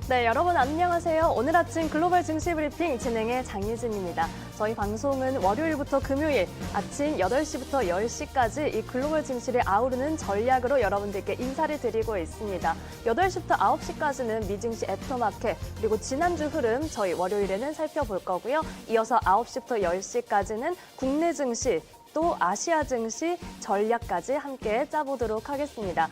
네, 여러분 안녕하세요. 오늘 아침 글로벌 증시 브리핑 진행의 장유진입니다. 저희 방송은 월요일부터 금요일 아침 8시부터 10시까지 이 글로벌 증시를 아우르는 전략으로 여러분들께 인사를 드리고 있습니다. 8시부터 9시까지는 미증시 애프터마켓 그리고 지난주 흐름 저희 월요일에는 살펴볼 거고요. 이어서 9시부터 10시까지는 국내 증시 또 아시아 증시 전략까지 함께 짜보도록 하겠습니다.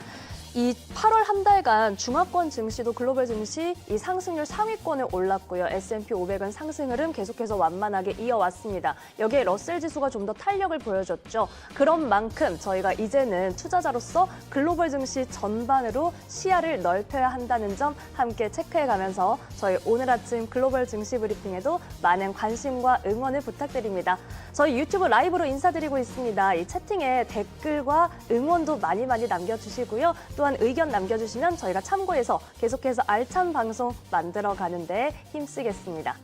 이 8월 한 달간 중화권 증시도 글로벌 증시 이 상승률 상위권에 올랐고요. S&P 500은 상승 흐름 계속해서 완만하게 이어왔습니다. 여기에 러셀 지수가 좀 더 탄력을 보여줬죠. 그런 만큼 저희가 이제는 투자자로서 글로벌 증시 전반으로 시야를 넓혀야 한다는 점 함께 체크해가면서 저희 오늘 아침 글로벌 증시 브리핑에도 많은 관심과 응원을 부탁드립니다. 저희 유튜브 라이브로 인사드리고 있습니다. 이 채팅에 댓글과 응원도 많이 남겨주시고요. 또한 의견 남겨주시면 저희가 참고해서 계속해서 알찬 방송 만들어가는데 힘쓰겠습니다.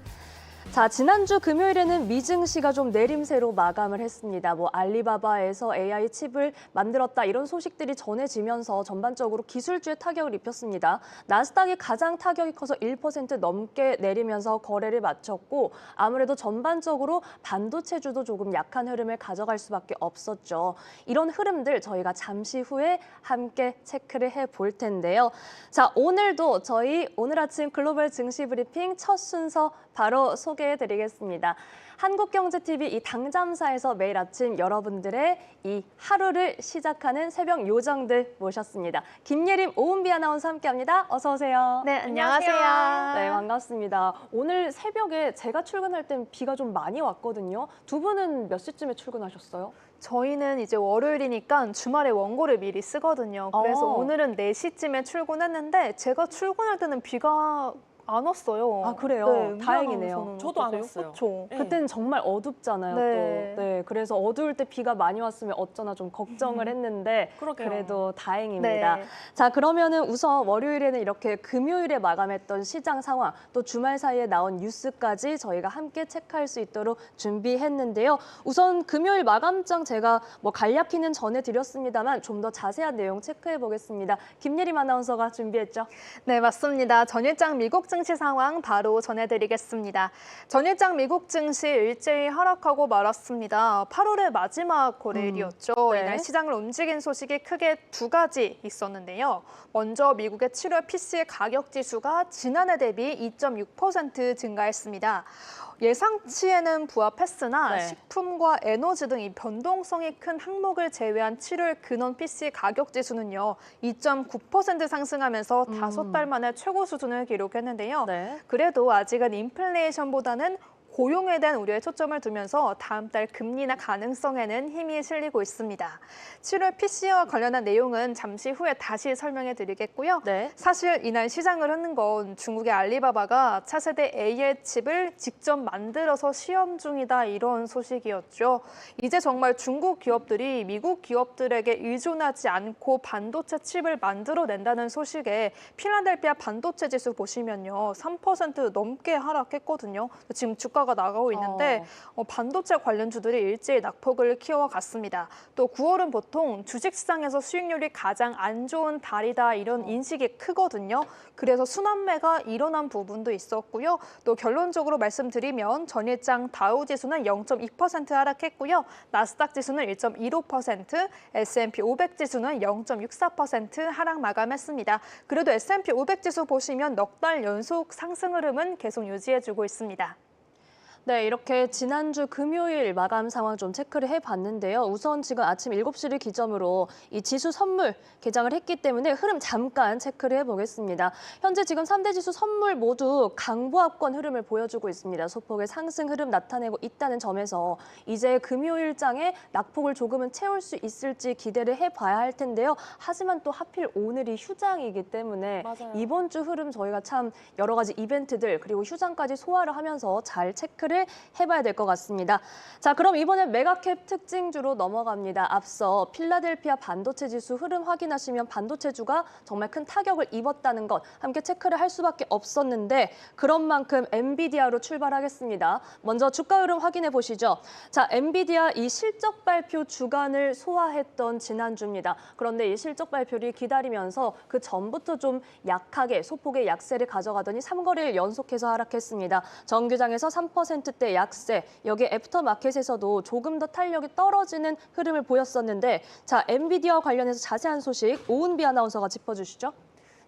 자, 지난주 금요일에는 미증시가 좀 내림세로 마감을 했습니다. 알리바바에서 AI 칩을 만들었다 이런 소식들이 전해지면서 전반적으로 기술주에 타격을 입혔습니다. 나스닥이 가장 타격이 커서 1% 넘게 내리면서 거래를 마쳤고 아무래도 전반적으로 반도체주도 조금 약한 흐름을 가져갈 수밖에 없었죠. 이런 흐름들 저희가 잠시 후에 함께 체크를 해볼 텐데요. 자, 오늘도 저희 오늘 아침 글로벌 증시 브리핑 첫 순서 바로 소개해드리겠습니다. 한국경제TV 이 당잠사에서 매일 아침 여러분들의 이 하루를 시작하는 새벽 요정들 모셨습니다. 김예림, 오은비 아나운서 함께합니다. 어서 오세요. 네, 안녕하세요. 네, 반갑습니다. 오늘 새벽에 제가 출근할 땐 비가 좀 많이 왔거든요. 두 분은 몇 시쯤에 출근하셨어요? 저희는 이제 월요일이니까 주말에 원고를 미리 쓰거든요. 그래서 오늘은 4시쯤에 출근했는데 제가 출근할 때는 비가 안 왔어요. 아, 그래요? 네, 다행이네요. 저도 안 왔어요. 그렇죠. 네. 그때는 정말 어둡잖아요. 네. 또. 네, 그래서 어두울 때 비가 많이 왔으면 어쩌나 좀 걱정을 했는데 그러게요. 그래도 다행입니다. 네. 자, 그러면은 우선 월요일에는 이렇게 금요일에 마감했던 시장 상황, 또 주말 사이에 나온 뉴스까지 저희가 함께 체크할 수 있도록 준비했는데요. 우선 금요일 마감장 제가 간략히는 전해드렸습니다만 좀 더 자세한 내용 체크해 보겠습니다. 김예림 아나운서가 준비했죠? 네, 맞습니다. 전일장 미국 증시 상황 바로 전해드리겠습니다. 전일장 미국 증시 일제히 하락하고 말았습니다. 8월의 마지막 거래일이었죠. 네. 이날 시장을 움직인 소식이 크게 두 가지 있었는데요. 먼저 미국의 7월 PC의 가격 지수가 지난해 대비 2.6% 증가했습니다. 예상치에는 부합했으나 네. 식품과 에너지 등 이 변동성이 큰 항목을 제외한 7월 근원 PC 가격 지수는요 2.9% 상승하면서 5달 만에 최고 수준을 기록했는데요. 네. 그래도 아직은 인플레이션보다는 고용에 대한 우려에 초점을 두면서 다음 달 금리나 가능성에는 힘이 실리고 있습니다. 7월 PC와 관련한 내용은 잠시 후에 다시 설명해 드리겠고요. 네. 사실 이날 시장을 흐는 건 중국의 알리바바가 차세대 AI 칩을 직접 만들어서 시험 중이다 이런 소식이었죠. 이제 정말 중국 기업들이 미국 기업들에게 의존하지 않고 반도체 칩을 만들어낸다는 소식에 필라델피아 반도체 지수 보시면요 3% 넘게 하락했거든요. 지금 주가가 나가고 있는데 반도체 관련주들이 일제히 낙폭을 키워갔습니다. 또 9월은 보통 주식시장에서 수익률이 가장 안 좋은 달이다 이런 인식이 크거든요. 그래서 순환매가 일어난 부분도 있었고요. 또 결론적으로 말씀드리면 전일장 다우지수는 0.2% 하락했고요. 나스닥 지수는 1.15%, S&P 500 지수는 0.64% 하락 마감했습니다. 그래도 S&P 500 지수 보시면 넉 달 연속 상승 흐름은 계속 유지해주고 있습니다. 네, 이렇게 지난주 금요일 마감 상황 좀 체크를 해봤는데요. 우선 지금 아침 7시를 기점으로 이 지수 선물 개장을 했기 때문에 흐름 잠깐 체크를 해보겠습니다. 현재 지금 3대 지수 선물 모두 강보합권 흐름을 보여주고 있습니다. 소폭의 상승 흐름 나타내고 있다는 점에서 이제 금요일장에 낙폭을 조금은 채울 수 있을지 기대를 해봐야 할 텐데요. 하지만 또 하필 오늘이 휴장이기 때문에 맞아요. 이번 주 흐름 저희가 참 여러 가지 이벤트들 그리고 휴장까지 소화를 하면서 잘 체크를 기대를 해봐야 될 것 같습니다. 자, 그럼 이번엔 메가캡 특징주로 넘어갑니다. 앞서 필라델피아 반도체 지수 흐름 확인하시면 반도체주가 정말 큰 타격을 입었다는 것 함께 체크를 할 수밖에 없었는데 그런 만큼 엔비디아로 출발하겠습니다. 먼저 주가 흐름 확인해 보시죠. 자, 엔비디아 이 실적 발표 주간을 소화했던 지난주입니다. 그런데 이 실적 발표를 기다리면서 그 전부터 좀 약하게 소폭의 약세를 가져가더니 3거래일 연속해서 하락했습니다. 정규장에서 3%대 약세, 여기 애프터마켓에서도 조금 더 탄력이 떨어지는 흐름을 보였었는데 자, 엔비디아와 관련해서 자세한 소식 오은비 아나운서가 짚어주시죠.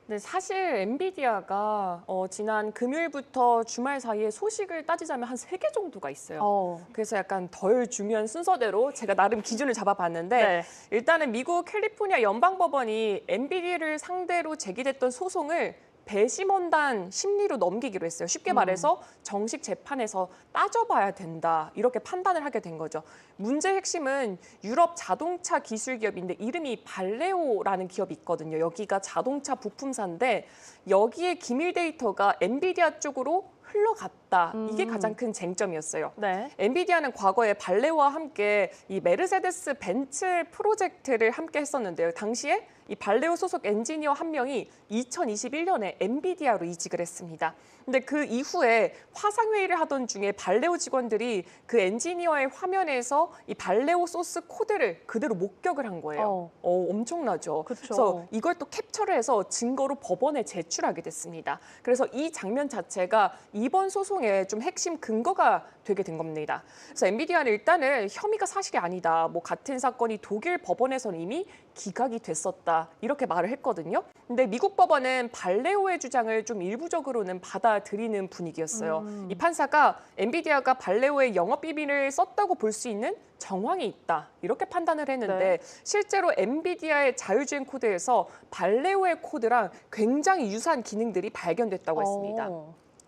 네, 사실 엔비디아가 지난 금요일부터 주말 사이에 소식을 따지자면 한 3개 정도가 있어요. 그래서 약간 덜 중요한 순서대로 제가 나름 기준을 잡아봤는데 네. 일단은 미국 캘리포니아 연방법원이 엔비디아를 상대로 제기됐던 소송을 배심원단 심리로 넘기기로 했어요. 쉽게 말해서 정식 재판에서 따져봐야 된다. 이렇게 판단을 하게 된 거죠. 문제의 핵심은 유럽 자동차 기술 기업인데 이름이 발레오라는 기업이 있거든요. 여기가 자동차 부품사인데 여기에 기밀 데이터가 엔비디아 쪽으로 흘러갔다. 이게 가장 큰 쟁점이었어요. 네. 엔비디아는 과거에 발레오와 함께 이 메르세데스 벤츠 프로젝트를 함께 했었는데요. 당시에 이 발레오 소속 엔지니어 한 명이 2021년에 엔비디아로 이직을 했습니다. 근데 그 이후에 화상회의를 하던 중에 발레오 직원들이 그 엔지니어의 화면에서 이 발레오 소스 코드를 그대로 목격을 한 거예요. 엄청나죠. 그쵸. 그래서 이걸 또 캡처를 해서 증거로 법원에 제출하게 됐습니다. 그래서 이 장면 자체가 이번 소송의 좀 핵심 근거가 되게 된 겁니다. 그래서 엔비디아는 일단은 혐의가 사실이 아니다. 뭐 같은 사건이 독일 법원에서는 이미 기각이 됐었다. 이렇게 말을 했거든요. 근데 미국 법원은 발레오의 주장을 좀 일부적으로는 받아들이는 분위기였어요. 이 판사가 엔비디아가 발레오의 영업 비밀을 썼다고 볼 수 있는 정황이 있다. 이렇게 판단을 했는데 실제로 엔비디아의 자율주행 코드에서 발레오의 코드랑 굉장히 유사한 기능들이 발견됐다고 했습니다.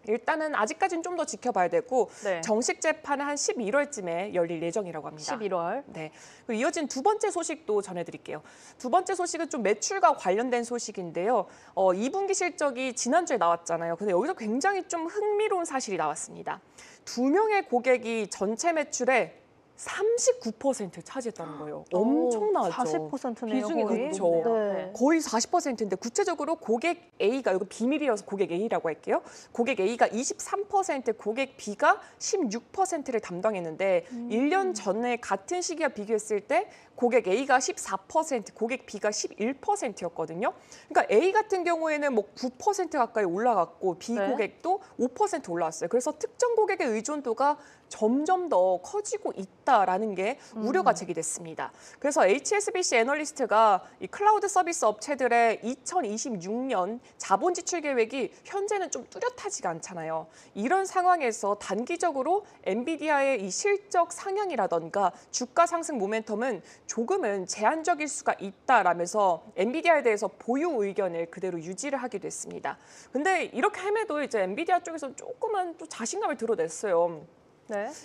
일단은 아직까지는 좀 더 지켜봐야 되고 정식 재판은 한 11월쯤에 열릴 예정이라고 합니다. 11월. 네. 그리고 이어진 두 번째 소식도 전해드릴게요. 두 번째 소식은 좀 매출과 관련된 소식인데요. 2분기 실적이 지난주에 나왔잖아요. 근데 여기서 굉장히 좀 흥미로운 사실이 나왔습니다. 2명의 고객이 전체 매출의 39% 차지했다는 거예요. 엄청나죠. 40%네요. 비중이 거의. 그렇죠. 네. 거의 40%인데 구체적으로 고객 A가 이거 비밀이어서 고객 A라고 할게요. 고객 A가 23%, 고객 B가 16%를 담당했는데 1년 전에 같은 시기와 비교했을 때 고객 A가 14%, 고객 B가 11%였거든요. 그러니까 A 같은 경우에는 뭐 9% 가까이 올라갔고 B 고객도 5% 올라왔어요. 그래서 특정 고객의 의존도가 점점 더 커지고 있다라는 게 우려가 제기됐습니다. 그래서 HSBC 애널리스트가 이 클라우드 서비스 업체들의 2026년 자본 지출 계획이 현재는 좀 뚜렷하지가 않잖아요. 이런 상황에서 단기적으로 엔비디아의 이 실적 상향이라던가 주가 상승 모멘텀은 조금은 제한적일 수가 있다라면서 엔비디아에 대해서 보유 의견을 그대로 유지를 하기도 했습니다. 근데 이렇게 함에도 이제 엔비디아 쪽에서 조금은 또 자신감을 드러냈어요.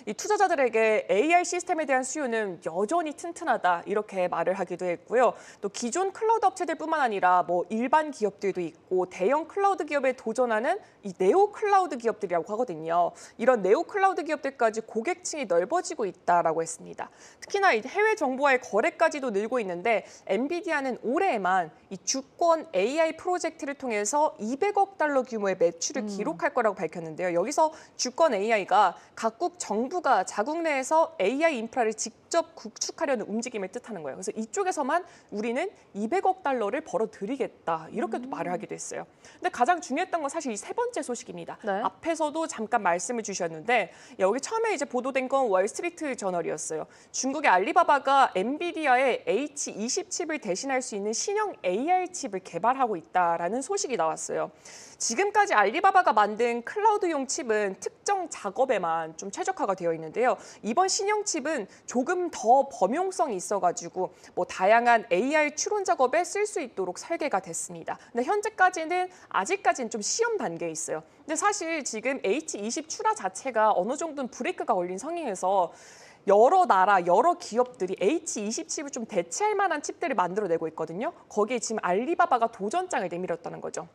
이 투자자들에게 AI 시스템에 대한 수요는 여전히 튼튼하다 이렇게 말을 하기도 했고요. 또 기존 클라우드 업체들뿐만 아니라 뭐 일반 기업들도 있고 대형 클라우드 기업에 도전하는 이 네오 클라우드 기업들이라고 하거든요. 이런 네오 클라우드 기업들까지 고객층이 넓어지고 있다라고 했습니다. 특히나 이 해외 정보와의 거래까지도 늘고 있는데 엔비디아는 올해에만 이 주권 AI 프로젝트를 통해서 200억 달러 규모의 매출을 기록할 거라고 밝혔는데요. 여기서 주권 AI가 각국 정부가 자국 내에서 AI 인프라를 직접 구축하려는 움직임을 뜻하는 거예요. 그래서 이쪽에서만 우리는 200억 달러를 벌어들이겠다 이렇게 또 말을 하기도 했어요. 근데 가장 중요했던 건 사실 이 세 번째 소식입니다. 앞에서도 잠깐 말씀을 주셨는데 여기 처음에 이제 보도된 건 월스트리트 저널이었어요. 중국의 알리바바가 엔비디아의 H20 칩을 대신할 수 있는 신형 AI 칩을 개발하고 있다라는 소식이 나왔어요. 지금까지 알리바바가 만든 클라우드용 칩은 특정 작업에만 좀 최적화가 되어 있는데요. 이번 신형 칩은 조금 더 범용성이 있어가지고 뭐 다양한 AI 추론 작업에 쓸 수 있도록 설계가 됐습니다. 근데 현재까지는 아직까지는 좀 시험 단계에 있어요. 근데 사실 지금 H20 출하 자체가 어느 정도는 브레이크가 걸린 상황에서 여러 나라, 여러 기업들이 H20 칩을 좀 대체할 만한 칩들을 만들어내고 있거든요. 거기에 지금 알리바바가 도전장을 내밀었다는 거죠.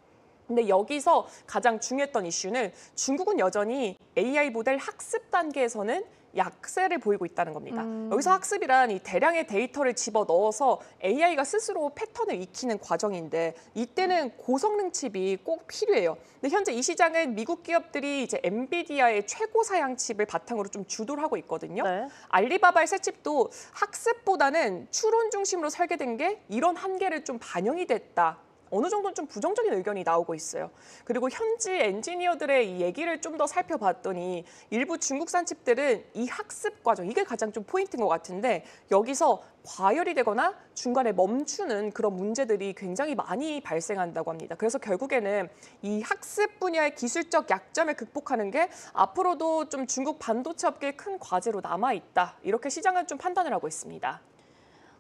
근데 여기서 가장 중요했던 이슈는 중국은 여전히 AI 모델 학습 단계에서는 약세를 보이고 있다는 겁니다. 여기서 학습이란 이 대량의 데이터를 집어넣어서 AI가 스스로 패턴을 익히는 과정인데 이때는 고성능 칩이 꼭 필요해요. 근데 현재 이 시장은 미국 기업들이 이제 엔비디아의 최고 사양 칩을 바탕으로 좀 주도를 하고 있거든요. 네. 알리바바의 새 칩도 학습보다는 추론 중심으로 설계된 게 이런 한계를 좀 반영이 됐다. 어느 정도는 좀 부정적인 의견이 나오고 있어요. 그리고 현지 엔지니어들의 이 얘기를 좀 더 살펴봤더니 일부 중국산 칩들은 이 학습 과정, 이게 가장 좀 포인트인 것 같은데 여기서 과열이 되거나 중간에 멈추는 그런 문제들이 굉장히 많이 발생한다고 합니다. 그래서 결국에는 이 학습 분야의 기술적 약점을 극복하는 게 앞으로도 좀 중국 반도체 업계의 큰 과제로 남아있다. 이렇게 시장은 좀 판단을 하고 있습니다.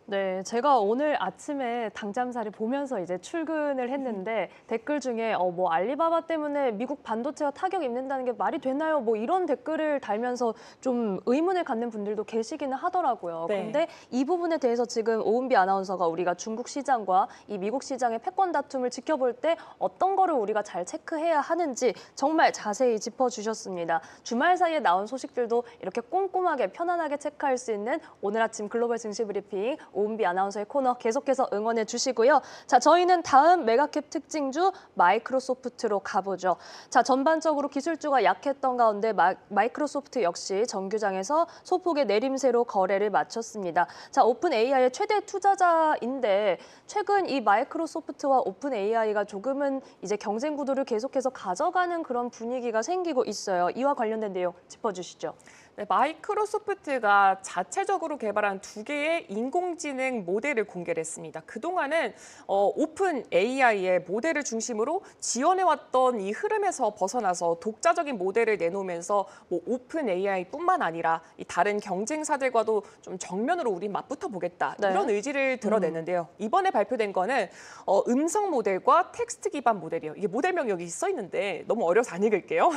네, 제가 오늘 아침에 당잠살이 보면서 이제 출근을 했는데 댓글 중에 뭐 알리바바 때문에 미국 반도체가 타격 입는다는 게 말이 되나요? 뭐 이런 댓글을 달면서 좀 의문을 갖는 분들도 계시기는 하더라고요. 네. 근데 이 부분에 대해서 지금 오은비 아나운서가 우리가 중국 시장과 이 미국 시장의 패권 다툼을 지켜볼 때 어떤 거를 우리가 잘 체크해야 하는지 정말 자세히 짚어주셨습니다. 주말 사이에 나온 소식들도 이렇게 꼼꼼하게 편안하게 체크할 수 있는 오늘 아침 글로벌 증시 브리핑 오은비 아나운서의 코너 계속해서 응원해 주시고요. 자, 저희는 다음 메가캡 특징주 마이크로소프트로 가보죠. 자, 전반적으로 기술주가 약했던 가운데 마이크로소프트 역시 정규장에서 소폭의 내림세로 거래를 마쳤습니다. 자, 오픈 AI의 최대 투자자인데 최근 이 마이크로소프트와 오픈 AI가 조금은 이제 경쟁 구도를 계속해서 가져가는 그런 분위기가 생기고 있어요. 이와 관련된 내용 짚어주시죠. 네, 마이크로소프트가 자체적으로 개발한 2개의 인공지능 모델을 공개를 했습니다. 그동안은 오픈 AI의 모델을 중심으로 지원해왔던 이 흐름에서 벗어나서 독자적인 모델을 내놓으면서 뭐 오픈 AI뿐만 아니라 이 다른 경쟁사들과도 좀 정면으로 우리 맞붙어 보겠다. 네. 이런 의지를 드러냈는데요. 이번에 발표된 거는 음성 모델과 텍스트 기반 모델이에요. 이게 모델명 여기 써 있는데 너무 어려서 안 읽을게요.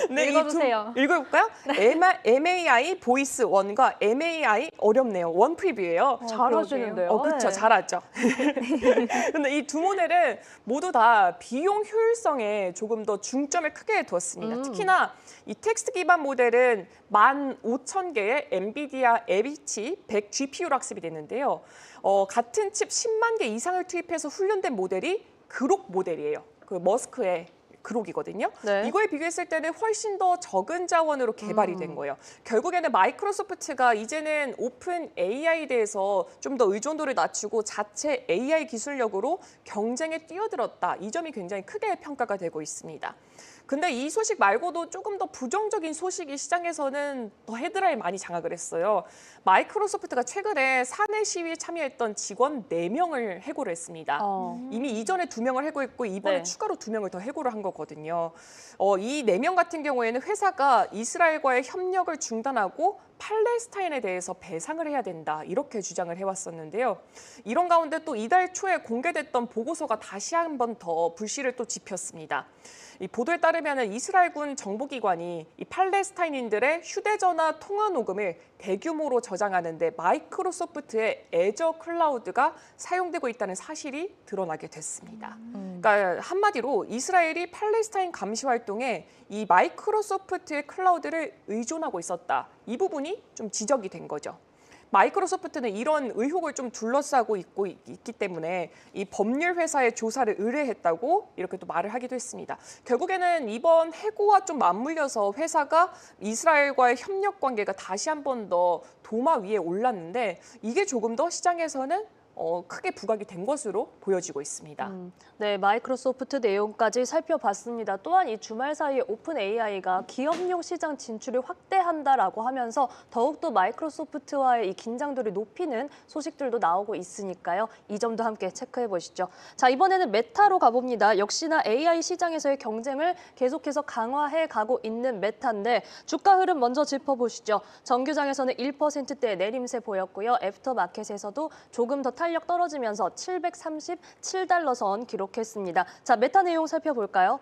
네, 읽어주세요. 읽어볼까요? MAI 보이스 1과 MAI 어렵네요. 원 프리뷰예요. 잘하시는데요. 그렇죠. 네. 잘하죠. 근데 이 두 모델은 모두 다 비용 효율성에 조금 더 중점을 크게 두었습니다. 특히나 이 텍스트 기반 모델은 15,000개의 엔비디아 H100 GPU로 학습이 됐는데요. 같은 칩 10만 개 이상을 투입해서 훈련된 모델이 그록 모델이에요. 그 머스크의 그록이거든요. 네. 이거에 비교했을 때는 훨씬 더 적은 자원으로 개발이 된 거예요. 결국에는 마이크로소프트가 이제는 오픈 AI에 대해서 좀 더 의존도를 낮추고 자체 AI 기술력으로 경쟁에 뛰어들었다. 이 점이 굉장히 크게 평가가 되고 있습니다. 근데 이 소식 말고도 조금 더 부정적인 소식이 시장에서는 더 헤드라인 많이 장악을 했어요. 마이크로소프트가 최근에 사내 시위에 참여했던 직원 4명을 해고를 했습니다. 이미 이전에 2명을 해고했고 이번에 네. 추가로 2명을 더 해고를 한 거거든요. 이 4명 같은 경우에는 회사가 이스라엘과의 협력을 중단하고 팔레스타인에 대해서 배상을 해야 된다 이렇게 주장을 해왔었는데요. 이런 가운데 또 이달 초에 공개됐던 보고서가 다시 한 번 더 불씨를 또 지폈습니다. 이 보도에 따르면 이스라엘군 정보기관이 이 팔레스타인인들의 휴대전화 통화 녹음을 대규모로 저장하는 데 마이크로소프트의 애저 클라우드가 사용되고 있다는 사실이 드러나게 됐습니다. 그러니까 한마디로 이스라엘이 팔레스타인 감시 활동에 이 마이크로소프트의 클라우드를 의존하고 있었다. 이 부분이 좀 지적이 된 거죠. 마이크로소프트는 이런 의혹을 좀 둘러싸고 있기 때문에 이 법률 회사에 조사를 의뢰했다고 이렇게 또 말을 하기도 했습니다. 결국에는 이번 해고와 좀 맞물려서 회사가 이스라엘과의 협력 관계가 다시 한 번 더 도마 위에 올랐는데 이게 조금 더 시장에서는 크게 부각이 된 것으로 보여지고 있습니다. 네, 마이크로소프트 내용까지 살펴봤습니다. 또한 이 주말 사이에 오픈 AI가 기업용 시장 진출을 확대한다라고 하면서 더욱더 마이크로소프트와의 이 긴장도를 높이는 소식들도 나오고 있으니까요. 이 점도 함께 체크해 보시죠. 자, 이번에는 메타로 가봅니다. 역시나 AI 시장에서의 경쟁을 계속해서 강화해 가고 있는 메타인데 주가 흐름 먼저 짚어보시죠. 정규장에서는 1%대의 내림세 보였고요. 애프터마켓에서도 조금 더 탄력 떨어지면서 737달러 선 기록했습니다. 자, 메타 내용 살펴볼까요?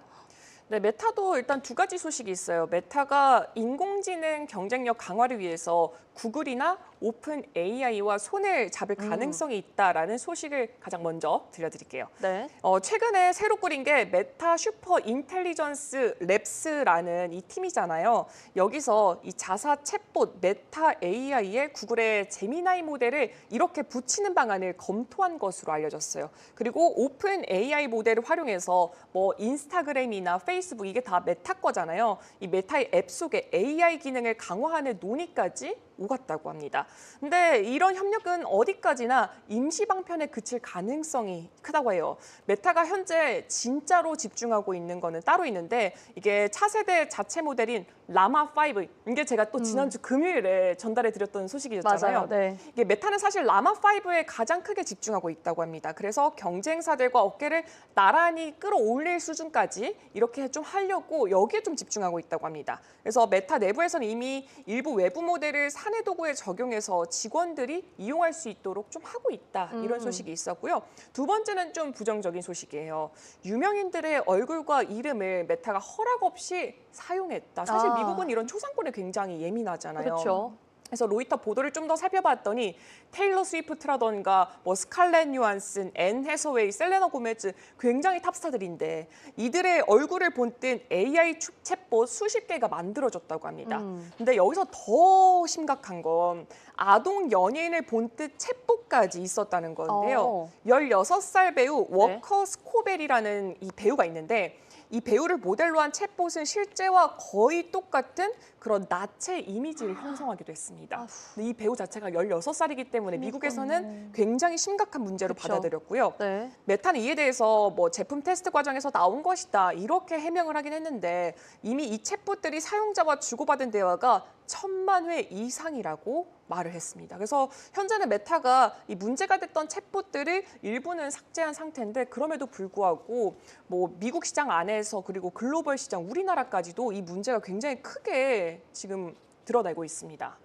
네, 메타도 일단 2가지 소식이 있어요. 메타가 인공지능 경쟁력 강화를 위해서 구글이나 오픈 AI와 손을 잡을 가능성이 있다라는 소식을 가장 먼저 들려드릴게요. 네. 최근에 새로 꾸린 게 메타 슈퍼 인텔리전스 랩스라는 이 팀이잖아요. 여기서 이 자사 챗봇 메타 AI에 구글의 제미나이 모델을 이렇게 붙이는 방안을 검토한 것으로 알려졌어요. 그리고 오픈 AI 모델을 활용해서 뭐 인스타그램이나 페이스북 이게 다 메타 거잖아요. 이 메타의 앱 속에 AI 기능을 강화하는 논의까지 오갔다고 합니다. 근데 이런 협력은 어디까지나 임시 방편에 그칠 가능성이 크다고 해요. 메타가 현재 진짜로 집중하고 있는 거는 따로 있는데 이게 차세대 자체 모델인 라마5 이게 제가 또 지난주 금요일에 전달해 드렸던 소식이었잖아요. 맞아요. 네. 이게 메타는 사실 라마5에 가장 크게 집중하고 있다고 합니다. 그래서 경쟁사들과 어깨를 나란히 끌어올릴 수준까지 이렇게 좀 하려고 여기에 좀 집중하고 있다고 합니다. 그래서 메타 내부에서는 이미 일부 외부 모델을 사내 도구에 적용해서 직원들이 이용할 수 있도록 좀 하고 있다. 이런 소식이 있었고요. 두 번째는 좀 부정적인 소식이에요. 유명인들의 얼굴과 이름을 메타가 허락 없이 사용했다. 사실 아. 미국은 이런 초상권에 굉장히 예민하잖아요. 그렇죠. 그래서 로이터 보도를 좀 더 살펴봤더니 테일러 스위프트라던가 뭐 스칼렛 요한슨, 앤 해서웨이, 셀레나 고메즈 굉장히 탑스타들인데 이들의 얼굴을 본뜬 AI 챗봇 수십 개가 만들어졌다고 합니다. 근데 여기서 더 심각한 건 아동 연예인을 본뜬 챗봇까지 있었다는 건데요. 16살 배우 워커 스코벨이라는 이 배우가 있는데 이 배우를 모델로 한 챗봇은 실제와 거의 똑같은 그런 나체 이미지를 형성하기도 했습니다. 근데 이 배우 자체가 16살이기 때문에 미국에서는 굉장히 심각한 문제로 그쵸. 받아들였고요. 네. 메타는 이에 대해서 뭐 제품 테스트 과정에서 나온 것이다 이렇게 해명을 하긴 했는데 이미 이 챗봇들이 사용자와 주고받은 대화가 1000만 회 이상이라고 말을 했습니다. 그래서 현재는 메타가 이 문제가 됐던 챗봇들을 일부는 삭제한 상태인데 그럼에도 불구하고 뭐 미국 시장 안에서 그리고 글로벌 시장 우리나라까지도 이 문제가 굉장히 크게 지금 드러나고 있습니다.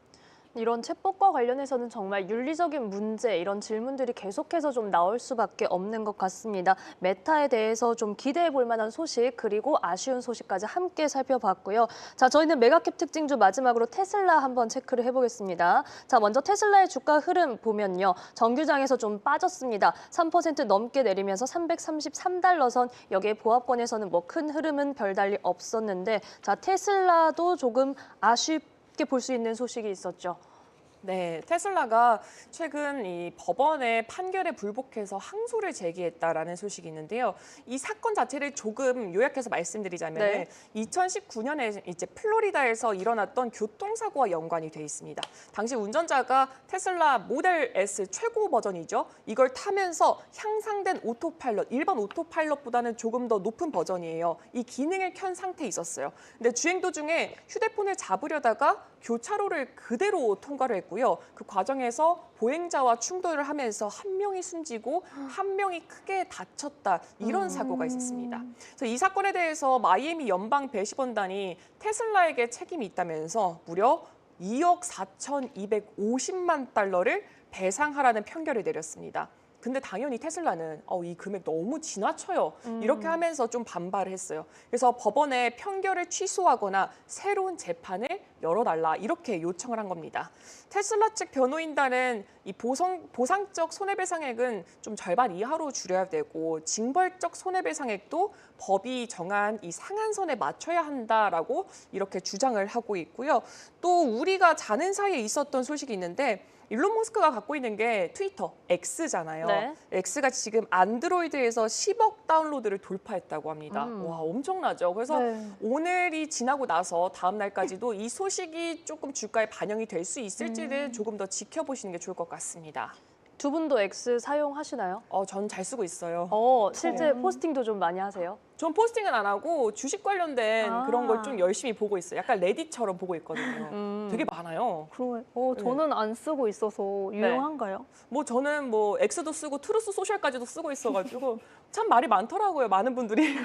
이런 챗봇과 관련해서는 정말 윤리적인 문제, 이런 질문들이 계속해서 좀 나올 수밖에 없는 것 같습니다. 메타에 대해서 좀 기대해 볼 만한 소식, 그리고 아쉬운 소식까지 함께 살펴봤고요. 자, 저희는 메가캡 특징주 마지막으로 테슬라 한번 체크를 해보겠습니다. 자, 먼저 테슬라의 주가 흐름 보면요. 정규장에서 좀 빠졌습니다. 3% 넘게 내리면서 333달러 선, 여기에 보합권에서는 뭐 큰 흐름은 별달리 없었는데, 자, 테슬라도 조금 아쉽게 볼 수 있는 소식이 있었죠. 네, 테슬라가 최근 이 법원의 판결에 불복해서 항소를 제기했다라는 소식이 있는데요. 이 사건 자체를 조금 요약해서 말씀드리자면 네. 2019년에 이제 플로리다에서 일어났던 교통사고와 연관이 돼 있습니다. 당시 운전자가 테슬라 모델 S 최고 버전이죠. 이걸 타면서 향상된 오토파일럿, 일반 오토파일럿보다는 조금 더 높은 버전이에요. 이 기능을 켠 상태에 있었어요. 근데 주행 도중에 휴대폰을 잡으려다가 교차로를 그대로 통과를 했고요. 그 과정에서 보행자와 충돌을 하면서 한 명이 숨지고 한 명이 크게 다쳤다. 이런 사고가 있었습니다. 그래서 이 사건에 대해서 마이애미 연방 배심원단이 테슬라에게 책임이 있다면서 무려 2억 4,250만 달러를 배상하라는 판결을 내렸습니다. 근데 당연히 테슬라는 이 금액 너무 지나쳐요. 이렇게 하면서 좀 반발을 했어요. 그래서 법원에 판결을 취소하거나 새로운 재판을 열어달라 이렇게 요청을 한 겁니다. 테슬라 측 변호인단은 이 보상적 손해배상액은 좀 절반 이하로 줄여야 되고 징벌적 손해배상액도 법이 정한 이 상한선에 맞춰야 한다라고 이렇게 주장을 하고 있고요. 또 우리가 자는 사이에 있었던 소식이 있는데 일론 머스크가 갖고 있는 게 트위터, X잖아요. 네. X가 지금 안드로이드에서 10억 다운로드를 돌파했다고 합니다. 와, 엄청나죠. 그래서 네. 오늘이 지나고 나서 다음 날까지도 이 소식이 조금 주가에 반영이 될 수 있을지를 조금 더 지켜보시는 게 좋을 것 같습니다. 두 분도 X 사용하시나요? 전 잘 쓰고 있어요. 실제 포스팅도 좀 많이 하세요? 전 포스팅은 안 하고 주식 관련된 그런 걸 좀 열심히 보고 있어요. 약간 레딧처럼 보고 있거든요. 되게 많아요. 그러면 저는 안 쓰고 있어서 유용한가요? 뭐 저는 뭐 X도 쓰고 트루스 소셜까지도 쓰고 있어가지고 참 말이 많더라고요. 많은 분들이.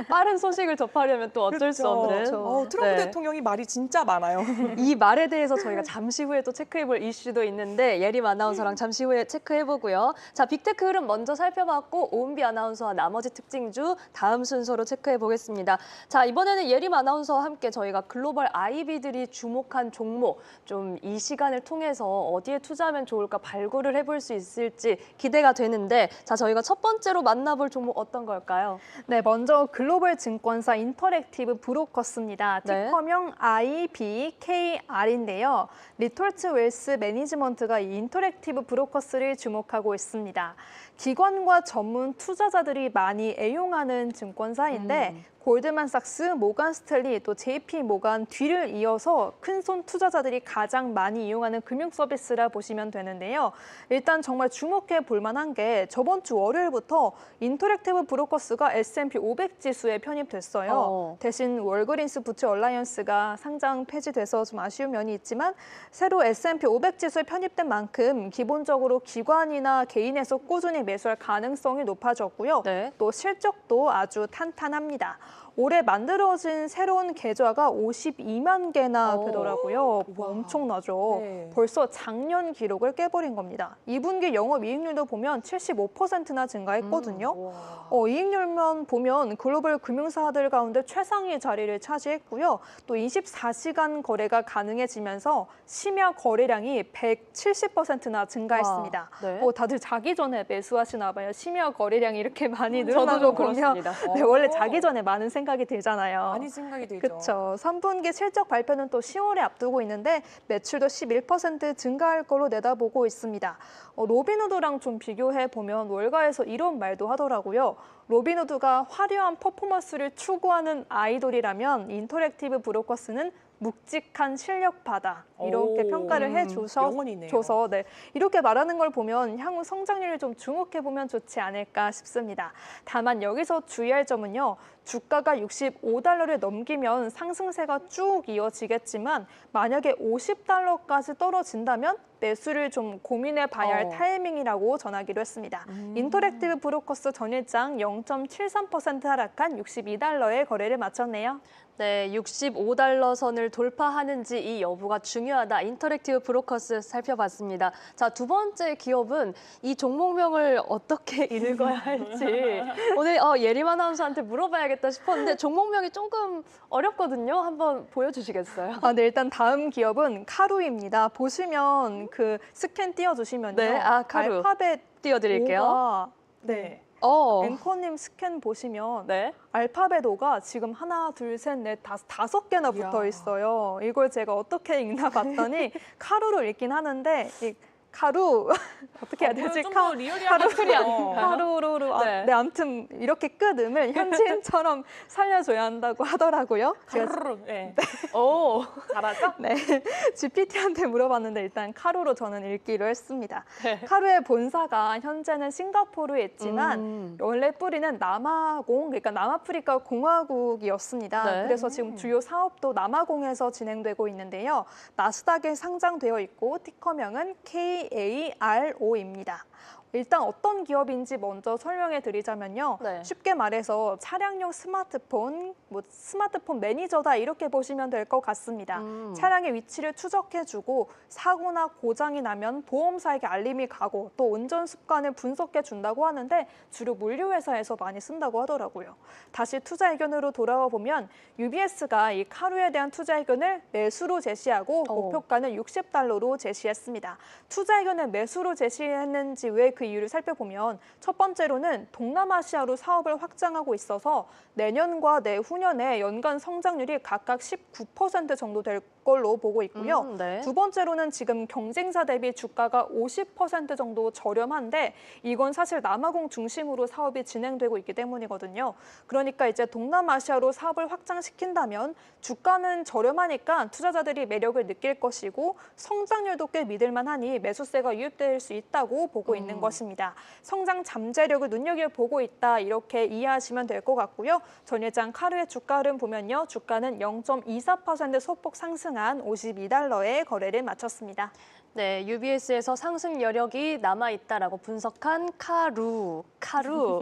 빠른 소식을 접하려면 또 어쩔 수 없는. 트럼프 네. 대통령이 말이 진짜 많아요. 이 말에 대해서 저희가 잠시 후에 또 체크해볼 이슈도 있는데 예림 아나운서랑 잠시 후에 체크해보고요. 자, 빅테크 흐름 먼저 살펴봤고 오은비 아나운서와 나머지 특징주 다음 순서 순서로 체크해 보겠습니다. 자, 이번에는 예림 아나운서와 함께 저희가 글로벌 IB들이 주목한 종목, 좀 이 시간을 통해서 어디에 투자하면 좋을까 발굴을 해볼 수 있을지 기대가 되는데, 자, 저희가 첫 번째로 만나볼 종목 어떤 걸까요? 네, 먼저 글로벌 증권사 인터랙티브 브로커스입니다. 네. 티커명 IBKR인데요. 리톨트 웰스 매니지먼트가 이 인터랙티브 브로커스를 주목하고 있습니다. 기관과 전문 투자자들이 많이 애용하는 증권사인데 골드만삭스, 모간 스탠리, 또 JP 모간 뒤를 이어서 큰손 투자자들이 가장 많이 이용하는 금융 서비스라 보시면 되는데요. 일단 정말 주목해 볼 만한 게 저번 주 월요일부터 인터랙티브 브로커스가 S&P 500 지수에 편입됐어요. 대신 월그린스 부츠 얼라이언스가 상장 폐지돼서 좀 아쉬운 면이 있지만 새로 S&P 500 지수에 편입된 만큼 기본적으로 기관이나 개인에서 꾸준히 매수할 가능성이 높아졌고요. 네. 또 실적도 아주 탄탄합니다. 올해 만들어진 새로운 계좌가 52만 개나 되더라고요. 엄청나죠. 네. 벌써 작년 기록을 깨버린 겁니다. 2분기 영업이익률도 보면 75%나 증가했거든요. 이익률만 보면 글로벌 금융사들 가운데 최상위 자리를 차지했고요. 또 24시간 거래가 가능해지면서 심야 거래량이 170%나 증가했습니다. 네. 다들 자기 전에 매수하시나 봐요. 심야 거래량이 이렇게 많이 저도 늘어난 거 보면 그렇습니다. 네, 원래 자기 전에 많은 생각이 들잖아요. 많이 생각이 들죠. 그렇죠. 3분기 실적 발표는 또 10월에 앞두고 있는데 매출도 11% 증가할 걸로 내다보고 있습니다. 로빈후드랑 좀 비교해 보면 월가에서 이런 말도 하더라고요. 로빈후드가 화려한 퍼포먼스를 추구하는 아이돌이라면 인터랙티브 브로커스는 묵직한 실력파다. 이렇게 평가를 영혼이네요. 해줘서 네, 이렇게 말하는 걸 보면 향후 성장률을 좀 주목해보면 좋지 않을까 싶습니다. 다만 여기서 주의할 점은요. 주가가 65달러를 넘기면 상승세가 쭉 이어지겠지만 만약에 50달러까지 떨어진다면 매수를 좀 고민해 봐야 할 타이밍이라고 전하기로 했습니다. 인터랙티브 브로커스 전일장 0.73% 하락한 62달러에 거래를 마쳤네요. 네, 65달러 선을 돌파하는지 이 여부가 중요하다. 인터랙티브 브로커스 살펴봤습니다. 자, 두 번째 기업은 이 종목명을 어떻게 읽어야 할지 오늘 예림 아나운서한테 물어봐야겠다 싶었는데 종목명이 조금 어렵거든요. 한번 보여주시겠어요? 네, 일단 다음 기업은 카루입니다. 보시면 그 스캔 띄워주시면요. 네, 카루. 알파벳 띄워드릴게요. O가 네. 앵커님 스캔 보시면 네. 알파벳 O가 지금 하나, 둘, 셋, 넷, 다섯 개나 붙어 있어요. 이걸 제가 어떻게 읽나 봤더니 카루로 읽긴 하는데 이 카루 어떻게 해야 되지? 좀더 리얼리한 소리 아닌가요? 카루루루. 네. 네, 아무튼 이렇게 끝음을 현지인처럼 살려줘야 한다고 하더라고요. 카루루. 네. 오, 잘하죠? 네, GPT한테 물어봤는데 일단 카루로 저는 읽기로 했습니다. 네. 카루의 본사가 현재는 싱가포르에 있지만 원래 뿌리는 남아공, 그러니까 남아프리카 공화국이었습니다. 네. 그래서 지금 주요 사업도 남아공에서 진행되고 있는데요. 나스닥에 상장되어 있고 티커명은 KARO입니다. 일단 어떤 기업인지 먼저 설명해 드리자면요. 네. 쉽게 말해서 차량용 스마트폰, 스마트폰 매니저다 이렇게 보시면 될 것 같습니다. 차량의 위치를 추적해주고 사고나 고장이 나면 보험사에게 알림이 가고 또 운전 습관을 분석해 준다고 하는데 주로 물류회사에서 많이 쓴다고 하더라고요. 다시 투자 의견으로 돌아와 보면 UBS가 이 카루에 대한 투자 의견을 매수로 제시하고 목표가는 60달러로 제시했습니다. 투자 의견을 매수로 제시했는지 왜 그 이유를 살펴보면 첫 번째로는 동남아시아로 사업을 확장하고 있어서 내년과 내후년에 연간 성장률이 각각 19% 정도 될 걸로 보고 있고요. 네. 두 번째로는 지금 경쟁사 대비 주가가 50% 정도 저렴한데 이건 사실 남아공 중심으로 사업이 진행되고 있기 때문이거든요. 그러니까 이제 동남아시아로 사업을 확장시킨다면 주가는 저렴하니까 투자자들이 매력을 느낄 것이고 성장률도 꽤 믿을만하니 매수세가 유입될 수 있다고 보고 있는 것입니다. 성장 잠재력을 눈여겨보고 있다 이렇게 이해하시면 될 것 같고요. 전일장 카루의 주가 흐름 보면요. 주가는 0.24% 소폭 상승한 52달러에 거래를 마쳤습니다. 네, UBS에서 상승 여력이 남아있다라고 분석한 카루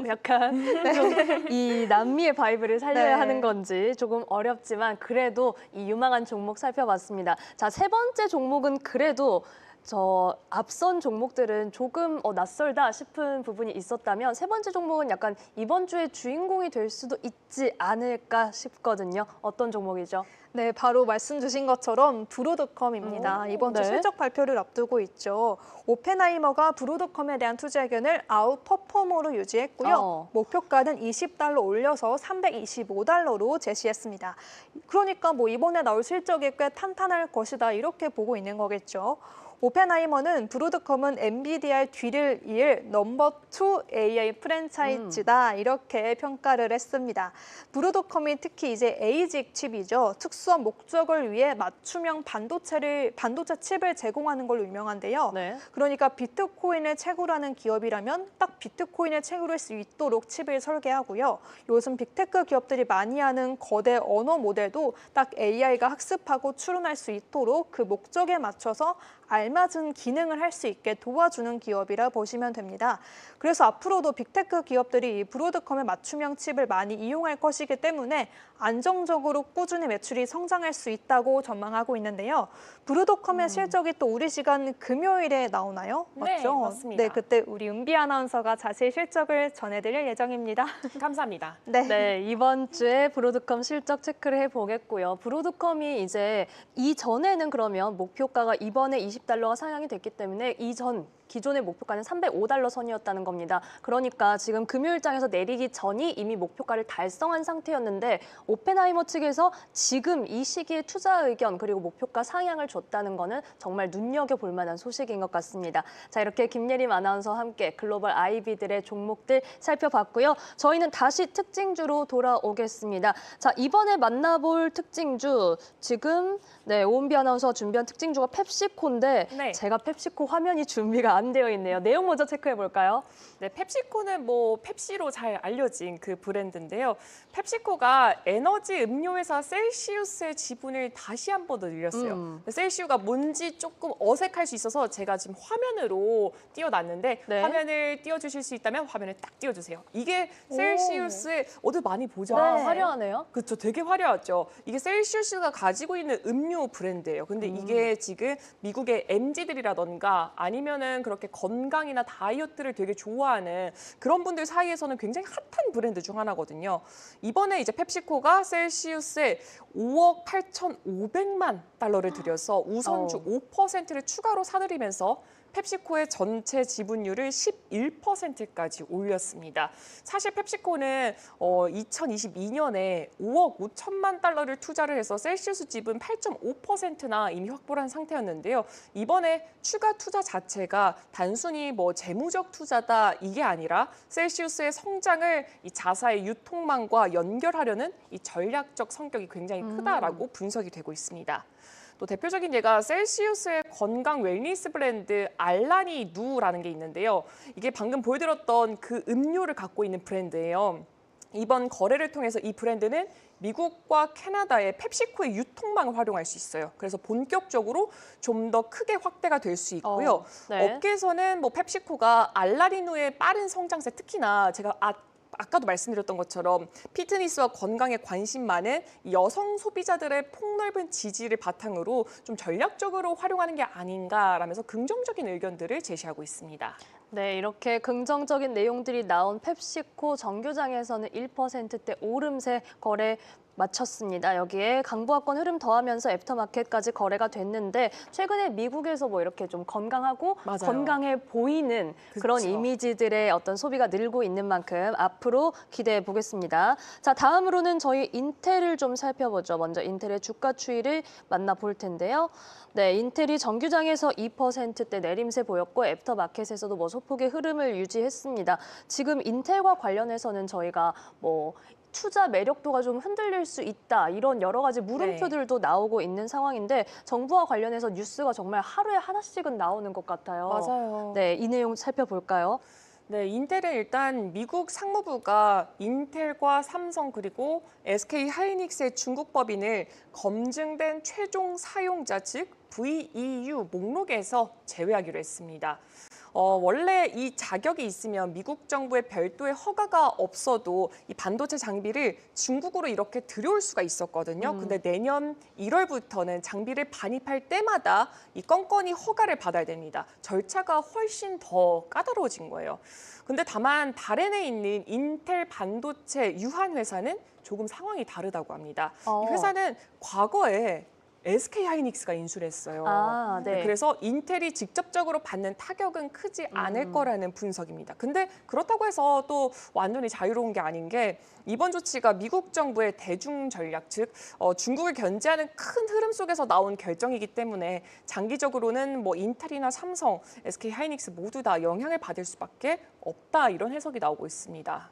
약간 좀 이 남미의 바이브를 살려야 네. 하는 건지 조금 어렵지만 그래도 이 유망한 종목 살펴봤습니다. 자, 세 번째 종목은 그래도 저 앞선 종목들은 조금 낯설다 싶은 부분이 있었다면 세 번째 종목은 약간 이번 주의 주인공이 될 수도 있지 않을까 싶거든요. 어떤 종목이죠? 네, 바로 말씀 주신 것처럼 브로드컴입니다. 이번 주 네. 실적 발표를 앞두고 있죠. 오펜하이머가 브로드컴에 대한 투자 의견을 아웃퍼포머로 유지했고요. 목표가는 $20 올려서 $325로 제시했습니다. 그러니까 뭐 이번에 나올 실적이 꽤 탄탄할 것이다 이렇게 보고 있는 거겠죠. 오펜하이머는 브로드컴은 엔비디아의 뒤를 이을 넘버 2 AI 프랜차이즈다 이렇게 평가를 했습니다. 브로드컴이 특히 이제 에이직 칩이죠. 특수한 목적을 위해 맞춤형 반도체 칩을 제공하는 걸로 유명한데요. 네. 그러니까 비트코인을 채굴하는 기업이라면 딱 비트코인을 채굴할 수 있도록 칩을 설계하고요. 요즘 빅테크 기업들이 많이 하는 거대 언어 모델도 딱 AI가 학습하고 추론할 수 있도록 그 목적에 맞춰서 알맞은 기능을 할 수 있게 도와주는 기업이라 보시면 됩니다. 그래서 앞으로도 빅테크 기업들이 이 브로드컴의 맞춤형 칩을 많이 이용할 것이기 때문에 안정적으로 꾸준히 매출이 성장할 수 있다고 전망하고 있는데요. 브로드컴의 실적이 또 우리 시간 금요일에 나오나요? 네, 맞죠? 맞습니다. 네, 그때 우리 은비 아나운서가 자세히 실적을 전해드릴 예정입니다. 감사합니다. 네. 네, 이번 주에 브로드컴 실적 체크를 해보겠고요. 브로드컴이 이제 이전에는 그러면 목표가가 이번에 $20가 상향이 됐기 때문에 이전 기존의 목표가는 $305 선이었다는 겁니다. 그러니까 지금 금요일장에서 내리기 전이 이미 목표가를 달성한 상태였는데 오펜하이머 측에서 지금 이 시기에 투자 의견 그리고 목표가 상향을 줬다는 거는 정말 눈여겨볼 만한 소식인 것 같습니다. 자, 이렇게 김예림 아나운서와 함께 글로벌 IB들의 종목들 살펴봤고요. 저희는 다시 특징주로 돌아오겠습니다. 자, 이번에 만나볼 특징주 지금 오은비 아나운서가 준비한 특징주가 펩시코인데 네. 제가 펩시코 화면이 준비가 안 되어 있네요. 내용 먼저 체크해 볼까요? 네, 펩시코는 뭐 펩시로 잘 알려진 그 브랜드인데요. 펩시코가 에너지 음료회사 셀시우스의 지분을 다시 한 번 더 늘렸어요. 셀시우가 뭔지 조금 어색할 수 있어서 제가 지금 화면으로 띄워놨는데 네. 화면을 띄워주실 수 있다면 화면을 딱 띄워주세요. 이게 셀시우스의 어디 많이 보죠? 화려하네요. 그렇죠. 되게 화려하죠. 이게 셀시우스가 가지고 있는 음료 브랜드예요. 근데 이게 지금 미국의 MZ들이라던가 아니면은 그렇게 건강이나 다이어트를 되게 좋아하는 그런 분들 사이에서는 굉장히 핫한 브랜드 중 하나거든요. 이번에 이제 펩시코가 셀시우스에 5억 8,500만 달러를 들여서 우선주 5%를 추가로 사들이면서 펩시코의 전체 지분율을 11%까지 올렸습니다. 사실 펩시코는 2022년에 5억 5천만 달러를 투자를 해서 셀시우스 지분 8.5%나 이미 확보를 한 상태였는데요. 이번에 추가 투자 자체가 단순히 뭐 재무적 투자다 이게 아니라 셀시우스의 성장을 이 자사의 유통망과 연결하려는 이 전략적 성격이 굉장히 크다라고 분석이 되고 있습니다. 또 대표적인 예가 셀시우스의 건강 웰니스 브랜드 알라니 누라는 게 있는데요. 이게 방금 보여드렸던 그 음료를 갖고 있는 브랜드예요. 이번 거래를 통해서 이 브랜드는 미국과 캐나다의 펩시코의 유통망을 활용할 수 있어요. 그래서 본격적으로 좀 더 크게 확대가 될 수 있고요. 네. 업계에서는 뭐 펩시코가 알라리누의 빠른 성장세, 특히나 제가 아까도 말씀드렸던 것처럼 피트니스와 건강에 관심 많은 여성 소비자들의 폭넓은 지지를 바탕으로 좀 전략적으로 활용하는 게 아닌가라면서 긍정적인 의견들을 제시하고 있습니다. 네, 이렇게 긍정적인 내용들이 나온 펩시코 정규장에서는 1%대 오름세 거래 마쳤습니다. 여기에 강보합권 흐름 더하면서 애프터마켓까지 거래가 됐는데 최근에 미국에서 뭐 이렇게 좀 건강하고 맞아요. 건강해 보이는 그런 그쵸. 이미지들의 어떤 소비가 늘고 있는 만큼 앞으로 기대해 보겠습니다. 자, 다음으로는 저희 인텔을 좀 살펴보죠. 먼저 인텔의 주가 추이를 만나볼 텐데요. 네, 인텔이 정규장에서 2%대 내림세 보였고 애프터마켓에서도 뭐 소폭의 흐름을 유지했습니다. 지금 인텔과 관련해서는 저희가 뭐 투자 매력도가 좀 흔들릴 수 있다 이런 여러 가지 물음표들도 나오고 있는 상황인데 정부와 관련해서 뉴스가 정말 하루에 하나씩은 나오는 것 같아요. 맞아요. 네, 이 내용 살펴볼까요? 네, 인텔은 일단 미국 상무부가 인텔과 삼성 그리고 SK 하이닉스의 중국 법인을 검증된 최종 사용자 즉 VEU 목록에서 제외하기로 했습니다. 원래 이 자격이 있으면 미국 정부의 별도의 허가가 없어도 이 반도체 장비를 중국으로 이렇게 들여올 수가 있었거든요. 근데 내년 1월부터는 장비를 반입할 때마다 이 건건이 허가를 받아야 됩니다. 절차가 훨씬 더 까다로워진 거예요. 근데 다만 다른에 있는 인텔 반도체 유한 회사는 조금 상황이 다르다고 합니다. 이 회사는 과거에 SK 하이닉스가 인수를 했어요. 아, 네. 그래서 인텔이 직접적으로 받는 타격은 크지 않을 거라는 분석입니다. 근데 그렇다고 해서 또 완전히 자유로운 게 아닌 게 이번 조치가 미국 정부의 대중 전략, 즉 중국을 견제하는 큰 흐름 속에서 나온 결정이기 때문에 장기적으로는 뭐 인텔이나 삼성, SK 하이닉스 모두 다 영향을 받을 수밖에 없다 이런 해석이 나오고 있습니다.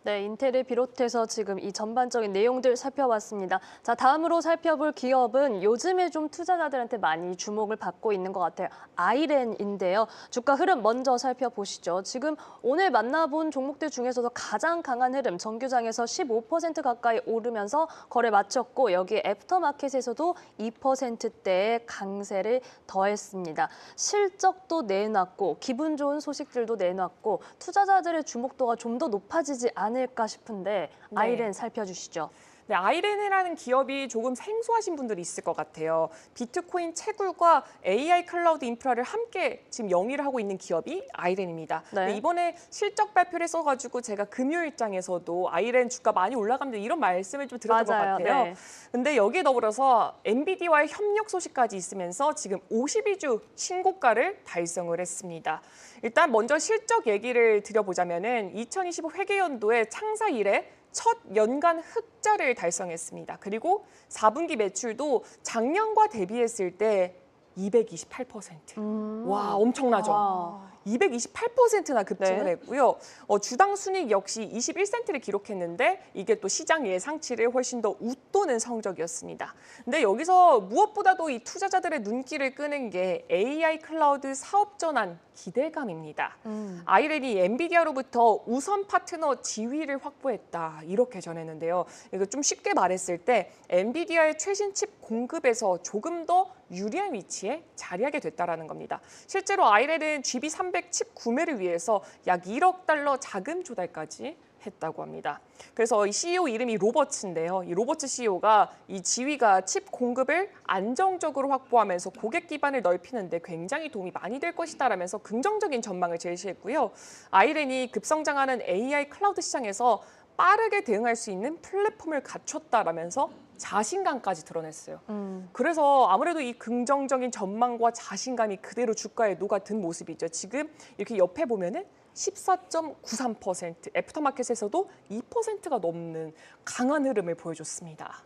네, 인텔을 비롯해서 지금 이 전반적인 내용들 살펴봤습니다. 자, 다음으로 살펴볼 기업은 요즘에 좀 투자자들한테 많이 주목을 받고 있는 것 같아요. 아이렌인데요. 주가 흐름 먼저 살펴보시죠. 지금 오늘 만나본 종목들 중에서도 가장 강한 흐름, 정규장에서 15% 가까이 오르면서 거래 마쳤고 여기에 애프터마켓에서도 2%대의 강세를 더했습니다. 실적도 내놨고 기분 좋은 소식들도 내놨고 투자자들의 주목도가 좀 더 높아지지 않을까 싶은데 네. 아이렌 살펴주시죠. 네, 아이렌이라는 기업이 조금 생소하신 분들이 있을 것 같아요. 비트코인 채굴과 AI 클라우드 인프라를 함께 지금 영위를 하고 있는 기업이 아이렌입니다. 네. 네, 이번에 실적 발표를 했어가지고 제가 금요일장에서도 아이렌 주가 많이 올라갑니다. 이런 말씀을 좀 드렸던 맞아요. 것 같아요. 네. 근데 여기에 더불어서 엔비디아와의 협력 소식까지 있으면서 지금 52주 신고가를 달성을 했습니다. 일단 먼저 실적 얘기를 드려보자면은 2025 회계연도에 창사 이래 첫 연간 흑자를 달성했습니다. 그리고 4분기 매출도 작년과 대비했을 때 228%. 와, 엄청나죠? 와. 228%나 급증을 네. 했고요. 주당 순이익 역시 21센트를 기록했는데 이게 또 시장 예상치를 훨씬 더 웃도는 성적이었습니다. 근데 여기서 무엇보다도 이 투자자들의 눈길을 끄는 게 AI 클라우드 사업 전환 기대감입니다. 아이렌이 엔비디아로부터 우선 파트너 지위를 확보했다 이렇게 전했는데요. 이거 좀 쉽게 말했을 때 엔비디아의 최신 칩 공급에서 조금 더 유리한 위치에 자리하게 됐다라는 겁니다. 실제로 아이렌은 GB300 칩 구매를 위해서 약 1억 달러 자금 조달까지 했다고 합니다. 그래서 이 CEO 이름이 로버츠인데요. 이 로버츠 CEO가 이 지위가 칩 공급을 안정적으로 확보하면서 고객 기반을 넓히는데 굉장히 도움이 많이 될 것이다라면서 긍정적인 전망을 제시했고요. 아이렌이 급성장하는 AI 클라우드 시장에서 빠르게 대응할 수 있는 플랫폼을 갖췄다라면서 자신감까지 드러냈어요. 그래서 아무래도 이 긍정적인 전망과 자신감이 그대로 주가에 녹아든 모습이죠. 지금 이렇게 옆에 보면은 14.93%, 애프터마켓에서도 2%가 넘는 강한 흐름을 보여줬습니다.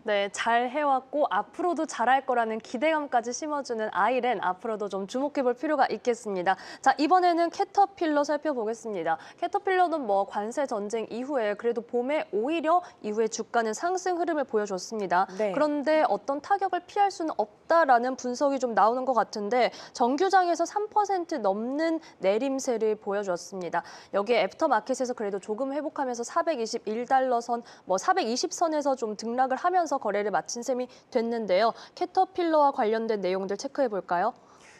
네, 잘 해왔고 앞으로도 잘할 거라는 기대감까지 심어주는 아이렌 앞으로도 좀 주목해볼 필요가 있겠습니다. 자, 이번에는 캐터필러 살펴보겠습니다. 캐터필러는 뭐 관세 전쟁 이후에 그래도 봄에 오히려 이후에 주가는 상승 흐름을 보여줬습니다. 네. 그런데 어떤 타격을 피할 수는 없다라는 분석이 좀 나오는 것 같은데 정규장에서 3% 넘는 내림세를 보여줬습니다. 여기에 애프터마켓에서 그래도 조금 회복하면서 421달러 선, 뭐 420선에서 좀 등락을 하면서 거래를 마친 셈이 됐는데요. 캐터필러와 관련된 내용들 체크해 볼까요?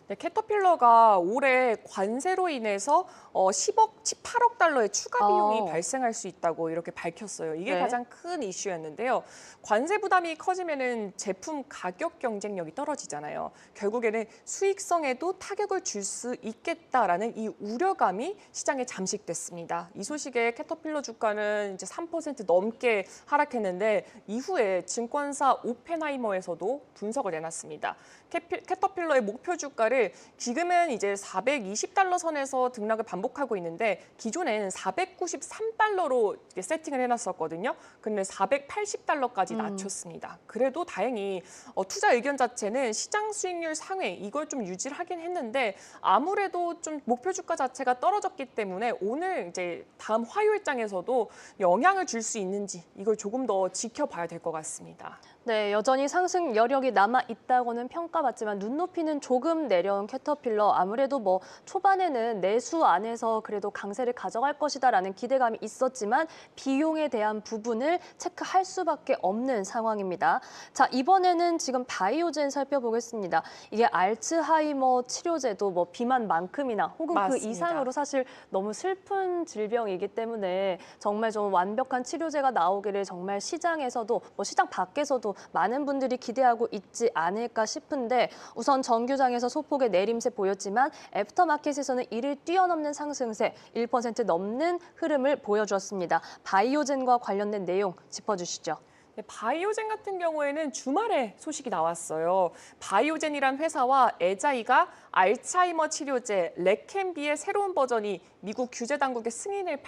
네, 캐터필러가 올해 관세로 인해서 18억 달러의 추가 비용이 발생할 수 있다고 이렇게 밝혔어요. 이게 네. 가장 큰 이슈였는데요. 관세 부담이 커지면은 제품 가격 경쟁력이 떨어지잖아요. 결국에는 수익성에도 타격을 줄 수 있겠다라는 이 우려감이 시장에 잠식됐습니다. 이 소식에 캐터필러 주가는 이제 3% 넘게 하락했는데 이후에 증권사 오펜하이머에서도 분석을 내놨습니다. 캐터필러의 목표 주가를 지금은 이제 420달러 선에서 등락을 반복하고 있는데 기존에는 493달러로 세팅을 해놨었거든요. 근데 480달러까지 낮췄습니다. 그래도 다행히 투자 의견 자체는 시장 수익률 상회 이걸 좀 유지를 하긴 했는데 아무래도 좀 목표 주가 자체가 떨어졌기 때문에 오늘 이제 다음 화요일장에서도 영향을 줄 수 있는지 이걸 조금 더 지켜봐야 될 것 같습니다. 네, 여전히 상승 여력이 남아 있다고는 평가받지만 눈높이는 조금 내려온 캐터필러. 아무래도 뭐 초반에는 내수 안에 내에서 그래도 강세를 가져갈 것이다라는 기대감이 있었지만 비용에 대한 부분을 체크할 수밖에 없는 상황입니다. 자, 이번에는 지금 바이오젠 살펴보겠습니다. 이게 알츠하이머 치료제도 뭐 비만만큼이나 혹은 맞습니다. 그 이상으로 사실 너무 슬픈 질병이기 때문에 정말 좀 완벽한 치료제가 나오기를 정말 시장에서도 뭐 시장 밖에서도 많은 분들이 기대하고 있지 않을까 싶은데 우선 정규장에서 소폭의 내림세 보였지만 애프터마켓에서는 이를 뛰어넘는 상승세 1% 넘는 흐름을 보여주었습니다. 바이오젠과 관련된 내용 짚어주시죠. 네, 바이오젠 같은 경우에는 주말에 소식이 나왔어요. 바이오젠이란 회사와 에자이가 알츠하이머 치료제 레켐비의 새로운 버전이 미국 규제 당국의 승인을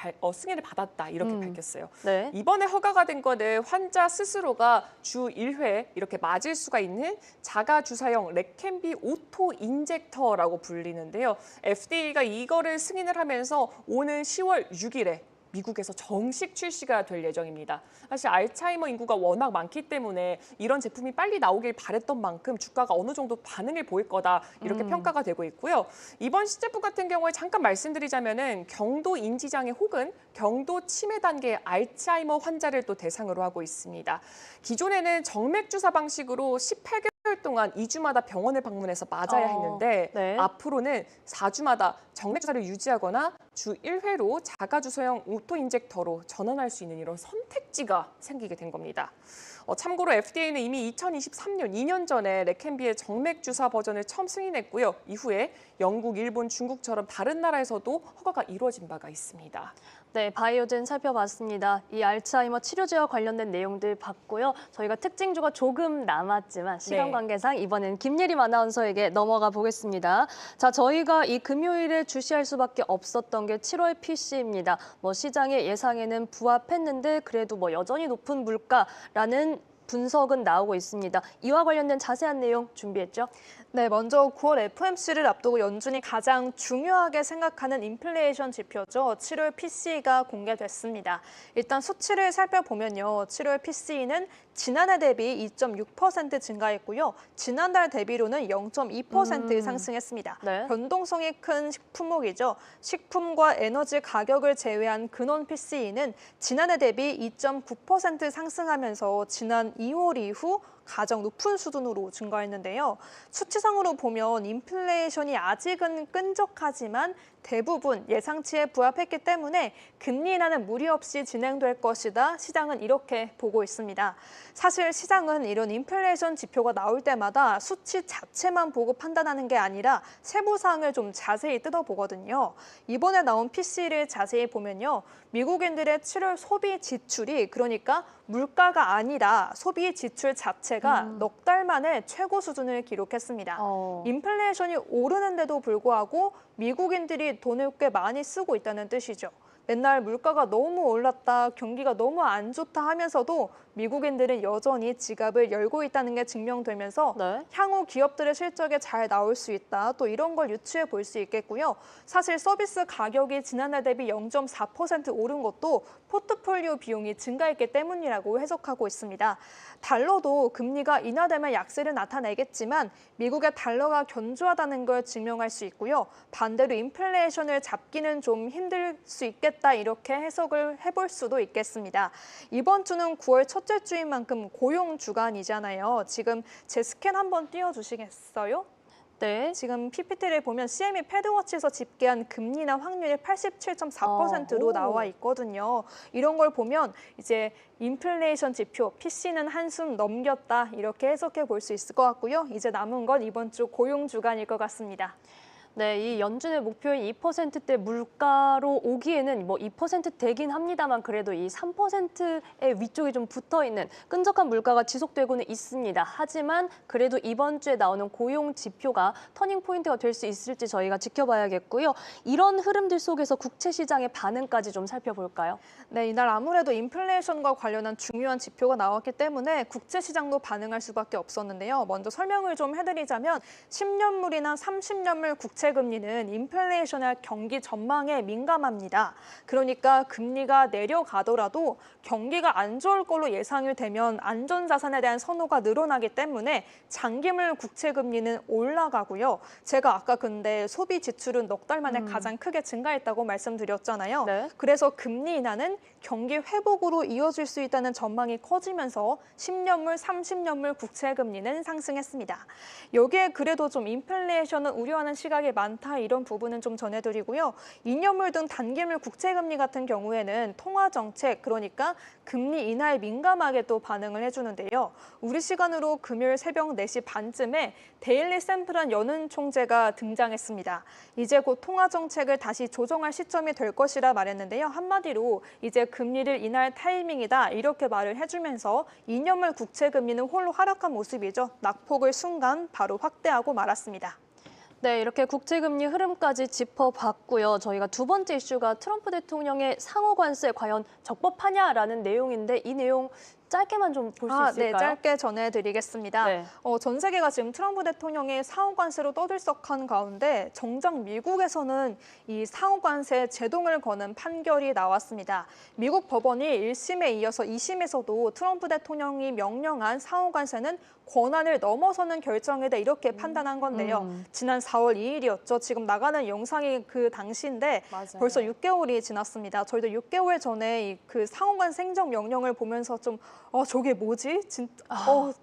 받았다 이렇게 밝혔어요. 네. 이번에 허가가 된 거는 환자 스스로가 주 1회 이렇게 맞을 수가 있는 자가 주사형 레켐비 오토 인젝터라고 불리는데요. FDA가 이거를 승인을 하면서 오는 10월 6일에 미국에서 정식 출시가 될 예정입니다. 사실 알츠하이머 인구가 워낙 많기 때문에 이런 제품이 빨리 나오길 바랬던 만큼 주가가 어느 정도 반응을 보일 거다 이렇게 평가가 되고 있고요. 이번 시제품 같은 경우에 잠깐 말씀드리자면은 경도 인지장애 혹은 경도 치매 단계의 알츠하이머 환자를 또 대상으로 하고 있습니다. 기존에는 정맥 주사 방식으로 18개월 동안 2주마다 병원을 방문해서 맞아야 했는데 네. 앞으로는 4주마다 정맥 주사를 유지하거나 주 1회로 자가주사형 오토인젝터로 전환할 수 있는 이런 선택지가 생기게 된 겁니다. 참고로 FDA는 이미 2023년 2년 전에 레켐비의 정맥 주사 버전을 처음 승인했고요. 이후에 영국, 일본, 중국처럼 다른 나라에서도 허가가 이루어진 바가 있습니다. 네, 바이오젠 살펴봤습니다. 이 알츠하이머 치료제와 관련된 내용들 봤고요. 저희가 특징주가 조금 남았지만 시간 네. 관계상 이번엔 김예림 아나운서에게 넘어가 보겠습니다. 자, 저희가 이 금요일에 주시할 수밖에 없었던 게 7월 PC입니다. 뭐 시장의 예상에는 부합했는데 그래도 뭐 여전히 높은 물가라는 분석은 나오고 있습니다. 이와 관련된 자세한 내용 준비했죠? 네, 먼저 9월 FOMC를 앞두고 연준이 가장 중요하게 생각하는 인플레이션 지표죠. 7월 PC가 공개됐습니다. 일단 수치를 살펴보면요. 7월 PC는 지난해 대비 2.6% 증가했고요. 지난달 대비로는 0.2% 상승했습니다. 네. 변동성이 큰 식품목이죠. 식품과 에너지 가격을 제외한 근원 PC는 지난해 대비 2.9% 상승하면서 지난 2월 이후 가장 높은 수준으로 증가했는데요. 수치상으로 보면 인플레이션이 아직은 끈적하지만 대부분 예상치에 부합했기 때문에 금리 인하는 무리 없이 진행될 것이다. 시장은 이렇게 보고 있습니다. 사실 시장은 이런 인플레이션 지표가 나올 때마다 수치 자체만 보고 판단하는 게 아니라 세부 사항을 좀 자세히 뜯어보거든요. 이번에 나온 PC를 자세히 보면요. 미국인들의 7월 소비 지출이 그러니까 물가가 아니라 소비 지출 자체가 넉 달 만에 최고 수준을 기록했습니다. 인플레이션이 오르는데도 불구하고 미국인들이 돈을 꽤 많이 쓰고 있다는 뜻이죠. 맨날 물가가 너무 올랐다, 경기가 너무 안 좋다 하면서도 미국인들은 여전히 지갑을 열고 있다는 게 증명되면서 네. 향후 기업들의 실적에 잘 나올 수 있다. 또 이런 걸 유추해 볼 수 있겠고요. 사실 서비스 가격이 지난해 대비 0.4% 오른 것도 포트폴리오 비용이 증가했기 때문이라고 해석하고 있습니다. 달러도 금리가 인하되면 약세를 나타내겠지만 미국의 달러가 견조하다는 걸 증명할 수 있고요. 반대로 인플레이션을 잡기는 좀 힘들 수 있겠다 이렇게 해석을 해볼 수도 있겠습니다. 이번 주는 9월 첫째 주인 만큼 고용 주간이잖아요. 지금 제 스캔 한번 띄워주시겠어요? 네. 지금 PPT를 보면 CME 패드워치에서 집계한 금리 인하 확률이 87.4%로 나와 있거든요. 이런 걸 보면 이제 인플레이션 지표, PC는 한숨 넘겼다 이렇게 해석해 볼 수 있을 것 같고요. 이제 남은 건 이번 주 고용 주간일 것 같습니다. 네, 이 연준의 목표인 2%대 물가로 오기에는 뭐 2% 되긴 합니다만 그래도 이 3%의 위쪽이 좀 붙어있는 끈적한 물가가 지속되고는 있습니다. 하지만 그래도 이번 주에 나오는 고용 지표가 터닝 포인트가 될 수 있을지 저희가 지켜봐야겠고요. 이런 흐름들 속에서 국채 시장의 반응까지 좀 살펴볼까요? 네, 이날 아무래도 인플레이션과 관련한 중요한 지표가 나왔기 때문에 국채 시장도 반응할 수밖에 없었는데요. 먼저 설명을 좀 해드리자면 10년물이나 30년물 국채 국채 금리는 인플레이션의 경기 전망에 민감합니다. 그러니까 금리가 내려가더라도 경기가 안 좋을 걸로 예상이 되면 안전자산에 대한 선호가 늘어나기 때문에 장기물 국채 금리는 올라가고요. 제가 아까 근데 소비 지출은 넉 달 만에 가장 크게 증가했다고 말씀드렸잖아요. 네. 그래서 금리 인하는 경기 회복으로 이어질 수 있다는 전망이 커지면서 10년물, 30년물 국채 금리는 상승했습니다. 여기에 그래도 좀 인플레이션을 우려하는 시각이 많다 이런 부분은 좀 전해드리고요. 2년물 등 단기물 국채 금리 같은 경우에는 통화 정책, 그러니까 금리 인하에 민감하게 또 반응을 해주는데요. 우리 시간으로 금요일 새벽 4시 반쯤에 데일리 샘플한 연은 총재가 등장했습니다. 이제 곧 통화 정책을 다시 조정할 시점이 될 것이라 말했는데요. 한마디로 이제 금리를 인할 타이밍이다 이렇게 말을 해주면서 2년물 국채 금리는 홀로 하락한 모습이죠. 낙폭을 순간 바로 확대하고 말았습니다. 네, 이렇게 국채금리 흐름까지 짚어봤고요. 저희가 두 번째 이슈가 트럼프 대통령의 상호 관세 과연 적법하냐라는 내용인데 이 내용 짧게만 좀 볼 수 있을까요? 네, 짧게 전해드리겠습니다. 네. 전 세계가 지금 트럼프 대통령의 상호 관세로 떠들썩한 가운데 정작 미국에서는 이 상호 관세 제동을 거는 판결이 나왔습니다. 미국 법원이 1심에 이어서 2심에서도 트럼프 대통령이 명령한 상호 관세는 권한을 넘어서는 결정이다 이렇게 판단한 건데요. 지난 4월 2일이었죠. 지금 나가는 영상이 그 당시인데 맞아요. 벌써 6개월이 지났습니다. 저희도 6개월 전에 그 상호관세 행정 명령을 보면서 좀 저게 뭐지?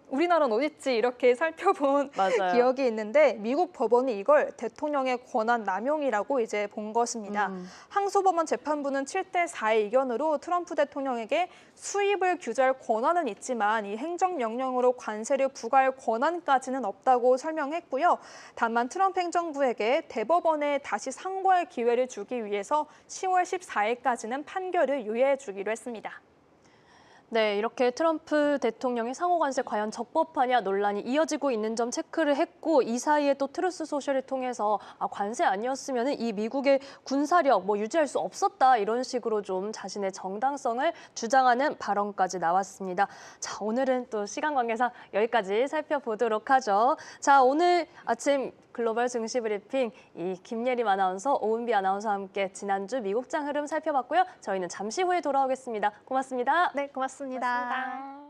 우리나라는 어딨지? 이렇게 살펴본 맞아요. 기억이 있는데 미국 법원이 이걸 대통령의 권한 남용이라고 이제 본 것입니다. 항소법원 재판부는 7대4의 의견으로 트럼프 대통령에게 수입을 규제할 권한은 있지만 이 행정명령으로 관세를 부과할 권한까지는 없다고 설명했고요. 다만 트럼프 행정부에게 대법원에 다시 상고할 기회를 주기 위해서 10월 14일까지는 판결을 유예해 주기로 했습니다. 네, 이렇게 트럼프 대통령의 상호 관세 과연 적법하냐 논란이 이어지고 있는 점 체크를 했고 이 사이에 또 트루스 소셜을 통해서 관세 아니었으면 이 미국의 군사력 유지할 수 없었다 이런 식으로 좀 자신의 정당성을 주장하는 발언까지 나왔습니다. 자, 오늘은 또 시간 관계상 여기까지 살펴보도록 하죠. 자, 오늘 아침 글로벌 증시 브리핑 이 김예림 아나운서, 오은비 아나운서와 함께 지난주 미국장 흐름 살펴봤고요. 저희는 잠시 후에 돌아오겠습니다. 고맙습니다. 네, 고맙습니다.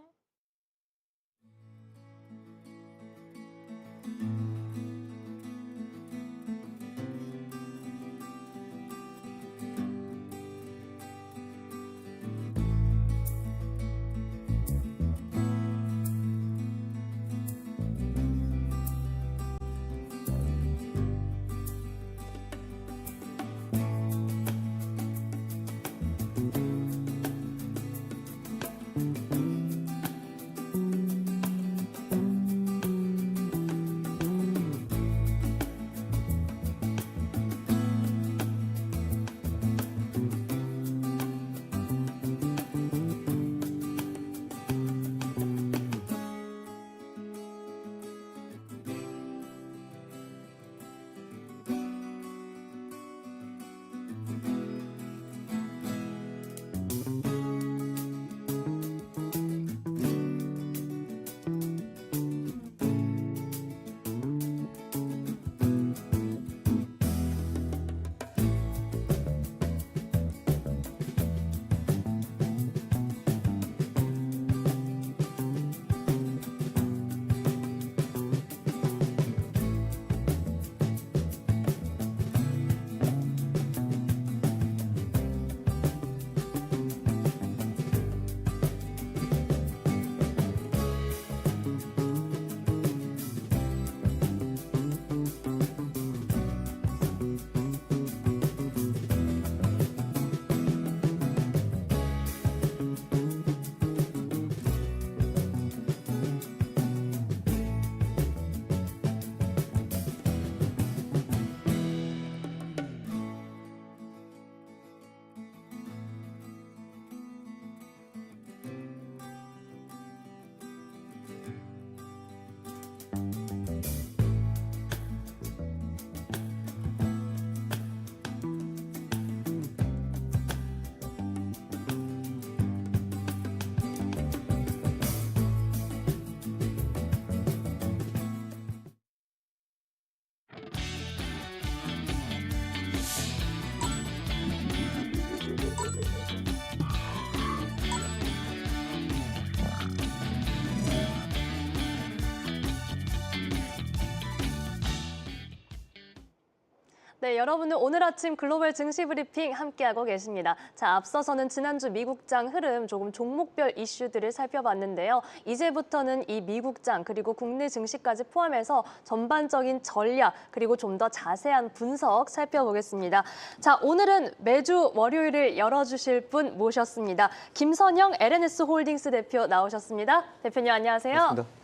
네, 여러분은 오늘 아침 글로벌 증시 브리핑 함께하고 계십니다. 자, 앞서서는 지난주 미국장 흐름 조금 종목별 이슈들을 살펴봤는데요. 이제부터는 이 미국장 그리고 국내 증시까지 포함해서 전반적인 전략 그리고 좀 더 자세한 분석 살펴보겠습니다. 자, 오늘은 매주 월요일을 열어주실 분 모셨습니다. 김선영 LNS 홀딩스 대표 나오셨습니다. 대표님 안녕하세요. 반갑습니다.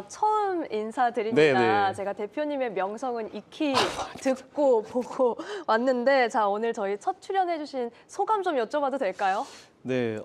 처음 인사드립니다. 네네. 제가 대표님의 명성은 익히 듣고 보고 왔는데, 자, 오늘 저희 첫 출연해주신 소감 좀 여쭤봐도 될까요? 네,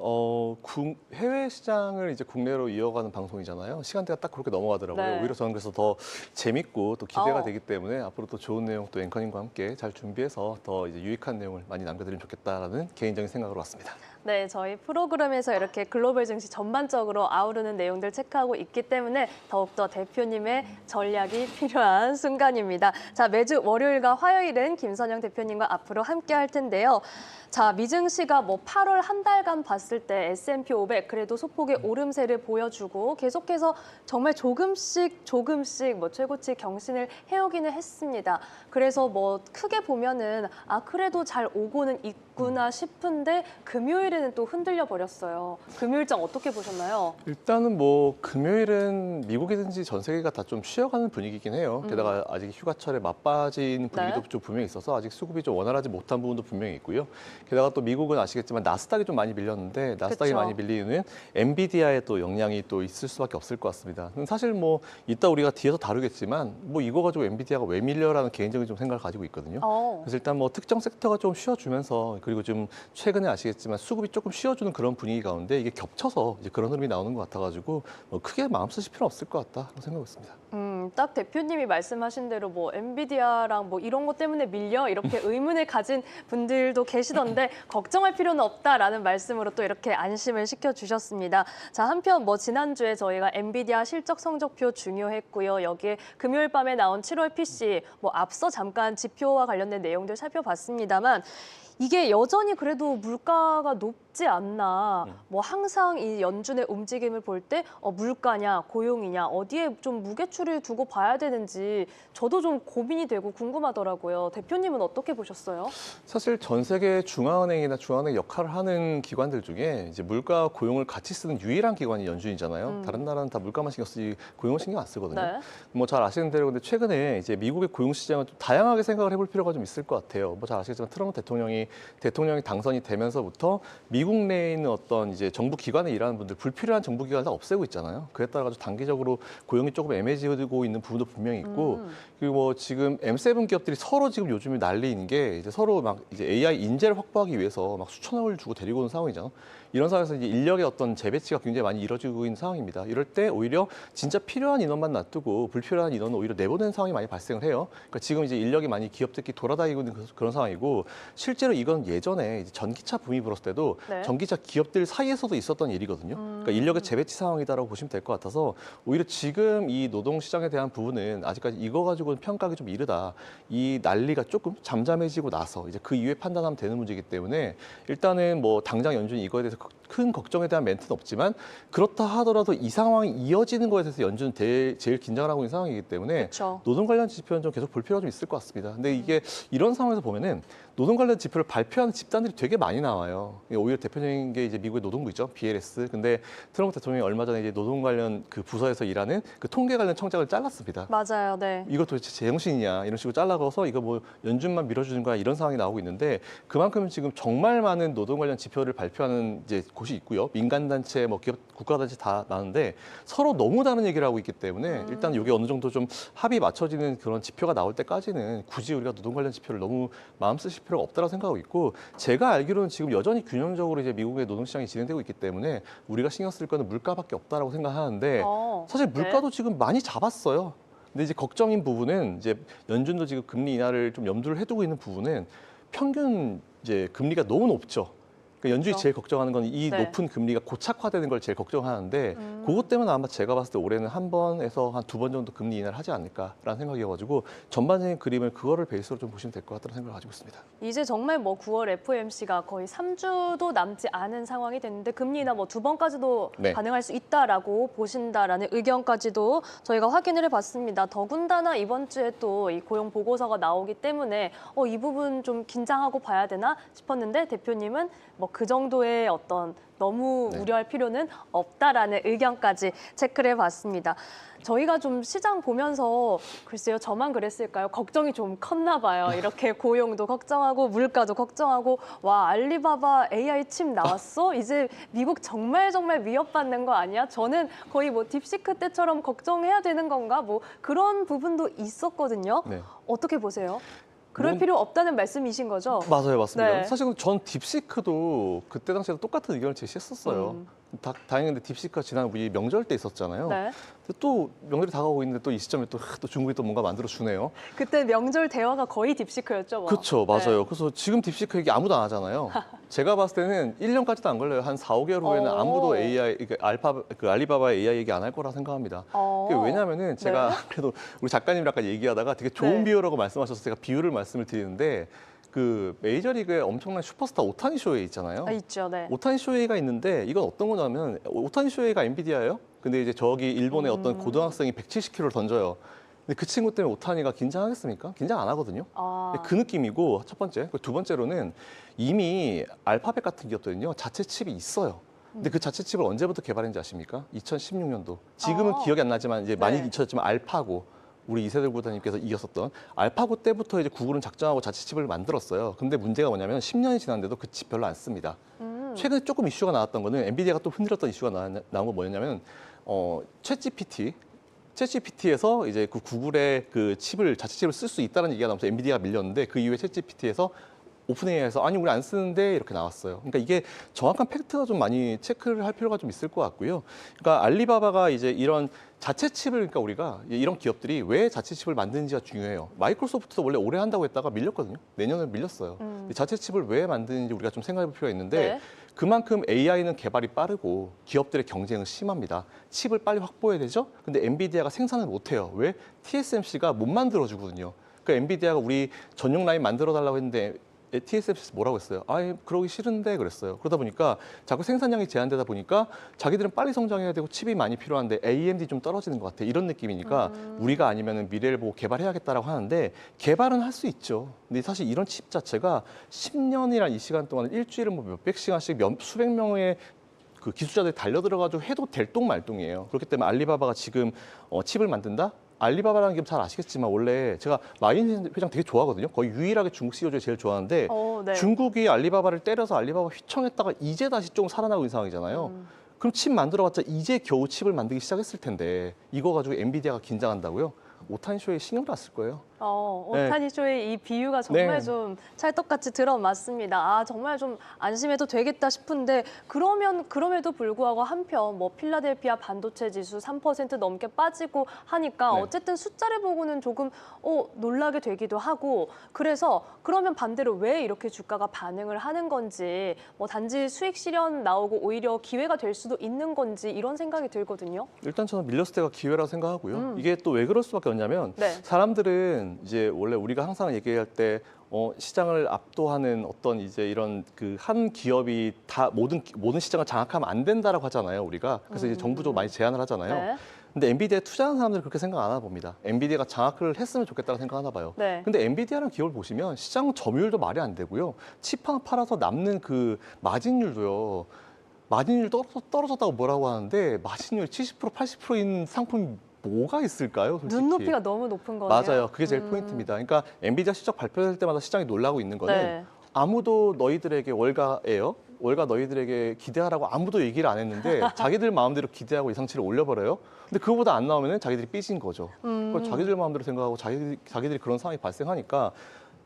해외 시장을 이제 국내로 이어가는 방송이잖아요. 시간대가 딱 그렇게 넘어가더라고요. 네. 오히려 저는 그래서 더 재밌고 또 기대가 어. 되기 때문에 앞으로 또 좋은 내용 또 앵커님과 함께 잘 준비해서 더 이제 유익한 내용을 많이 남겨드리면 좋겠다라는 개인적인 생각으로 왔습니다. 네, 저희 프로그램에서 이렇게 글로벌 증시 전반적으로 아우르는 내용들 체크하고 있기 때문에 더욱더 대표님의 전략이 필요한 순간입니다. 자, 매주 월요일과 화요일은 김선영 대표님과 앞으로 함께 할 텐데요. 자, 미증시가 뭐 8월 한 달간 봤을 때 S&P 500 그래도 소폭의 오름세를 보여주고 계속해서 정말 조금씩 뭐 최고치 경신을 해오기는 했습니다. 그래서 뭐 크게 보면은 그래도 잘 오고는 있구나 싶은데 금요일에는 또 흔들려 버렸어요. 금요일장 어떻게 보셨나요? 일단은 뭐 금요일은 미국이든지 전 세계가 다 좀 쉬어가는 분위기긴 해요. 게다가 아직 휴가철에 맞빠진 분위기도 네. 좀 분명히 있어서 아직 수급이 좀 원활하지 못한 부분도 분명히 있고요. 게다가 또 미국은 아시겠지만 나스닥이 좀 많이 밀렸는데 나스닥이 그쵸. 많이 밀리는 이유는 엔비디아의 또 영향이 또 있을 수밖에 없을 것 같습니다. 사실 뭐 이따 우리가 뒤에서 다루겠지만 뭐 이거 가지고 엔비디아가 왜 밀려라는 개인적인 좀 생각을 가지고 있거든요. 그래서 일단 뭐 특정 섹터가 좀 쉬어주면서 그리고 좀 최근에 아시겠지만 수급이 조금 쉬어주는 그런 분위기 가운데 이게 겹쳐서 이제 그런 흐름이 나오는 것 같아가지고 뭐 크게 마음 쓰실 필요는 없을 것 같다고 생각하고 있습니다. 딱 대표님이 말씀하신 대로 뭐 엔비디아랑 뭐 이런 것 때문에 밀려 이렇게 의문을 가진 분들도 계시던데 걱정할 필요는 없다라는 말씀으로 또 이렇게 안심을 시켜주셨습니다. 자, 한편 뭐 지난주에 저희가 엔비디아 실적 성적표 중요했고요. 여기에 금요일 밤에 나온 7월 PC 뭐 앞서 잠깐 지표와 관련된 내용들 살펴봤습니다만 이게 여전히 그래도 물가가 높지 않나. 뭐 항상 이 연준의 움직임을 볼 때 물가냐, 고용이냐, 어디에 좀 무게추를 두고 봐야 되는지 저도 좀 고민이 되고 궁금하더라고요. 대표님은 어떻게 보셨어요? 사실 전 세계 중앙은행이나 중앙은행 역할을 하는 기관들 중에 이제 물가 고용을 같이 쓰는 유일한 기관이 연준이잖아요. 다른 나라는 다 물가만 신경 쓰지 고용을 신경 안 쓰거든요. 네. 뭐 잘 아시는 대로 근데 최근에 이제 미국의 고용 시장은 좀 다양하게 생각을 해볼 필요가 좀 있을 것 같아요. 뭐 잘 아시겠지만 트럼프 대통령이 당선이 되면서부터 미국 내에 있는 어떤 이제 정부 기관에 일하는 분들 불필요한 정부 기관을 다 없애고 있잖아요. 그에 따라 가지고 단기적으로 고용이 조금 애매해지고 있는 부분도 분명히 있고 그리고 뭐 지금 M7 기업들이 서로 지금 요즘에 난리인 게 이제 서로 막 이제 AI 인재를 확보하기 위해서 막 수천억을 주고 데리고 오는 상황이잖아요. 이런 상황에서 이제 인력의 어떤 재배치가 굉장히 많이 이루어지고 있는 상황입니다. 이럴 때 오히려 진짜 필요한 인원만 놔두고 불필요한 인원은 오히려 내보내는 상황이 많이 발생을 해요. 그러니까 지금 이제 인력이 많이 기업들끼리 돌아다니고 있는 그런 상황이고 실제로 이건 예전에 이제 전기차 붐이 불었을 때도 네. 전기차 기업들 사이에서도 있었던 일이거든요. 그러니까 인력의 재배치 상황이다라고 보시면 될 것 같아서 오히려 지금 이 노동 시장에 대한 부분은 아직까지 이거 가지고는 평가하기 좀 이르다. 이 난리가 조금 잠잠해지고 나서 이제 그 이후에 판단하면 되는 문제이기 때문에 일단은 뭐 당장 연준이 이거에 대해서 큰 걱정에 대한 멘트는 없지만 그렇다 하더라도 이 상황이 이어지는 거에 대해서 연준은 제일 긴장을 하고 있는 상황이기 때문에 그쵸. 노동 관련 지표는 좀 계속 볼 필요가 좀 있을 것 같습니다. 근데 이게 이런 상황에서 보면은 노동 관련 지표를 발표하는 집단들이 되게 많이 나와요. 오히려 대표적인 게 이제 미국의 노동부죠, BLS. 근데 트럼프 대통령이 얼마 전에 이제 노동 관련 그 부서에서 일하는 그 통계 관련 청장을 잘랐습니다. 맞아요, 네. 이거 도대체 제정신이냐 이런 식으로 잘라가서 이거 뭐 연준만 밀어주는 거야 이런 상황이 나오고 있는데 그만큼 지금 정말 많은 노동 관련 지표를 발표하는 이제 곳이 있고요. 민간단체, 뭐 기업, 국가단체 다 나는데 서로 너무 다른 얘기를 하고 있기 때문에 일단 이게 어느 정도 좀 합이 맞춰지는 그런 지표가 나올 때까지는 굳이 우리가 노동 관련 지표를 너무 마음 쓰실 필요가 없다고 생각하고 있고 제가 알기로는 지금 여전히 균형적으로 이제 미국의 노동 시장이 진행되고 있기 때문에 우리가 신경 쓸 거는 물가밖에 없다라고 생각하는데 사실 물가도 지금 많이 잡았어요. 근데 이제 걱정인 부분은 이제 연준도 지금 금리 인하를 좀 염두를 해두고 있는 부분은 평균 이제 금리가 너무 높죠. 그러니까 연준이 그렇죠. 제일 걱정하는 건 이 네. 높은 금리가 고착화되는 걸 제일 걱정하는데 그것 때문에 아마 제가 봤을 때 올해는 한 번에서 한 두 번 정도 금리 인하를 하지 않을까라는 생각이어가지고 전반적인 그림을 그거를 베이스로 좀 보시면 될 것 같다는 생각을 가지고 있습니다. 이제 정말 뭐 9월 FOMC가 거의 3주도 남지 않은 상황이 됐는데 금리 인하 뭐 2번까지도 네. 가능할 수 있다라고 보신다라는 의견까지도 저희가 확인을 해봤습니다. 더군다나 이번 주에 또 이 고용 보고서가 나오기 때문에 이 부분 좀 긴장하고 봐야 되나 싶었는데 대표님은 뭐 그 정도의 어떤 너무 네. 우려할 필요는 없다라는 의견까지 체크를 해봤습니다. 저희가 좀 시장 보면서 글쎄요, 저만 그랬을까요? 걱정이 좀 컸나 봐요. 이렇게 고용도 걱정하고 물가도 걱정하고 와, 알리바바 AI 칩 나왔어? 이제 미국 정말 위협받는 거 아니야? 저는 거의 뭐 딥시크 때처럼 걱정해야 되는 건가? 뭐 그런 부분도 있었거든요. 네. 어떻게 보세요? 그럴 뭐- 필요 없다는 말씀이신 거죠? 맞아요, 맞습니다. 네. 사실은 전 딥시크도 그때 당시에도 똑같은 의견을 제시했었어요. 다행히 근데 딥시크가 지난 우리 명절 때 있었잖아요. 네. 근데 또 명절이 다가오고 있는데 또 이 시점에 또 중국이 또 뭔가 만들어 주네요. 그때 명절 대화가 거의 딥시크였죠. 뭐. 그렇죠, 맞아요. 네. 그래서 지금 딥시크 얘기 아무도 안 하잖아요. 제가 봤을 때는 1년까지도 안 걸려요. 한 4, 5개월 후에는 어. 아무도 AI, 알리바바 AI 얘기 안 할 거라 생각합니다. 그게 왜냐하면은 제가 그래도 우리 작가님이랑 아까 얘기하다가 되게 좋은 네. 비유라고 말씀하셔서 제가 비유를 말씀을 드리는데 그 메이저리그의 엄청난 슈퍼스타 오타니 쇼헤이 있잖아요. 있죠, 네. 오타니 쇼헤이가 있는데 이건 어떤 거냐면 오타니 쇼헤이가 엔비디아예요. 근데 이제 저기 일본의 어떤 고등학생이 170km를 던져요. 근데 그 친구 때문에 오타니가 긴장하겠습니까? 긴장 안 하거든요. 아, 그 느낌이고 첫 번째. 두 번째로는 이미 알파벳 같은 기업들은요 자체 칩이 있어요. 근데 그 자체 칩을 언제부터 개발했는지 아십니까? 2016년도. 지금은 기억이 안 나지만 이제 많이 네. 잊혀졌지만 알파고. 우리 이세돌 구단님께서 이겼었던 알파고 때부터 이제 구글은 작정하고 자체 칩을 만들었어요. 근데 문제가 뭐냐면 10년이 지났는데도 그 칩 별로 안 씁니다. 최근에 조금 이슈가 나왔던 거는 엔비디아가 또 흔들었던 이슈가 나온 건 뭐냐면 챗GPT에서 이제 그 구글의 그 칩을 자체 칩을 쓸 수 있다는 얘기가 나오면서 엔비디아가 밀렸는데 그 이후에 챗GPT에서 오픈AI에서 아니 우리 안 쓰는데 이렇게 나왔어요. 그러니까 이게 정확한 팩트가 좀 많이 체크를 할 필요가 좀 있을 것 같고요. 그러니까 알리바바가 이제 이런 자체 칩을 그러니까 우리가 이런 기업들이 왜 자체 칩을 만드는지가 중요해요. 마이크로소프트도 원래 오래 한다고 했다가 밀렸거든요. 내년에 밀렸어요. 자체 칩을 왜 만드는지 우리가 좀 생각해 볼 필요가 있는데 네. 그만큼 AI는 개발이 빠르고 기업들의 경쟁은 심합니다. 칩을 빨리 확보해야 되죠. 근데 엔비디아가 생산을 못 해요. 왜? TSMC가 못 만들어 주거든요. 그러니까 엔비디아가 우리 전용 라인 만들어 달라고 했는데 TSMC에서 뭐라고 했어요? 그러기 싫은데 그랬어요. 그러다 보니까 자꾸 생산량이 제한되다 보니까 자기들은 빨리 성장해야 되고 칩이 많이 필요한데 AMD 좀 떨어지는 것 같아. 이런 느낌이니까 우리가 아니면 미래를 보고 개발해야겠다라고 하는데 개발은 할 수 있죠. 근데 사실 이런 칩 자체가 10년이란 이 시간 동안 일주일에 뭐 몇백 시간씩 수백 명의 그 기술자들이 달려들어가지고 해도 될 똥말똥이에요. 그렇기 때문에 알리바바가 지금 칩을 만든다? 알리바바라는 기업 잘 아시겠지만 원래 제가 마인 회장 되게 좋아하거든요. 거의 유일하게 중국 CEO 중에 제일 좋아하는데 네. 중국이 알리바바를 때려서 알리바바 휘청했다가 이제 다시 좀 살아나고 있는 상황이잖아요. 그럼 칩 만들어봤자 이제 겨우 칩을 만들기 시작했을 텐데 이거 가지고 엔비디아가 긴장한다고요? 오타니 쇼에 신경도 안 쓸 거예요. 오타니 쇼의 이 비유가 정말 네. 좀 찰떡같이 들어맞습니다. 정말 좀 안심해도 되겠다 싶은데 그럼에도 불구하고 한편 뭐 필라델피아 반도체 지수 3% 넘게 빠지고 하니까 네. 어쨌든 숫자를 보고는 조금 놀라게 되기도 하고 그래서 그러면 반대로 왜 이렇게 주가가 반응을 하는 건지 뭐 단지 수익 실현 나오고 오히려 기회가 될 수도 있는 건지 이런 생각이 들거든요. 일단 저는 밀렸을 때가 기회라고 생각하고요. 이게 또 왜 그럴 수밖에 없냐면 네. 사람들은 이제 원래 우리가 항상 얘기할 때 시장을 압도하는 어떤 이제 이런 그 한 기업이 다 모든 시장을 장악하면 안 된다라고 하잖아요, 우리가. 그래서 이제 정부도 많이 제한을 하잖아요. 네. 근데 엔비디아에 투자하는 사람들은 그렇게 생각 안 하나 봅니다. 엔비디아가 장악을 했으면 좋겠다고 생각하나 봐요. 네. 근데 엔비디아라는 기업을 보시면 시장 점유율도 말이 안 되고요. 칩 하나 팔아서 남는 그 마진율도요. 마진율 떨어졌다고 뭐라고 하는데 마진율 70% 80%인 상품이 뭐가 있을까요? 솔직히. 눈높이가 너무 높은 거네요. 맞아요. 그게 제일 포인트입니다. 그러니까 엔비디아 실적 발표될 때마다 시장이 놀라고 있는 거는 네. 아무도 너희들에게 월가예요. 월가 너희들에게 기대하라고 아무도 얘기를 안 했는데 자기들 마음대로 기대하고 예상치를 올려버려요. 근데 그거보다 안 나오면 자기들이 삐진 거죠. 그걸 자기들 마음대로 생각하고 자기들이 그런 상황이 발생하니까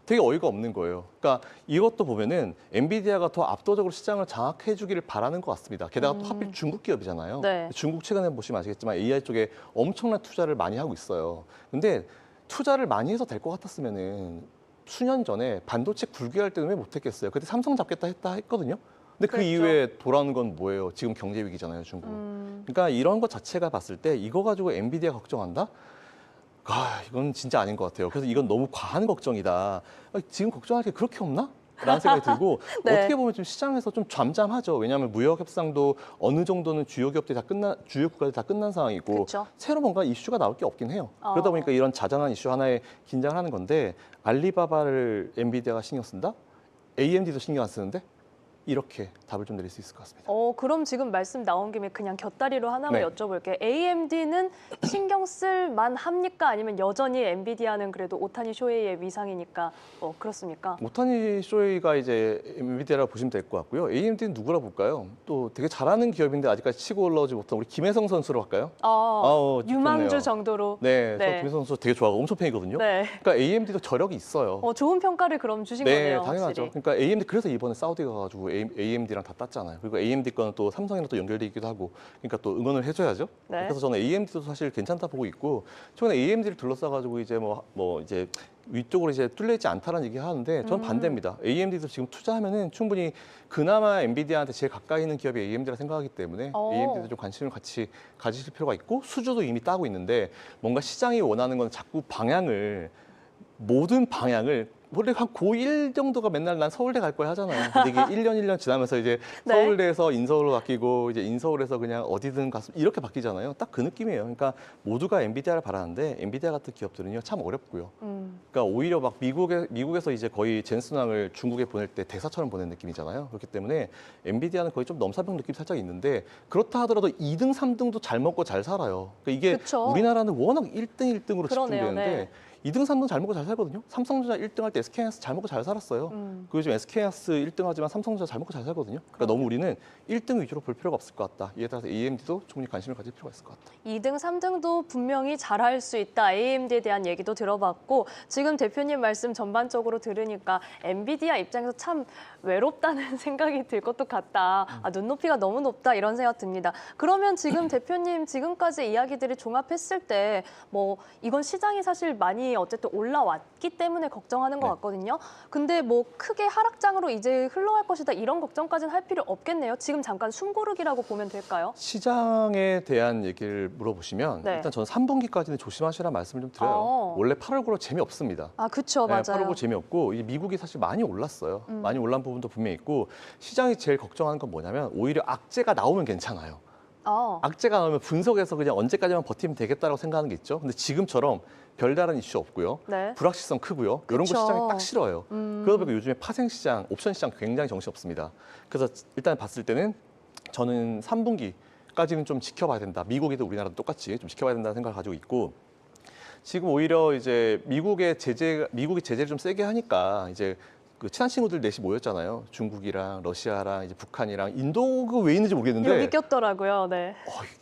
되게 어이가 없는 거예요. 그러니까 이것도 보면은 엔비디아가 더 압도적으로 시장을 장악해 주기를 바라는 것 같습니다. 게다가 또 하필 중국 기업이잖아요. 네. 중국 최근에 보시면 아시겠지만 AI 쪽에 엄청난 투자를 많이 하고 있어요. 근데 투자를 많이 해서 될 것 같았으면은 수년 전에 반도체 굴기할 때는 왜 못했겠어요? 그때 삼성 잡겠다 했거든요. 근데 그 그랬죠. 이후에 돌아오는 건 뭐예요? 지금 경제 위기잖아요, 중국. 그러니까 이런 것 자체가 봤을 때 이거 가지고 엔비디아 걱정한다? 이건 진짜 아닌 것 같아요. 그래서 이건 너무 과한 걱정이다. 지금 걱정할 게 그렇게 없나? 라는 생각이 들고 네. 어떻게 보면 좀 시장에서 좀 잠잠하죠. 왜냐하면 무역 협상도 어느 정도는 주요 기업들이 다 주요 국가들이 다 끝난 상황이고 그쵸. 새로 뭔가 이슈가 나올 게 없긴 해요. 그러다 보니까 이런 자잘한 이슈 하나에 긴장을 하는 건데 알리바바를 엔비디아가 신경 쓴다? AMD도 신경 안 쓰는데? 이렇게 답을 좀 내릴 수 있을 것 같습니다. 그럼 지금 말씀 나온 김에 그냥 곁다리로 하나만 네. 여쭤볼게요. AMD는 신경 쓸 만합니까? 아니면 여전히 엔비디아는 그래도 오타니 쇼헤이의 위상이니까 그렇습니까? 오타니 쇼헤이가 이제 엔비디아라고 보시면 될 것 같고요. AMD는 누구라 볼까요? 또 되게 잘하는 기업인데 아직까지 치고 올라오지 못한 우리 김혜성 선수로 할까요? 유망주 좋네요. 정도로. 네, 저 네. 김혜성 선수 되게 좋아하고 엄청 팬이거든요. 네. 그러니까 AMD도 저력이 있어요. 좋은 평가를 그럼 주신 네, 거네요. 당연하죠. 확실히. 그러니까 AMD 그래서 이번에 사우디 가가지고 AMD랑 다 땄잖아요. 그리고 AMD 거는 또 삼성이랑 또 연결돼 있기도 하고, 그러니까 또 응원을 해줘야죠. 네. 그래서 저는 AMD도 사실 괜찮다 보고 있고, 최근에 AMD를 둘러싸가지고 이제 이제 위쪽으로 이제 뚫려 있지 않다라는 얘기 하는데, 저는 반대입니다. AMD도 지금 투자하면은 충분히 그나마 엔비디아한테 제일 가까이 있는 기업이 AMD라 생각하기 때문에 AMD도 좀 관심을 같이 가지실 필요가 있고, 수주도 이미 따고 있는데 뭔가 시장이 원하는 건 자꾸 모든 방향을 원래 한 고1 정도가 맨날 난 서울대 갈 거야 하잖아요. 근데 이게 1년 지나면서 이제 네. 서울대에서 인서울로 바뀌고 이제 인서울에서 그냥 어디든 가서 이렇게 바뀌잖아요. 딱 그 느낌이에요. 그러니까 모두가 엔비디아를 바라는데 엔비디아 같은 기업들은요 참 어렵고요. 그러니까 오히려 막 미국에서 이제 거의 젠슨왕을 중국에 보낼 때 대사처럼 보낸 느낌이잖아요. 그렇기 때문에 엔비디아는 거의 좀 넘사벽 느낌 살짝 있는데 그렇다 하더라도 2등, 3등도 잘 먹고 잘 살아요. 그러니까 이게 그쵸. 우리나라는 워낙 1등, 1등으로 그러네요. 집중되는데 네. 2등, 3등 잘 먹고 잘 살거든요. 삼성전자 1등 할 때 SK하이닉스 잘 먹고 잘 살았어요. 그리고 지금 SK하이닉스 1등 하지만 삼성전자 잘 먹고 잘 살거든요. 그러니까 너무 우리는 1등 위주로 볼 필요가 없을 것 같다. 이에 따라서 AMD도 충분히 관심을 가질 필요가 있을 것 같다. 2등, 3등도 분명히 잘할 수 있다. AMD에 대한 얘기도 들어봤고 지금 대표님 말씀 전반적으로 들으니까 엔비디아 입장에서 참 외롭다는 생각이 들 것도 같다. 눈높이가 너무 높다 이런 생각 듭니다. 그러면 지금 대표님 지금까지 이야기들을 종합했을 때 이건 시장이 사실 많이 어쨌든 올라왔기 때문에 걱정하는 것 네. 같거든요. 근데 크게 하락장으로 이제 흘러갈 것이다 이런 걱정까지는 할 필요 없겠네요. 지금 잠깐 숨고르기라고 보면 될까요? 시장에 대한 얘기를 물어보시면 네. 일단 저는 3분기까지는 조심하시라는 말씀을 좀 드려요. 원래 8월 9월 재미없습니다. 그쵸, 네, 맞아요. 8월 9월 재미없고 이 미국이 사실 많이 올랐어요. 많이 올란 부분도 분명히 있고 시장이 제일 걱정하는 건 뭐냐면 오히려 악재가 나오면 괜찮아요. 악재가 나오면 분석해서 그냥 언제까지만 버티면 되겠다라고 생각하는 게 있죠. 근데 지금처럼 별다른 이슈 없고요. 네. 불확실성 크고요. 이런 거 그쵸. 시장이 딱 싫어요. 그러다 보니까 요즘에 파생 시장, 옵션 시장 굉장히 정신없습니다. 그래서 일단 봤을 때는 저는 3분기까지는 좀 지켜봐야 된다. 미국이도 우리나라도 똑같이 좀 지켜봐야 된다는 생각을 가지고 있고 지금 오히려 이제 미국이 제재를 좀 세게 하니까 이제 그 친한 친구들 넷이 모였잖아요. 중국이랑 러시아랑 이제 북한이랑 인도가 왜 있는지 모르겠는데 여기 꼈더라고요. 네.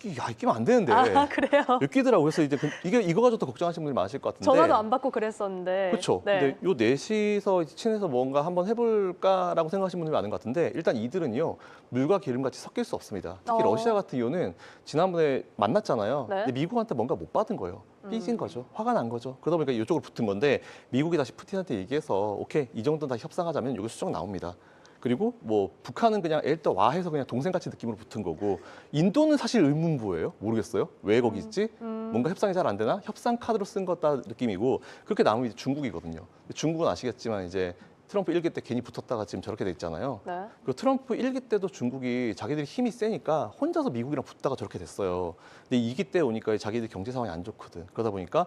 이게 끼면 안 되는데 그래요? 여기 끼더라고요. 그래서 이제 이거 가지고 더 걱정하시는 분들이 많으실 것 같은데. 전화도 안 받고 그랬었는데. 그렇죠. 네. 근데 요 넷이서 이제 친해서 뭔가 한번 해볼까라고 생각하시는 분들이 많은 것 같은데 일단 이들은요 물과 기름 같이 섞일 수 없습니다. 특히 러시아 같은 경우는 지난번에 만났잖아요. 네. 근데 미국한테 뭔가 못 받은 거예요. 삐진 거죠. 화가 난 거죠. 그러다 보니까 이쪽으로 붙은 건데 미국이 다시 푸틴한테 얘기해서 오케이 이 정도는 다시 협상하자면 여기 수정 나옵니다. 그리고 북한은 그냥 일단 와해서 그냥 동생같이 느낌으로 붙은 거고 인도는 사실 의문부예요. 모르겠어요. 왜 거기 있지? 뭔가 협상이 잘 안 되나? 협상 카드로 쓴 것 같다 느낌이고 그렇게 나오면 이제 중국이거든요. 중국은 아시겠지만 이제 트럼프 1기 때 괜히 붙었다가 지금 저렇게 돼 있잖아요. 네. 그 트럼프 1기 때도 중국이 자기들이 힘이 세니까 혼자서 미국이랑 붙다가 저렇게 됐어요. 근데 2기 때 오니까 자기들 경제 상황이 안 좋거든. 그러다 보니까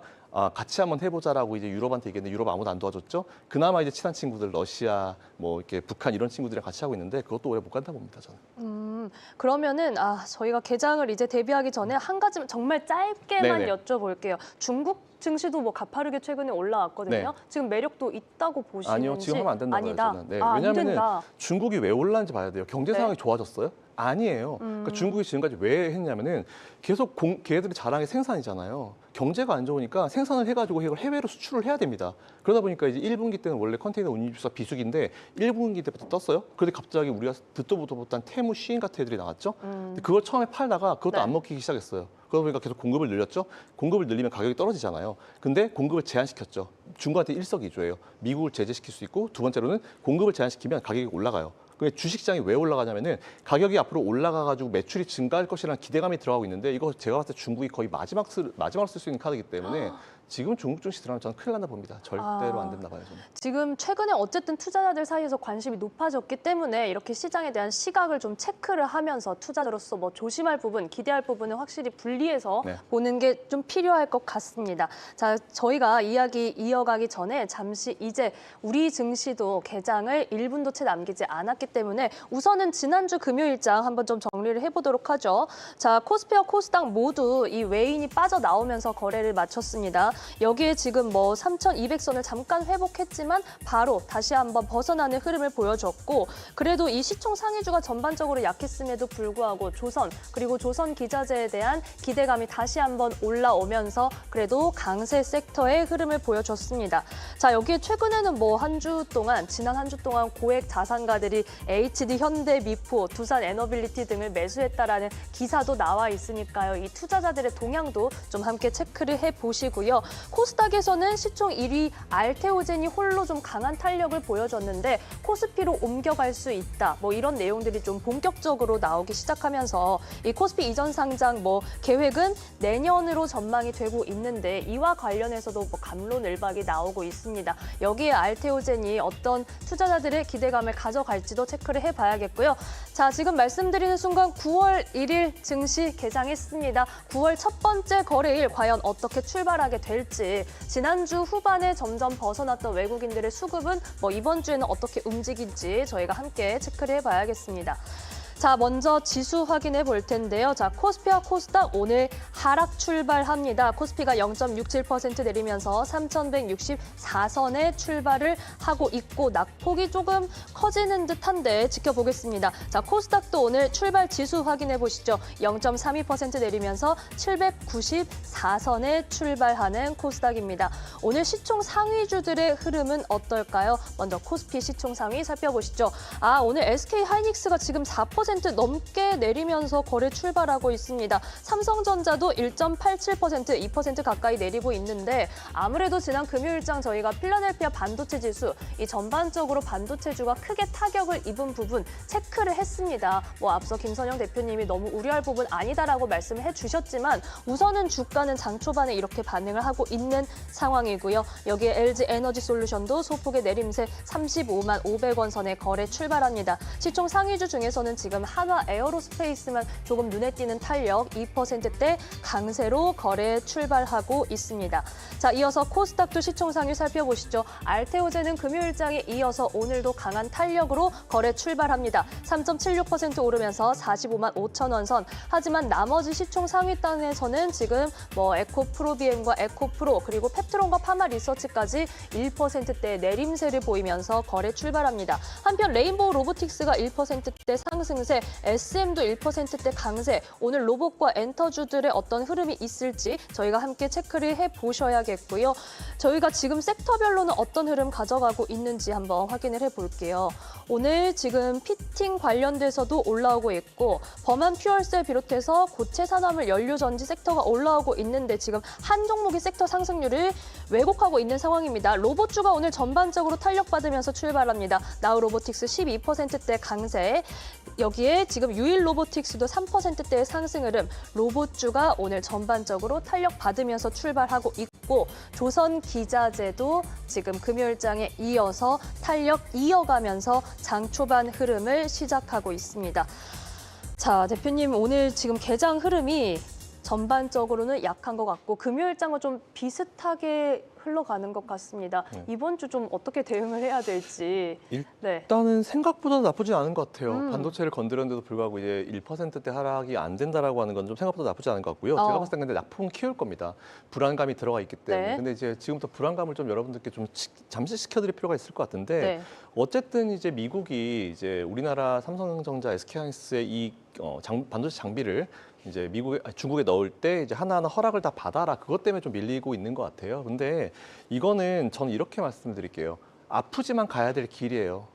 같이 한번 해보자라고 이제 유럽한테 얘기했는데 유럽 아무도 안 도와줬죠. 그나마 이제 친한 친구들 러시아, 이렇게 북한 이런 친구들이랑 같이 하고 있는데 그것도 오래 못 간다 봅니다 저는. 그러면은 저희가 개장을 이제 데뷔하기 전에 한 가지 정말 짧게만 네네. 여쭤볼게요. 중국 증시도 가파르게 최근에 올라왔거든요. 네. 지금 매력도 있다고 보시는지 아니요, 지금 하면 안 된다고 봐요, 아니다. 저는. 네, 안 왜냐하면 된다. 중국이 왜 올랐는지 봐야 돼요. 경제 네. 상황이 좋아졌어요? 아니에요. 그러니까 중국이 지금까지 왜 했냐면은 계속 걔네들이 자랑이 생산이잖아요. 경제가 안 좋으니까 생산을 해가지고 이걸 해외로 수출을 해야 됩니다. 그러다 보니까 이제 1분기 때는 원래 컨테이너 운임주가 비수기인데 1분기 때부터 떴어요. 그런데 갑자기 우리가 듣도 보도 못한 테무, 시인 같은 애들이 나왔죠. 근데 그걸 처음에 팔다가 그것도 네. 안 먹히기 시작했어요. 그러다 보니까 계속 공급을 늘렸죠. 공급을 늘리면 가격이 떨어지잖아요. 근데 공급을 제한시켰죠. 중국한테 일석이조예요. 미국을 제재시킬 수 있고 두 번째로는 공급을 제한시키면 가격이 올라가요. 그 주식시장이 왜 올라가냐면은 가격이 앞으로 올라가가지고 매출이 증가할 것이라는 기대감이 들어가고 있는데 이거 제가 봤을 때 중국이 거의 마지막으로 쓸 수 있는 카드이기 때문에 지금 중국 증시 들어가면 저는 큰일 난다 봅니다. 절대로 안 된다 봐요, 저는. 지금 최근에 어쨌든 투자자들 사이에서 관심이 높아졌기 때문에 이렇게 시장에 대한 시각을 좀 체크를 하면서 투자자로서 뭐 조심할 부분, 기대할 부분은 확실히 분리해서 네. 보는 게 좀 필요할 것 같습니다. 자, 저희가 이야기 이어가기 전에 잠시 이제 우리 증시도 개장을 1분도 채 남기지 않았기 때문에 우선은 지난주 금요일장 한번 좀 정리를 해보도록 하죠. 자, 코스피와 코스닥 모두 이 외인이 빠져나오면서 거래를 마쳤습니다. 여기에 지금 뭐 3,200선을 잠깐 회복했지만 바로 다시 한번 벗어나는 흐름을 보여줬고 그래도 이 시총 상위주가 전반적으로 약했음에도 불구하고 조선 그리고 조선 기자재에 대한 기대감이 다시 한번 올라오면서 그래도 강세 섹터의 흐름을 보여줬습니다. 자, 여기에 최근에는 뭐 지난 한 주 동안 고액 자산가들이 HD, 현대, 미포, 두산 에너빌리티 등을 매수했다라는 기사도 나와 있으니까요. 이 투자자들의 동향도 좀 함께 체크를 해보시고요. 코스닥에서는 시총 1위 알테오젠이 홀로 좀 강한 탄력을 보여줬는데 코스피로 옮겨갈 수 있다. 뭐 이런 내용들이 좀 본격적으로 나오기 시작하면서 이 코스피 이전 상장 뭐 계획은 내년으로 전망이 되고 있는데 이와 관련해서도 뭐 갑론을박이 나오고 있습니다. 여기에 알테오젠이 어떤 투자자들의 기대감을 가져갈지도 체크를 해봐야겠고요. 자, 지금 말씀드리는 순간 9월 1일 증시 개장했습니다. 9월 첫 번째 거래일 과연 어떻게 출발하게 될지 지난주 후반에 점점 벗어났던 외국인들의 수급은 뭐 이번 주에는 어떻게 움직일지 저희가 함께 체크를 해봐야겠습니다. 자, 먼저 지수 확인해 볼 텐데요. 자, 코스피와 코스닥 오늘 하락 출발합니다. 코스피가 0.67% 내리면서 3,164선에 출발을 하고 있고 낙폭이 조금 커지는 듯한데 지켜보겠습니다. 자, 코스닥도 오늘 출발 지수 확인해 보시죠. 0.32% 내리면서 794선에 출발하는 코스닥입니다. 오늘 시총 상위주들의 흐름은 어떨까요? 먼저 코스피 시총 상위 살펴보시죠. 오늘 SK 하이닉스가 지금 4% 넘게 내리면서 거래 출발하고 있습니다. 삼성전자도 1.87%, 2% 가까이 내리고 있는데 아무래도 지난 금요일장 저희가 필라델피아 반도체 지수, 이 전반적으로 반도체주가 크게 타격을 입은 부분 체크를 했습니다. 뭐 앞서 김선영 대표님이 너무 우려할 부분 아니다라고 말씀을 해주셨지만 우선은 주가는 장 초반에 이렇게 반응을 하고 있는 상황이고요. 여기에 LG 에너지 솔루션도 소폭의 내림세 35만 500원 선에 거래 출발합니다. 시총 상위주 중에서는 지금 한화 에어로스페이스만 조금 눈에 띄는 탄력 2%대 강세로 거래 출발하고 있습니다. 자, 이어서 코스닥도 시총 상위 살펴보시죠. 알테오젠은 금요일장에 이어서 오늘도 강한 탄력으로 거래 출발합니다. 3.76% 오르면서 45만 5천 원 선. 하지만 나머지 시총 상위단에서는 지금 뭐 에코프로비엠과 에코프로 그리고 펩트론과 파마리서치까지 1%대 내림세를 보이면서 거래 출발합니다. 한편 레인보우 로보틱스가 1%대 상승세, SM도 1%대 강세, 오늘 로봇과 엔터주들의 어떤 흐름이 있을지 저희가 함께 체크를 해보셔야겠고요. 저희가 지금 섹터별로는 어떤 흐름 가져가고 있는지 한번 확인을 해볼게요. 오늘 지금 피팅 관련돼서도 올라오고 있고 범한 퓨얼셀 비롯해서 고체 산화물 연료전지 섹터가 올라오고 있는데 지금 한 종목의 섹터 상승률을 왜곡하고 있는 상황입니다. 로봇주가 오늘 전반적으로 탄력받으면서 출발합니다. 나우로보틱스 12%대 강세, 여기에 지금 유일 로보틱스도 3%대의 상승 흐름, 로봇주가 오늘 전반적으로 탄력받으면서 출발하고 있고 조선 기자재도 지금 금요일장에 이어서 탄력 이어가면서 장 초반 흐름을 시작하고 있습니다. 자, 대표님 오늘 지금 개장 흐름이 전반적으로는 약한 것 같고 금요일장은 좀 비슷하게 흘러가는 것 같습니다. 네. 이번 주 좀 어떻게 대응을 해야 될지. 네. 일단은 생각보다 나쁘지 않은 것 같아요. 반도체를 건드렸는데도 불구하고 이제 1%대 하락이 안 된다라고 하는 건 좀 생각보다 나쁘지 않은 것 같고요. 제가 봤을 때 근데 낙폭은 키울 겁니다. 불안감이 들어가 있기 때문에. 네. 근데 이제 지금부터 불안감을 좀 여러분들께 좀 잠시 식혀드릴 필요가 있을 것 같은데 네. 어쨌든 이제 미국이 이제 우리나라 삼성전자, SK하이닉스의 이 반도체 장비를 이제 중국에 넣을 때 이제 하나하나 허락을 다 받아라. 그것 때문에 좀 밀리고 있는 것 같아요. 근데 이거는 저는 이렇게 말씀드릴게요. 아프지만 가야 될 길이에요.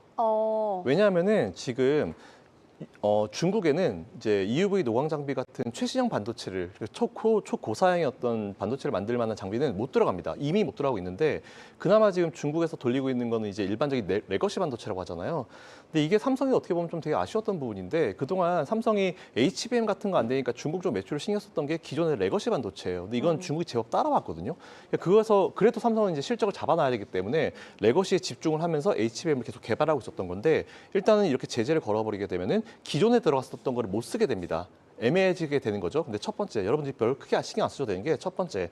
왜냐하면은 지금 중국에는 이제 EUV 노광 장비 같은 최신형 반도체를 초고사양의 어떤 반도체를 만들 만한 장비는 못 들어갑니다. 이미 못 들어가고 있는데 그나마 지금 중국에서 돌리고 있는 거는 이제 일반적인 레거시 반도체라고 하잖아요. 근데 이게 삼성이 어떻게 보면 좀 되게 아쉬웠던 부분인데 그동안 삼성이 HBM 같은 거 안 되니까 중국 쪽 매출을 신경 썼던 게 기존의 레거시 반도체예요. 근데 이건 중국이 제법 따라왔거든요. 그래서 그래도 삼성은 이제 실적을 잡아놔야 되기 때문에 레거시에 집중을 하면서 HBM을 계속 개발하고 있었던 건데 일단은 이렇게 제재를 걸어버리게 되면은 기존에 들어갔었던 거를 못 쓰게 됩니다. 애매해지게 되는 거죠. 근데 첫 번째, 여러분들이 별 크게 신경 안 쓰셔도 되는 게 첫 번째,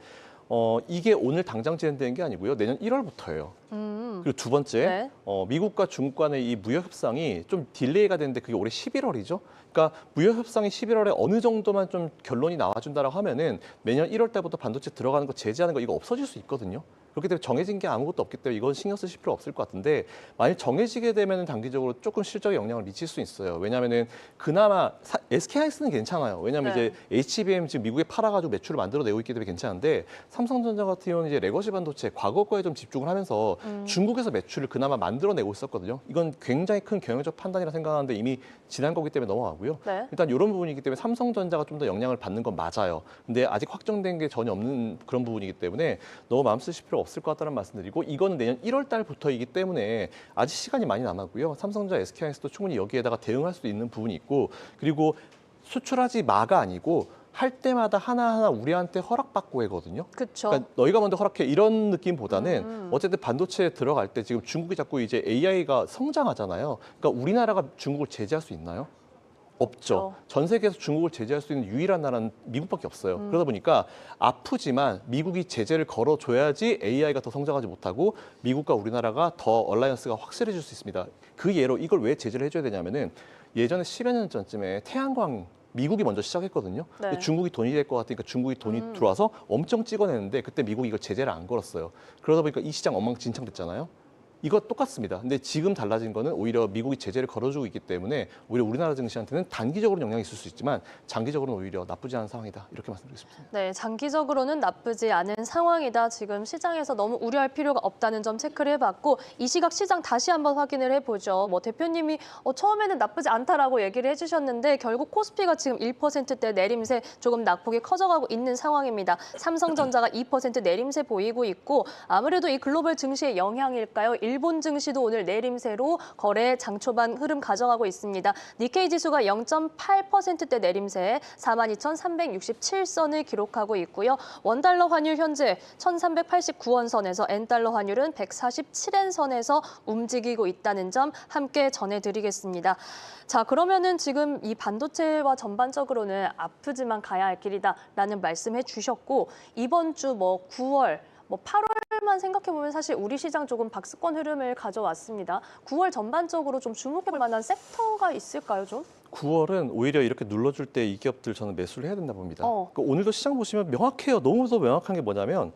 이게 오늘 당장 진행되는 게 아니고요. 내년 1월부터예요. 그리고 두 번째, 네. 미국과 중국 간의 이 무역 협상이 좀 딜레이가 되는데 그게 올해 11월이죠. 그러니까 무역 협상이 11월에 어느 정도만 좀 결론이 나와준다라고 하면은 내년 1월 달부터 반도체 들어가는 거 제재하는 거 이거 없어질 수 있거든요. 그렇기 때문에 정해진 게 아무것도 없기 때문에 이건 신경 쓰실 필요 없을 것 같은데 만약 정해지게 되면 단기적으로 조금 실적에 영향을 미칠 수 있어요. 왜냐하면은 그나마 SK하이닉스는 괜찮아요. 왜냐하면 네. 이제 HBM 지금 미국에 팔아가지고 매출을 만들어내고 있기 때문에 괜찮은데 삼성전자 같은 경우는 이제 레거시 반도체 과거 거에 좀 집중을 하면서 중국에서 매출을 그나마 만들어내고 있었거든요. 이건 굉장히 큰 경영적 판단이라 생각하는데 이미 지난 거기 때문에 넘어가고요. 네. 일단 이런 부분이기 때문에 삼성전자가 좀 더 영향을 받는 건 맞아요. 근데 아직 확정된 게 전혀 없는 그런 부분이기 때문에 너무 마음 쓰실 필요 없을 것 같다는 말씀드리고 이거는 내년 1월 달부터이기 때문에 아직 시간이 많이 남았고요. 삼성전자, SK하이닉스도 충분히 여기에다가 대응할 수 있는 부분이 있고 그리고 수출하지 마가 아니고 할 때마다 하나하나 우리한테 허락받고 해거든요. 그렇죠. 그러니까 너희가 먼저 허락해 이런 느낌보다는 어쨌든 반도체에 들어갈 때 지금 중국이 자꾸 이제 AI가 성장하잖아요. 그러니까 우리나라가 중국을 제재할 수 있나요? 없죠. 전 세계에서 중국을 제재할 수 있는 유일한 나라는 미국밖에 없어요. 그러다 보니까 아프지만 미국이 제재를 걸어줘야지 AI가 더 성장하지 못하고 미국과 우리나라가 더 얼라이언스가 확실해질 수 있습니다. 그 예로 이걸 왜 제재를 해줘야 되냐면은 예전에 10여 년 전쯤에 태양광 미국이 먼저 시작했거든요. 네. 근데 중국이 돈이 될 것 같으니까 중국이 돈이 들어와서 엄청 찍어내는데 그때 미국이 이걸 제재를 안 걸었어요. 그러다 보니까 이 시장 엉망진창됐잖아요. 이거 똑같습니다. 근데 지금 달라진 거는 오히려 미국이 제재를 걸어주고 있기 때문에 오히려 우리나라 증시한테는 단기적으로는 영향이 있을 수 있지만 장기적으로는 오히려 나쁘지 않은 상황이다. 이렇게 말씀드리겠습니다. 네, 장기적으로는 나쁘지 않은 상황이다. 지금 시장에서 너무 우려할 필요가 없다는 점 체크를 해봤고 이 시각 시장 다시 한번 확인을 해보죠. 뭐 대표님이 처음에는 나쁘지 않다라고 얘기를 해주셨는데 결국 코스피가 지금 1%대 내림세 조금 낙폭이 커져가고 있는 상황입니다. 삼성전자가 2% 내림세 보이고 있고 아무래도 이 글로벌 증시의 영향일까요? 일본 증시도 오늘 내림세로 거래 장 초반 흐름 가져가고 있습니다. 니케이 지수가 0.8%대 내림세 42,367선을 기록하고 있고요. 원달러 환율 현재 1,389원 선에서 N달러 환율은 147엔 선에서 움직이고 있다는 점 함께 전해드리겠습니다. 자, 그러면은 지금 이 반도체와 전반적으로는 아프지만 가야 할 길이다라는 말씀해 주셨고 이번 주 9월 8월만 생각해보면 사실 우리 시장 조금 박스권 흐름을 가져왔습니다. 9월 전반적으로 좀 주목해볼 만한 섹터가 있을까요, 좀? 9월은 오히려 이렇게 눌러줄 때 이 기업들 저는 매수를 해야 된다 봅니다. 그러니까 오늘도 시장 보시면 명확해요. 너무도 명확한 게 뭐냐면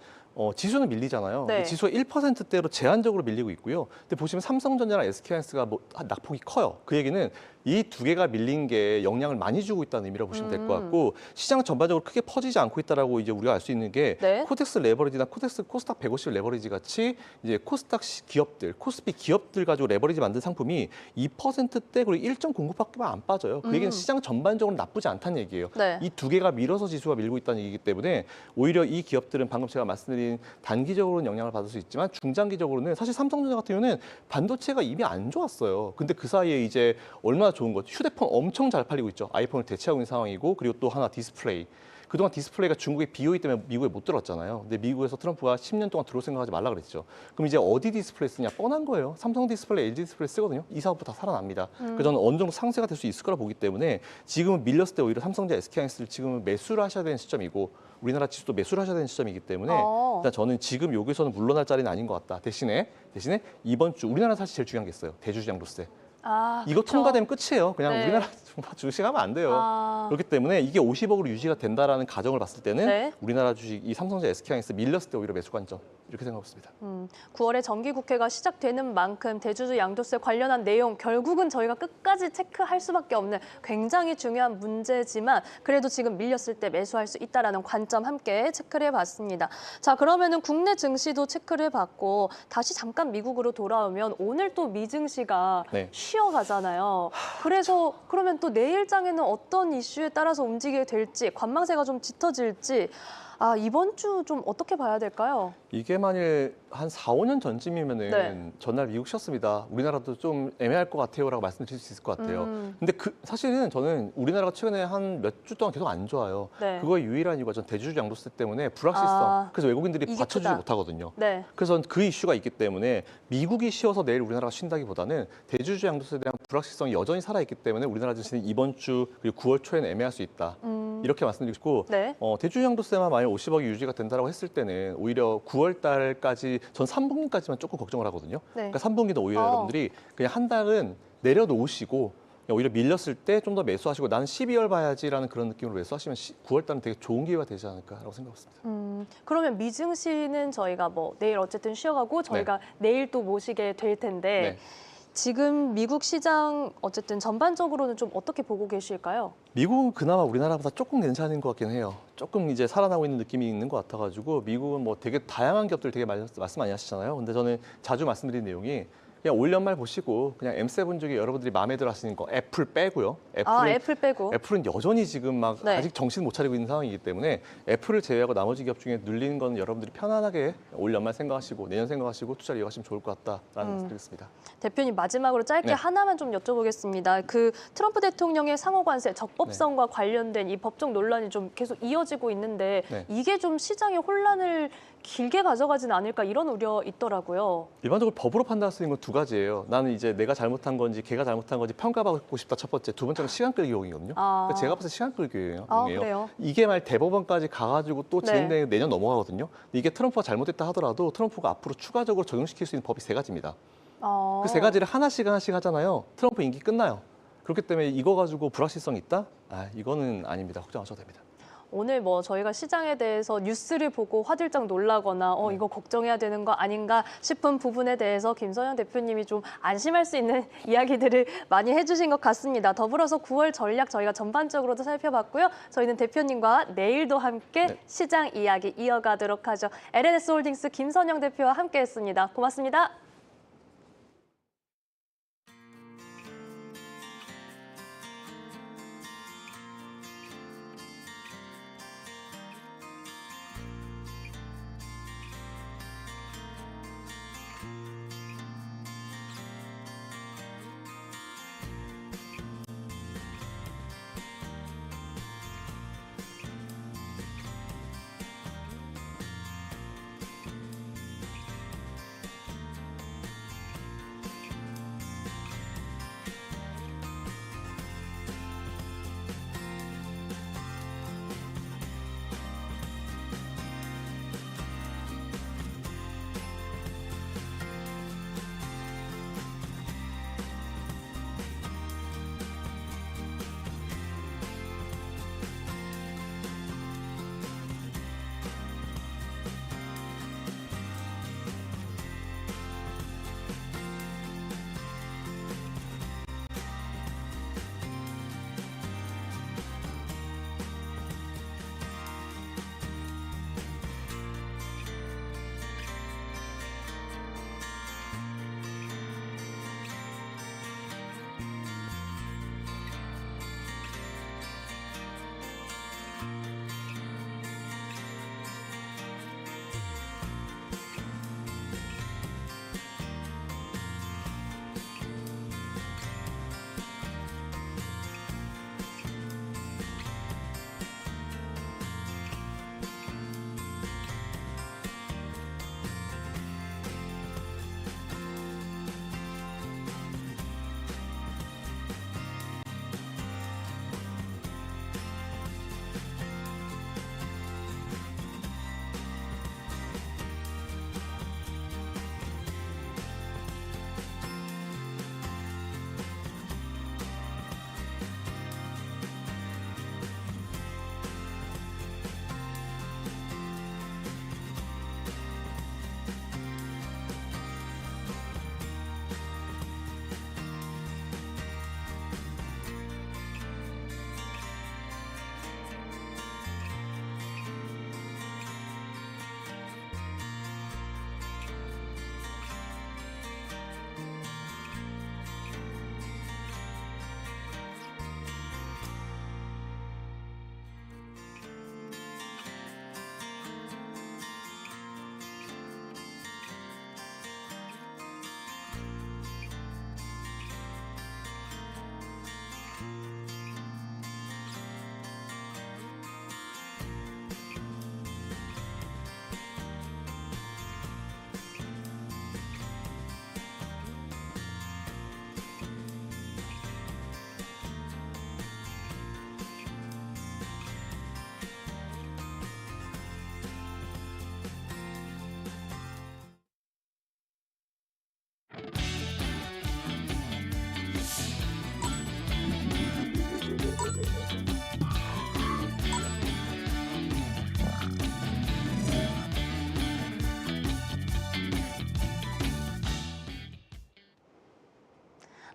지수는 밀리잖아요. 네. 지수가 1%대로 제한적으로 밀리고 있고요. 근데 보시면 삼성전자랑 SK하이닉스가 낙폭이 커요. 그 얘기는 이 두 개가 밀린 게 영향을 많이 주고 있다는 의미라고 보시면 될 것 같고 시장 전반적으로 크게 퍼지지 않고 있다라고 이제 우리가 알 수 있는 게 네. 코덱스 레버리지나 코스닥 150 레버리지 같이 이제 코스닥 기업들, 코스피 기업들 가지고 레버리지 만든 상품이 2%대 그리고 1.09밖에 안 빠져요. 그 얘기는 시장 전반적으로 나쁘지 않다는 얘기예요. 네. 이 두 개가 밀어서 지수가 밀고 있다는 얘기이기 때문에 오히려 이 기업들은 방금 제가 말씀드린 단기적으로는 영향을 받을 수 있지만 중장기적으로는 사실 삼성전자 같은 경우는 반도체가 이미 안 좋았어요. 근데 그 사이에 이제 얼마나 좋은 거 휴대폰 엄청 잘 팔리고 있죠. 아이폰을 대체하고 있는 상황이고 그리고 또 하나 디스플레이. 그동안 디스플레이가 중국의 BOE 때문에 미국에 못 들어왔잖아요. 근데 미국에서 트럼프가 10년 동안 들어올 생각하지 말라 그랬죠. 그럼 이제 어디 디스플레이 쓰냐? 뻔한 거예요. 삼성 디스플레이, LG 디스플레이 쓰거든요. 이 사업부 다 살아납니다. 그래서 저는 어느 정도 상세가 될 수 있을 거라 보기 때문에 지금은 밀렸을 때 오히려 삼성전자, SK하이닉스를 지금은 매수를 하셔야 되는 시점이고 우리나라 지수도 매수를 하셔야 되는 시점이기 때문에 일단 저는 지금 여기서는 물러날 자리는 아닌 것 같다. 대신에 이번 주 우리나라 사실 제일 중요한 게 있어요. 대주주장 로세. 이거 그렇죠. 통과되면 끝이에요. 그냥 네. 우리나라 주식하면 안 돼요. 그렇기 때문에 이게 50억으로 유지가 된다라는 가정을 봤을 때는 네. 우리나라 주식 이 삼성전자, SK하이닉스 밀렸을 때 오히려 매수 관점 이렇게 생각하고 있습니다. 9월에 정기국회가 시작되는 만큼 대주주 양도세 관련한 내용 결국은 저희가 끝까지 체크할 수밖에 없는 굉장히 중요한 문제지만 그래도 지금 밀렸을 때 매수할 수 있다라는 관점 함께 체크를 해봤습니다. 자, 그러면은 국내 증시도 체크를 해봤고 다시 잠깐 미국으로 돌아오면 오늘 또 미 증시가 네. 쉬 쉬어가잖아요. 그래서 그러면 또 내일장에는 어떤 이슈에 따라서 움직이게 될지, 관망세가 좀 짙어질지, 이번 주 좀 어떻게 봐야 될까요? 이게 만일 한 4, 5년 전쯤이면은 네. 전날 미국 쉬었습니다. 우리나라도 좀 애매할 것 같아요라고 말씀드릴 수 있을 것 같아요. 근데 사실은 저는 우리나라가 최근에 한 몇 주 동안 계속 안 좋아요. 네. 그거의 유일한 이유가 전 대주주 양도세 때문에 불확실성. 그래서 외국인들이 이게 받쳐주지 크다. 못하거든요. 네. 그래서 그 이슈가 있기 때문에 미국이 쉬어서 내일 우리나라가 쉰다기보다는 대주주 양도세에 대한 불확실성이 여전히 살아있기 때문에 우리나라 증시는 이번 주 그리고 9월 초에는 애매할 수 있다. 이렇게 말씀드리고 싶고 네. 대주주 양도세만 만약 50억이 유지가 된다고 했을 때는 오히려 9월 달까지 전 3분기까지만 조금 걱정을 하거든요. 네. 그러니까 3분기도 오히려 여러분들이 그냥 한 달은 내려놓으시고 오히려 밀렸을 때 좀 더 매수하시고 나는 12월 봐야지라는 그런 느낌으로 매수하시면 9월 달은 되게 좋은 기회가 되지 않을까라고 생각했습니다. 그러면 미증시는 저희가 뭐 내일 어쨌든 쉬어가고 저희가 내일 또 모시게 될 텐데 네. 지금 미국 시장 어쨌든 전반적으로는 좀 어떻게 보고 계실까요? 미국은 그나마 우리나라보다 조금 괜찮은 것 같긴 해요. 조금 이제 살아나고 있는 느낌이 있는 것 같아가지고 미국은 뭐 되게 다양한 기업들 되게 말씀 많이 하시잖아요. 근데 저는 자주 말씀드린 내용이 그냥 올 연말 보시고 그냥 M7 중에 여러분들이 마음에 들어 하시는 거 애플 빼고요. 애플 빼고. 애플은 여전히 지금 막 네. 아직 정신 못 차리고 있는 상황이기 때문에 애플을 제외하고 나머지 기업 중에 눌리는 건 여러분들이 편안하게 올 연말 생각하시고 내년 생각하시고 투자를 이어가시면 좋을 것 같다라는 말씀 드리겠습니다. 대표님 마지막으로 짧게 네. 하나만 좀 여쭤보겠습니다. 그 트럼프 대통령의 상호관세 적법성과 관련된 이 법적 논란이 좀 계속 이어지고 있는데 네. 이게 좀 시장의 혼란을 길게 가져가지는 않을까 이런 우려 있더라고요. 일반적으로 법으로 판단할 수 있는 건 두 가지예요. 나는 이제 내가 잘못한 건지 걔가 잘못한 건지 평가받고 싶다 첫 번째. 두 번째는 시간 끌기 용이거든요. 그러니까 제가 봤을 때 시간 끌기 용이에요. 그래요? 이게 만 대법원까지 가가지고 또 네. 진행되는 내년 넘어가거든요. 근데 이게 트럼프가 잘못했다 하더라도 트럼프가 앞으로 추가적으로 적용시킬 수 있는 법이 세 가지입니다. 그 세 가지를 하나씩 하잖아요. 트럼프 임기 끝나요. 그렇기 때문에 이거 가지고 불확실성이 있다? 이거는 아닙니다. 걱정하셔도 됩니다. 오늘 뭐 저희가 시장에 대해서 뉴스를 보고 화들짝 놀라거나 이거 걱정해야 되는 거 아닌가 싶은 부분에 대해서 김선영 대표님이 좀 안심할 수 있는 이야기들을 많이 해주신 것 같습니다. 더불어서 9월 전략 저희가 전반적으로도 살펴봤고요. 저희는 대표님과 내일도 함께 시장 이야기 이어가도록 하죠. LNS홀딩스 김선영 대표와 함께했습니다. 고맙습니다.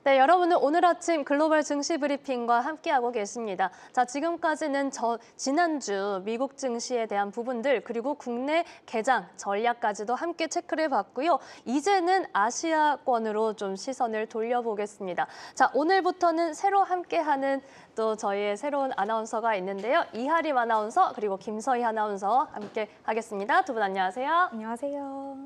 네, 여러분은 오늘 아침 글로벌 증시 브리핑과 함께하고 계십니다. 자, 지금까지는 지난주 미국 증시에 대한 부분들 그리고 국내 개장 전략까지도 함께 체크를 해봤고요. 이제는 아시아권으로 좀 시선을 돌려보겠습니다. 자, 오늘부터는 새로 함께하는 또 저희의 새로운 아나운서가 있는데요. 이하림 아나운서 그리고 김서희 아나운서 함께 하겠습니다. 두 분 안녕하세요. 안녕하세요.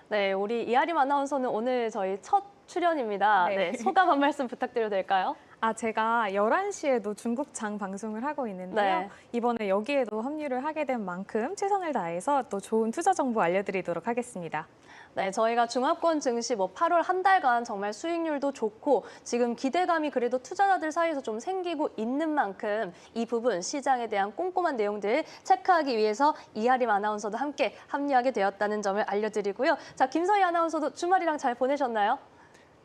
네, 우리 이하림 아나운서는 오늘 저희 첫 출연입니다. 네. 네, 소감 한 말씀 부탁드려도 될까요? 제가 11시에도 중국장 방송을 하고 있는데요. 네. 이번에 여기에도 합류를 하게 된 만큼 최선을 다해서 또 좋은 투자 정보 알려드리도록 하겠습니다. 네, 저희가 중화권 증시 8월 한 달간 정말 수익률도 좋고 지금 기대감이 그래도 투자자들 사이에서 좀 생기고 있는 만큼 이 부분 시장에 대한 꼼꼼한 내용들 체크하기 위해서 이하림 아나운서도 함께 합류하게 되었다는 점을 알려드리고요. 자, 김서희 아나운서도 주말이랑 잘 보내셨나요?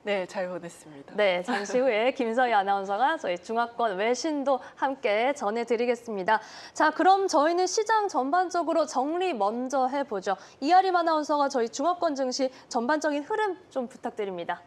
네, 잘 보냈습니다. 네, 잠시 후에 김서희 아나운서가 저희 중화권 외신도 함께 전해드리겠습니다. 자, 그럼 저희는 시장 전반적으로 정리 먼저 해보죠. 이하림 아나운서가 저희 중화권 증시 전반적인 흐름 좀 부탁드립니다.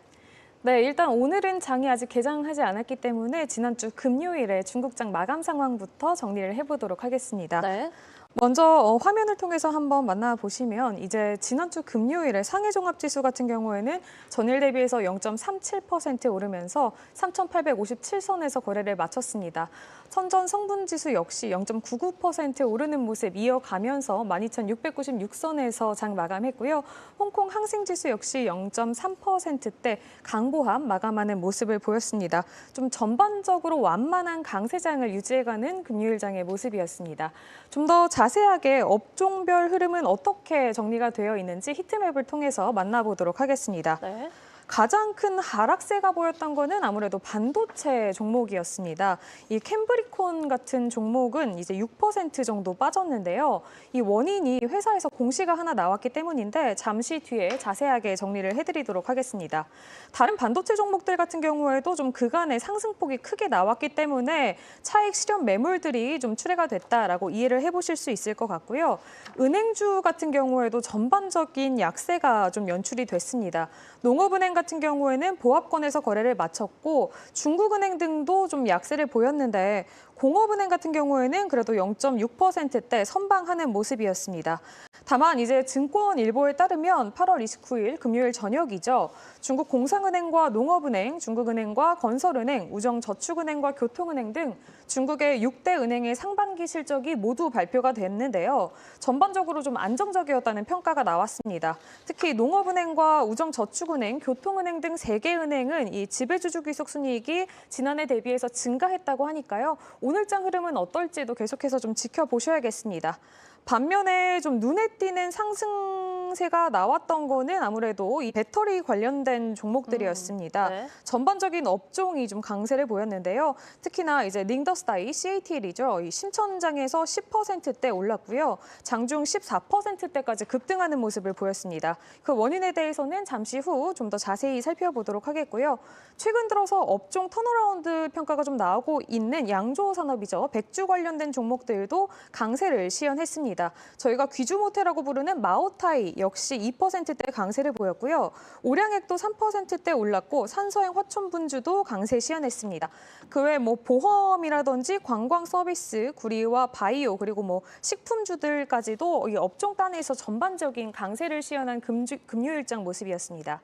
네, 일단 오늘은 장이 아직 개장하지 않았기 때문에 지난주 금요일에 중국장 마감 상황부터 정리를 해보도록 하겠습니다. 네. 먼저 화면을 통해서 한번 만나보시면 이제 지난주 금요일에 상해 종합지수 같은 경우에는 전일 대비해서 0.37% 오르면서 3,857선에서 거래를 마쳤습니다. 선전 성분지수 역시 0.99% 오르는 모습 이어가면서 12,696선에서 장 마감했고요. 홍콩 항생지수 역시 0.3%대 강보합 마감하는 모습을 보였습니다. 좀 전반적으로 완만한 강세장을 유지해가는 금요일장의 모습이었습니다. 좀 더 자세하게 업종별 흐름은 어떻게 정리가 되어 있는지 히트맵을 통해서 만나보도록 하겠습니다. 네. 가장 큰 하락세가 보였던 거는 아무래도 반도체 종목이었습니다. 이 캠브리콘 같은 종목은 이제 6% 정도 빠졌는데요. 이 원인이 회사에서 공시가 하나 나왔기 때문인데 잠시 뒤에 자세하게 정리를 해드리도록 하겠습니다. 다른 반도체 종목들 같은 경우에도 좀 그간의 상승폭이 크게 나왔기 때문에 차익 실현 매물들이 좀 출회가 됐다라고 이해를 해보실 수 있을 것 같고요. 은행주 같은 경우에도 전반적인 약세가 좀 연출이 됐습니다. 농업은행 같은 경우에는 보합권에서 거래를 마쳤고 중국은행 등도 좀 약세를 보였는데 공업은행 같은 경우에는 그래도 0.6%대 선방하는 모습이었습니다. 다만 이제 증권일보에 따르면 8월 29일 금요일 저녁이죠. 중국 공상은행과 농업은행, 중국은행과 건설은행, 우정저축은행과 교통은행 등 중국의 6대 은행의 상반기 실적이 모두 발표가 됐는데요. 전반적으로 좀 안정적이었다는 평가가 나왔습니다. 특히 농업은행과 우정저축은행, 교통은행 등 3개 은행은 이 지배주주 귀속 순이익이 지난해 대비해서 증가했다고 하니까요. 오늘장 흐름은 어떨지도 계속해서 좀 지켜보셔야겠습니다. 반면에 좀 눈에 띄는 상승세가 나왔던 거는 아무래도 이 배터리 관련된 종목들이었습니다. 네. 전반적인 업종이 좀 강세를 보였는데요. 특히나 이제 宁더스다이 CATL이죠. 이 신천장에서 10%대 올랐고요. 장중 14%대까지 급등하는 모습을 보였습니다. 그 원인에 대해서는 잠시 후 좀 더 자세히 살펴보도록 하겠고요. 최근 들어서 업종 턴어라운드 평가가 좀 나오고 있는 양조 산업이죠. 백주 관련된 종목들도 강세를 시현했습니다. 저희가 귀주모테라고 부르는 마오타이 역시 2%대 강세를 보였고요. 오량액도 3%대 올랐고 산서행 화천분주도 강세 시현했습니다. 그 외 보험이라든지 관광 서비스, 구리와 바이오 그리고 식품주들까지도 이 업종 단에서 전반적인 강세를 시현한 금요일장 모습이었습니다.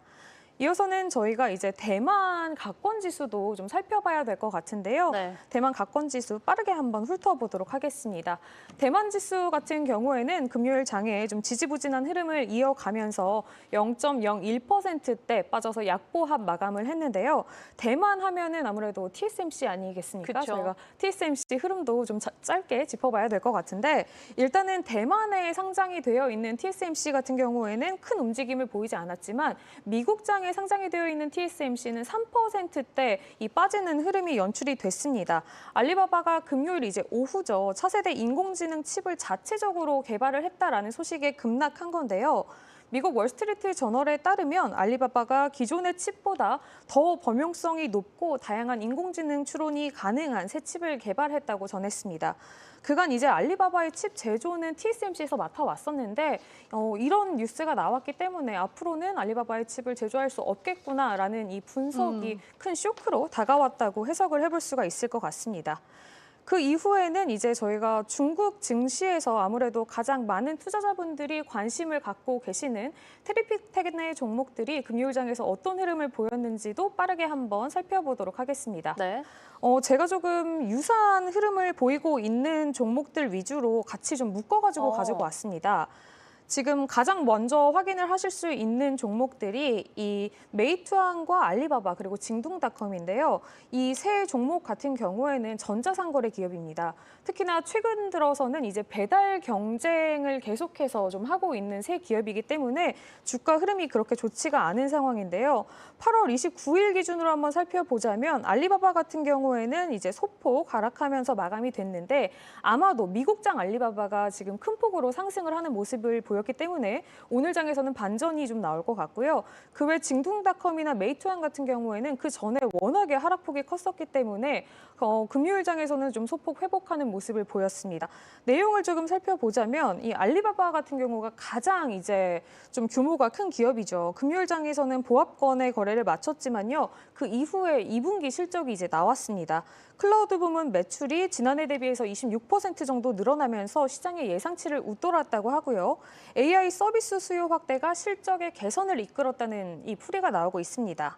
이어서는 저희가 이제 대만 가권 지수도 좀 살펴봐야 될 것 같은데요. 네. 대만 가권 지수 빠르게 한번 훑어보도록 하겠습니다. 대만 지수 같은 경우에는 금요일 장에 좀 지지부진한 흐름을 이어가면서 0.01%대 빠져서 약보합 마감을 했는데요. 대만 하면은 아무래도 TSMC 아니겠습니까? 그쵸. 저희가 TSMC 흐름도 좀 짧게 짚어봐야 될 것 같은데 일단은 대만에 상장이 되어 있는 TSMC 같은 경우에는 큰 움직임을 보이지 않았지만 미국 장에 상장이 되어 있는 TSMC는 3%대 이 빠지는 흐름이 연출이 됐습니다. 알리바바가 금요일 이제 오후죠. 차세대 인공지능 칩을 자체적으로 개발을 했다라는 소식에 급락한 건데요. 미국 월스트리트 저널에 따르면 알리바바가 기존의 칩보다 더 범용성이 높고 다양한 인공지능 추론이 가능한 새 칩을 개발했다고 전했습니다. 그간 이제 알리바바의 칩 제조는 TSMC에서 맡아왔었는데 이런 뉴스가 나왔기 때문에 앞으로는 알리바바의 칩을 제조할 수 없겠구나라는 이 분석이 큰 쇼크로 다가왔다고 해석을 해볼 수가 있을 것 같습니다. 그 이후에는 이제 저희가 중국 증시에서 아무래도 가장 많은 투자자분들이 관심을 갖고 계시는 테리픽텍의 종목들이 금요일장에서 어떤 흐름을 보였는지도 빠르게 한번 살펴보도록 하겠습니다. 네. 제가 조금 유사한 흐름을 보이고 있는 종목들 위주로 같이 좀 묶어가지고 가지고 왔습니다. 지금 가장 먼저 확인을 하실 수 있는 종목들이 이 메이투안과 알리바바 그리고 징둥닷컴인데요. 이 세 종목 같은 경우에는 전자상거래 기업입니다. 특히나 최근 들어서는 이제 배달 경쟁을 계속해서 좀 하고 있는 세 기업이기 때문에 주가 흐름이 그렇게 좋지가 않은 상황인데요. 8월 29일 기준으로 한번 살펴보자면 알리바바 같은 경우에는 이제 소폭 하락하면서 마감이 됐는데 아마도 미국장 알리바바가 지금 큰 폭으로 상승을 하는 모습을 보였기 때문에 오늘 장에서는 반전이 좀 나올 것 같고요. 그 외 징둥닷컴이나 메이투안 같은 경우에는 그 전에 워낙에 하락폭이 컸었기 때문에 금요일 장에서는 좀 소폭 회복하는 모습을 보였습니다. 내용을 조금 살펴보자면 이 알리바바 같은 경우가 가장 이제 좀 규모가 큰 기업이죠. 금요일 장에서는 보합권의 거래를 마쳤지만요. 그 이후에 2분기 실적이 이제 나왔습니다. 클라우드 부문 매출이 지난해 대비해서 26% 정도 늘어나면서 시장의 예상치를 웃돌았다고 하고요. AI 서비스 수요 확대가 실적의 개선을 이끌었다는 이 풀이가 나오고 있습니다.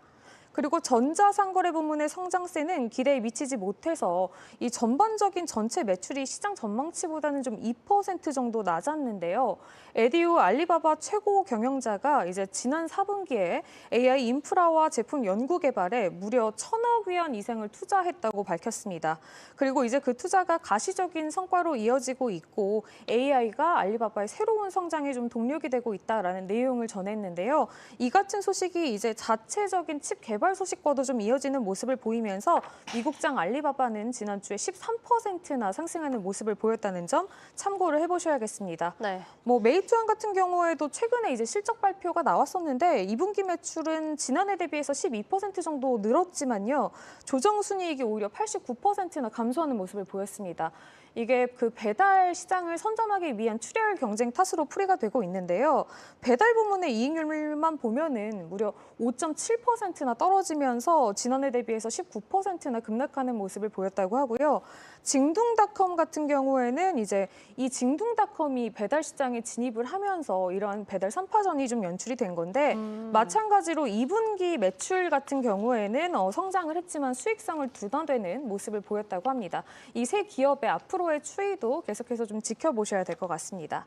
그리고 전자상거래 부문의 성장세는 기대에 미치지 못해서 이 전반적인 전체 매출이 시장 전망치보다는 좀 2% 정도 낮았는데요. 에디오 알리바바 최고 경영자가 이제 지난 4분기에 AI 인프라와 제품 연구 개발에 무려 1,000억 위안 이상을 투자했다고 밝혔습니다. 그리고 이제 그 투자가 가시적인 성과로 이어지고 있고 AI가 알리바바의 새로운 성장에 좀 동력이 되고 있다라는 내용을 전했는데요. 이 같은 소식이 이제 자체적인 칩 개발 소식과도 좀 이어지는 모습을 보이면서 미국장 알리바바는 지난주에 13%나 상승하는 모습을 보였다는 점 참고를 해보셔야겠습니다. 네. 메이투안 같은 경우에도 최근에 이제 실적 발표가 나왔었는데 2분기 매출은 지난해 대비해서 12% 정도 늘었지만요. 조정 순이익이 오히려 89%나 감소하는 모습을 보였습니다. 이게 그 배달 시장을 선점하기 위한 출혈 경쟁 탓으로 풀이가 되고 있는데요. 배달 부문의 이익률만 보면은 무려 5.7%나 떨어지면서 지난해 대비해서 19%나 급락하는 모습을 보였다고 하고요. 징둥닷컴 같은 경우에는 이제 이 징둥닷컴이 배달 시장에 진입을 하면서 이러한 배달 3파전이 좀 연출이 된 건데 마찬가지로 2분기 매출 같은 경우에는 성장을 했지만 수익성을 둔화되는 모습을 보였다고 합니다. 이 세 기업의 앞으로의 추이도 계속해서 좀 지켜보셔야 될 것 같습니다.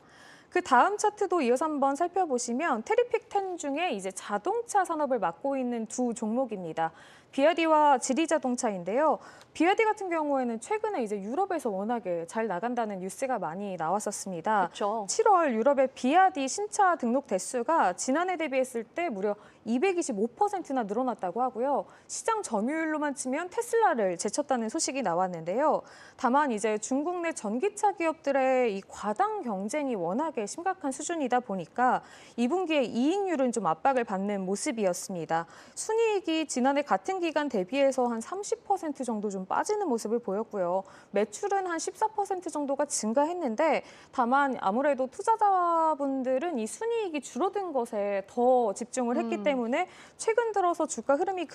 그 다음 차트도 이어서 한번 살펴보시면 테리픽10 중에 이제 자동차 산업을 맡고 있는 두 종목입니다. 비아디와 지리자동차인데요. 비아디 같은 경우에는 최근에 이제 유럽에서 워낙에 잘 나간다는 뉴스가 많이 나왔었습니다. 그렇죠. 7월 유럽의 비아디 신차 등록 대수가 지난해 대비했을 때 무려 225%나 늘어났다고 하고요. 시장 점유율로만 치면 테슬라를 제쳤다는 소식이 나왔는데요. 다만 이제 중국 내 전기차 기업들의 이 과당 경쟁이 워낙에 심각한 수준이다 보니까 2분기에 이익률은 좀 압박을 받는 모습이었습니다. 순이익이 지난해 같은 기간 대비해서 한 30% 정도 좀 빠지는 모습을 보였고요. 매출은 한 14% 정도가 증가했는데 다만 아무래도 투자자분들은 이 순이익이 줄어든 것에 더 집중을 했기 때문에 최근 들어서 주가 흐름이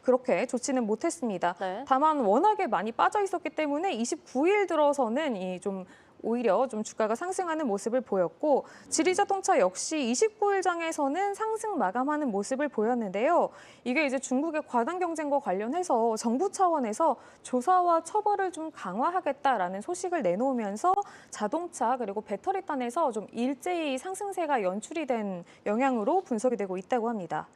그렇게 좋지는 못했습니다. 네. 다만 워낙에 많이 빠져 있었기 때문에 29일 들어서는 오히려 좀 주가가 상승하는 모습을 보였고 지리자동차 역시 29일 장에서는 상승 마감하는 모습을 보였는데요. 이게 이제 중국의 과당 경쟁과 관련해서 정부 차원에서 조사와 처벌을 좀 강화하겠다라는 소식을 내놓으면서 자동차 그리고 배터리 단에서 좀 일제히 상승세가 연출이 된 영향으로 분석이 되고 있다고 합니다.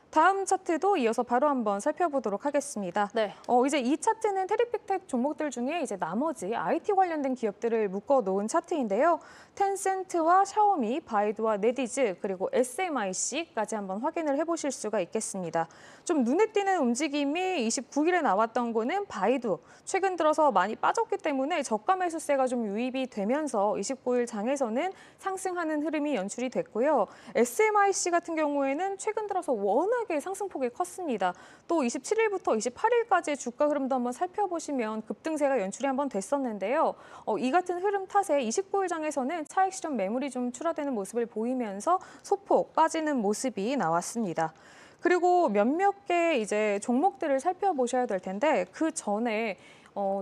다음 차트도 이어서 바로 한번 살펴보도록 하겠습니다. 네. 이제 이 차트는 테리픽텍 종목들 중에 이제 나머지 IT 관련된 기업들을 묶어 놓은 차트인데요. 텐센트와 샤오미, 바이두와 네디즈, 그리고 SMIC까지 한번 확인을 해보실 수가 있겠습니다. 좀 눈에 띄는 움직임이 29일에 나왔던 거는 바이두. 최근 들어서 많이 빠졌기 때문에 저가 매수세가 좀 유입이 되면서 29일 장에서는 상승하는 흐름이 연출이 됐고요. SMIC 같은 경우에는 최근 들어서 워낙 워낙에 상승폭이 컸습니다. 또 27일부터 28일까지의 주가 흐름도 한번 살펴보시면 급등세가 연출이 한번 됐었는데요. 이 같은 흐름 탓에 29일장에서는 차익 실현 매물이 좀 출하되는 모습을 보이면서 소폭 빠지는 모습이 나왔습니다. 그리고 몇몇 개 이제 종목들을 살펴보셔야 될 텐데 그 전에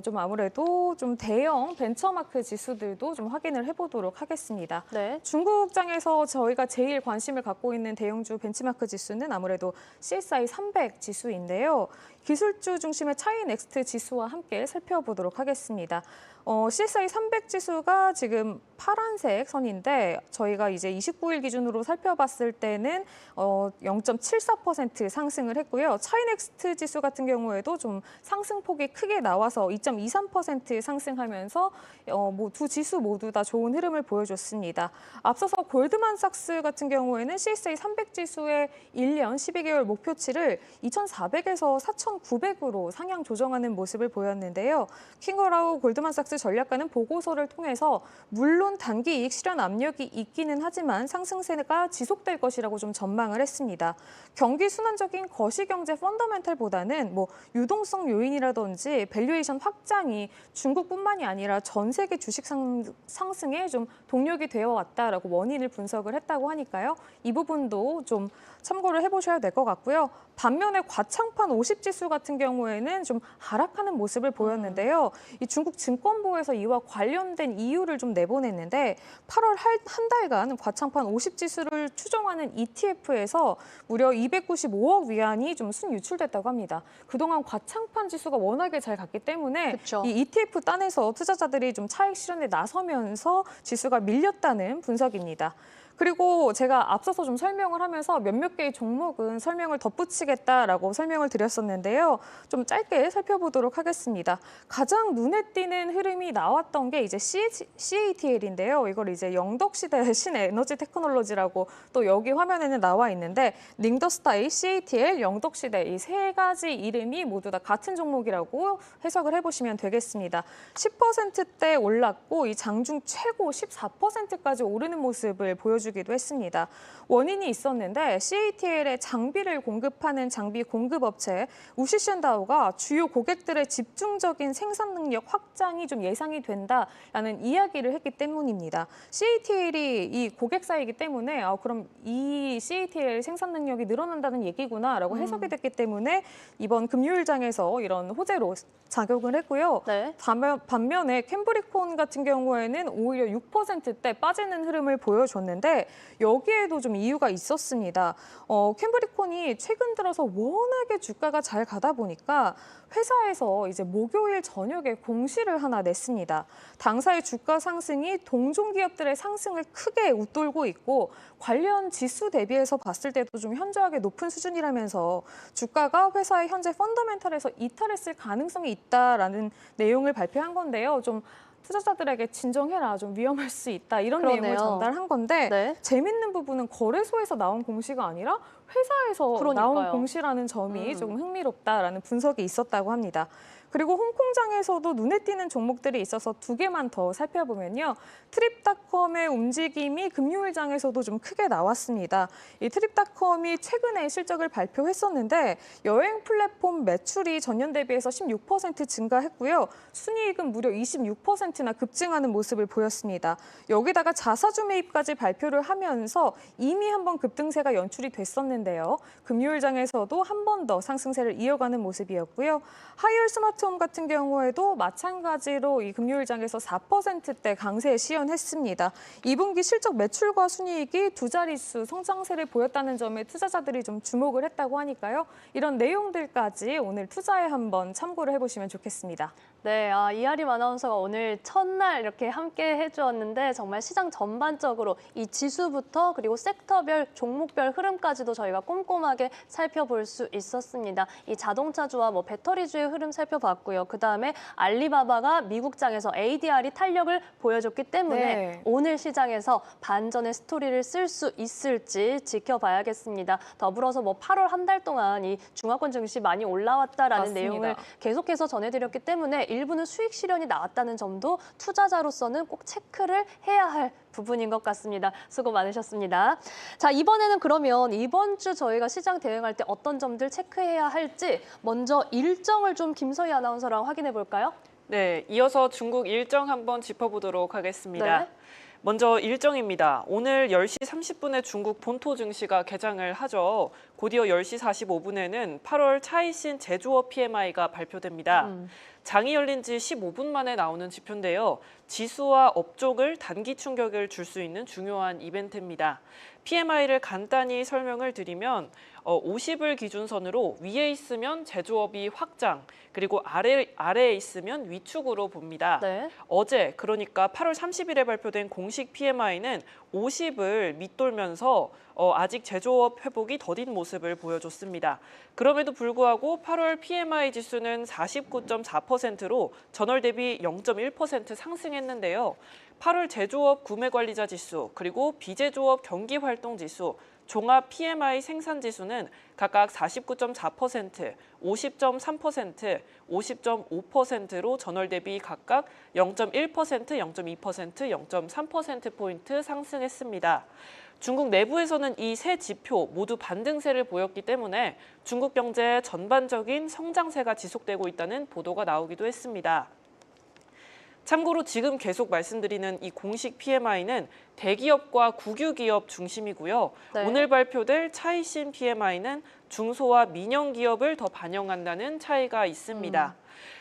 좀 아무래도 좀 대형 벤처마크 지수들도 좀 확인을 해보도록 하겠습니다. 네. 중국장에서 저희가 제일 관심을 갖고 있는 대형주 벤치마크 지수는 아무래도 CSI 300 지수인데요. 기술주 중심의 차이넥스트 지수와 함께 살펴보도록 하겠습니다. CSI 300 지수가 지금 파란색 선인데 저희가 이제 29일 기준으로 살펴봤을 때는 0.74% 상승을 했고요. 차이넥스트 지수 같은 경우에도 좀 상승폭이 크게 나와서 2.23% 상승하면서 뭐 두 지수 모두 다 좋은 흐름을 보여줬습니다. 앞서서 골드만삭스 같은 경우에는 CSI 300 지수의 1년 12개월 목표치를 2,400에서 4,900으로 상향 조정하는 모습을 보였는데요. 킹거라우 골드만삭스 전략가는 보고서를 통해서 물론 단기 이익 실현 압력이 있기는 하지만 상승세가 지속될 것이라고 좀 전망을 했습니다. 경기 순환적인 거시경제 펀더멘탈보다는 뭐 유동성 요인이라든지 밸류에이션 확장이 중국뿐만이 아니라 전 세계 주식 상승에 좀 동력이 되어 왔다라고 원인을 분석을 했다고 하니까요. 이 부분도 좀 참고를 해보셔야 될 것 같고요. 반면에 과창판 50지수 같은 경우에는 좀 하락하는 모습을 보였는데요. 이 중국 증권부에서 이와 관련된 이유를 좀 내보냈는데 8월 한 달간 과창판 50지수를 추종하는 ETF에서 무려 295억 위안이 좀 순유출됐다고 합니다. 그동안 과창판 지수가 워낙에 잘 갔기 때문에 그쵸. 이 ETF 단에서 투자자들이 좀 차익 실현에 나서면서 지수가 밀렸다는 분석입니다. 그리고 제가 앞서서 좀 설명을 하면서 몇몇 개의 종목은 설명을 덧붙이겠다라고 설명을 드렸었는데요. 좀 짧게 살펴보도록 하겠습니다. 가장 눈에 띄는 흐름이 나왔던 게 이제 CATL인데요. 이걸 이제 영덕시대 신에너지 테크놀로지라고 또 여기 화면에는 나와 있는데 닝더스타일, CATL, 영덕시대 이 세 가지 이름이 모두 다 같은 종목이라고 해석을 해보시면 되겠습니다. 10%대 올랐고 이 장중 최고 14%까지 오르는 모습을 보여주기도 했습니다. 원인이 있었는데 CATL의 장비를 공급하는 장비 공급업체 우시션다오가 주요 고객들의 집중적인 생산 능력 확장이 좀 예상이 된다라는 이야기를 했기 때문입니다. CATL이 이 고객사이기 때문에 그럼 이 CATL 생산 능력이 늘어난다는 얘기구나라고 해석이 됐기 때문에 이번 금요일장에서 이런 호재로 작용을 했고요. 네. 반면에 캠브리콘 같은 경우에는 오히려 6%대 빠지는 흐름을 보여줬는데 여기에도 좀 이유가 있었습니다. 캠브리콘이 최근 들어서 워낙에 주가가 잘 가다 보니까 회사에서 이제 목요일 저녁에 공시를 하나 냈습니다. 당사의 주가 상승이 동종 기업들의 상승을 크게 웃돌고 있고 관련 지수 대비해서 봤을 때도 좀 현저하게 높은 수준이라면서 주가가 회사의 현재 펀더멘탈에서 이탈했을 가능성이 있다라는 내용을 발표한 건데요. 좀 투자자들에게 진정해라, 좀 위험할 수 있다 이런 그러네요. 내용을 전달한 건데 네. 재밌는 부분은 거래소에서 나온 공시가 아니라 회사에서 그러니까요. 나온 공시라는 점이 조금 흥미롭다라는 분석이 있었다고 합니다. 그리고 홍콩장에서도 눈에 띄는 종목들이 있어서 두 개만 더 살펴보면요. 트립닷컴의 움직임이 금요일장에서도 좀 크게 나왔습니다. 이 트립닷컴이 최근에 실적을 발표했었는데 여행 플랫폼 매출이 전년 대비해서 16% 증가했고요. 순이익은 무려 26%나 급증하는 모습을 보였습니다. 여기다가 자사주 매입까지 발표를 하면서 이미 한번 급등세가 연출이 됐었는데요. 금요일장에서도 한 번 더 상승세를 이어가는 모습이었고요. 하이얼 스마트홈 같은 경우에도 마찬가지로 이 금요일장에서 4%대 강세에 시연했습니다. 2분기 실적 매출과 순이익이 두 자릿수 성장세를 보였다는 점에 투자자들이 좀 주목을 했다고 하니까요. 이런 내용들까지 오늘 투자에 한번 참고를 해보시면 좋겠습니다. 네, 이하림 아나운서가 오늘 첫날 이렇게 함께 해주었는데 정말 시장 전반적으로 이 지수부터 그리고 섹터별, 종목별 흐름까지도 저희가 꼼꼼하게 살펴볼 수 있었습니다. 이 자동차주와 뭐 배터리주의 흐름 살펴봤고요. 그다음에 알리바바가 미국장에서 ADR이 탄력을 보여줬기 때문에 네. 오늘 시장에서 반전의 스토리를 쓸 수 있을지 지켜봐야겠습니다. 더불어서 뭐 8월 한 달 동안 이 중화권 증시 많이 올라왔다라는 맞습니다. 내용을 계속해서 전해드렸기 때문에 일부는 수익 실현이 나왔다는 점도 투자자로서는 꼭 체크를 해야 할 부분인 것 같습니다. 수고 많으셨습니다. 자, 이번에는 그러면 이번 주 저희가 시장 대응할 때 어떤 점들 체크해야 할지 먼저 일정을 좀 김서희 아나운서랑 확인해 볼까요? 네, 이어서 중국 일정 한번 짚어보도록 하겠습니다. 네. 먼저 일정입니다. 오늘 10시 30분에 중국 본토 증시가 개장을 하죠. 곧이어 10시 45분에는 8월 차이신 제조업 PMI가 발표됩니다. 장이 열린 지 15분 만에 나오는 지표인데요. 지수와 업종을 단기 충격을 줄 수 있는 중요한 이벤트입니다. PMI를 간단히 설명을 드리면 50을 기준선으로 위에 있으면 제조업이 확장, 그리고 아래에 있으면 위축으로 봅니다. 네. 어제, 그러니까 8월 30일에 발표된 공식 PMI는 50을 밑돌면서 아직 제조업 회복이 더딘 모습을 보여줬습니다. 그럼에도 불구하고 8월 PMI 지수는 49.4%로 전월 대비 0.1% 상승했는데요. 8월 제조업 구매관리자 지수, 그리고 비제조업 경기활동지수, 종합 PMI 생산지수는 각각 49.4%, 50.3%, 50.5%로 전월 대비 각각 0.1%, 0.2%, 0.3%포인트 상승했습니다. 중국 내부에서는 이 세 지표 모두 반등세를 보였기 때문에 중국 경제의 전반적인 성장세가 지속되고 있다는 보도가 나오기도 했습니다. 참고로 지금 계속 말씀드리는 이 공식 PMI는 대기업과 국유기업 중심이고요. 네. 오늘 발표될 차이신 PMI는 중소와 민영기업을 더 반영한다는 차이가 있습니다.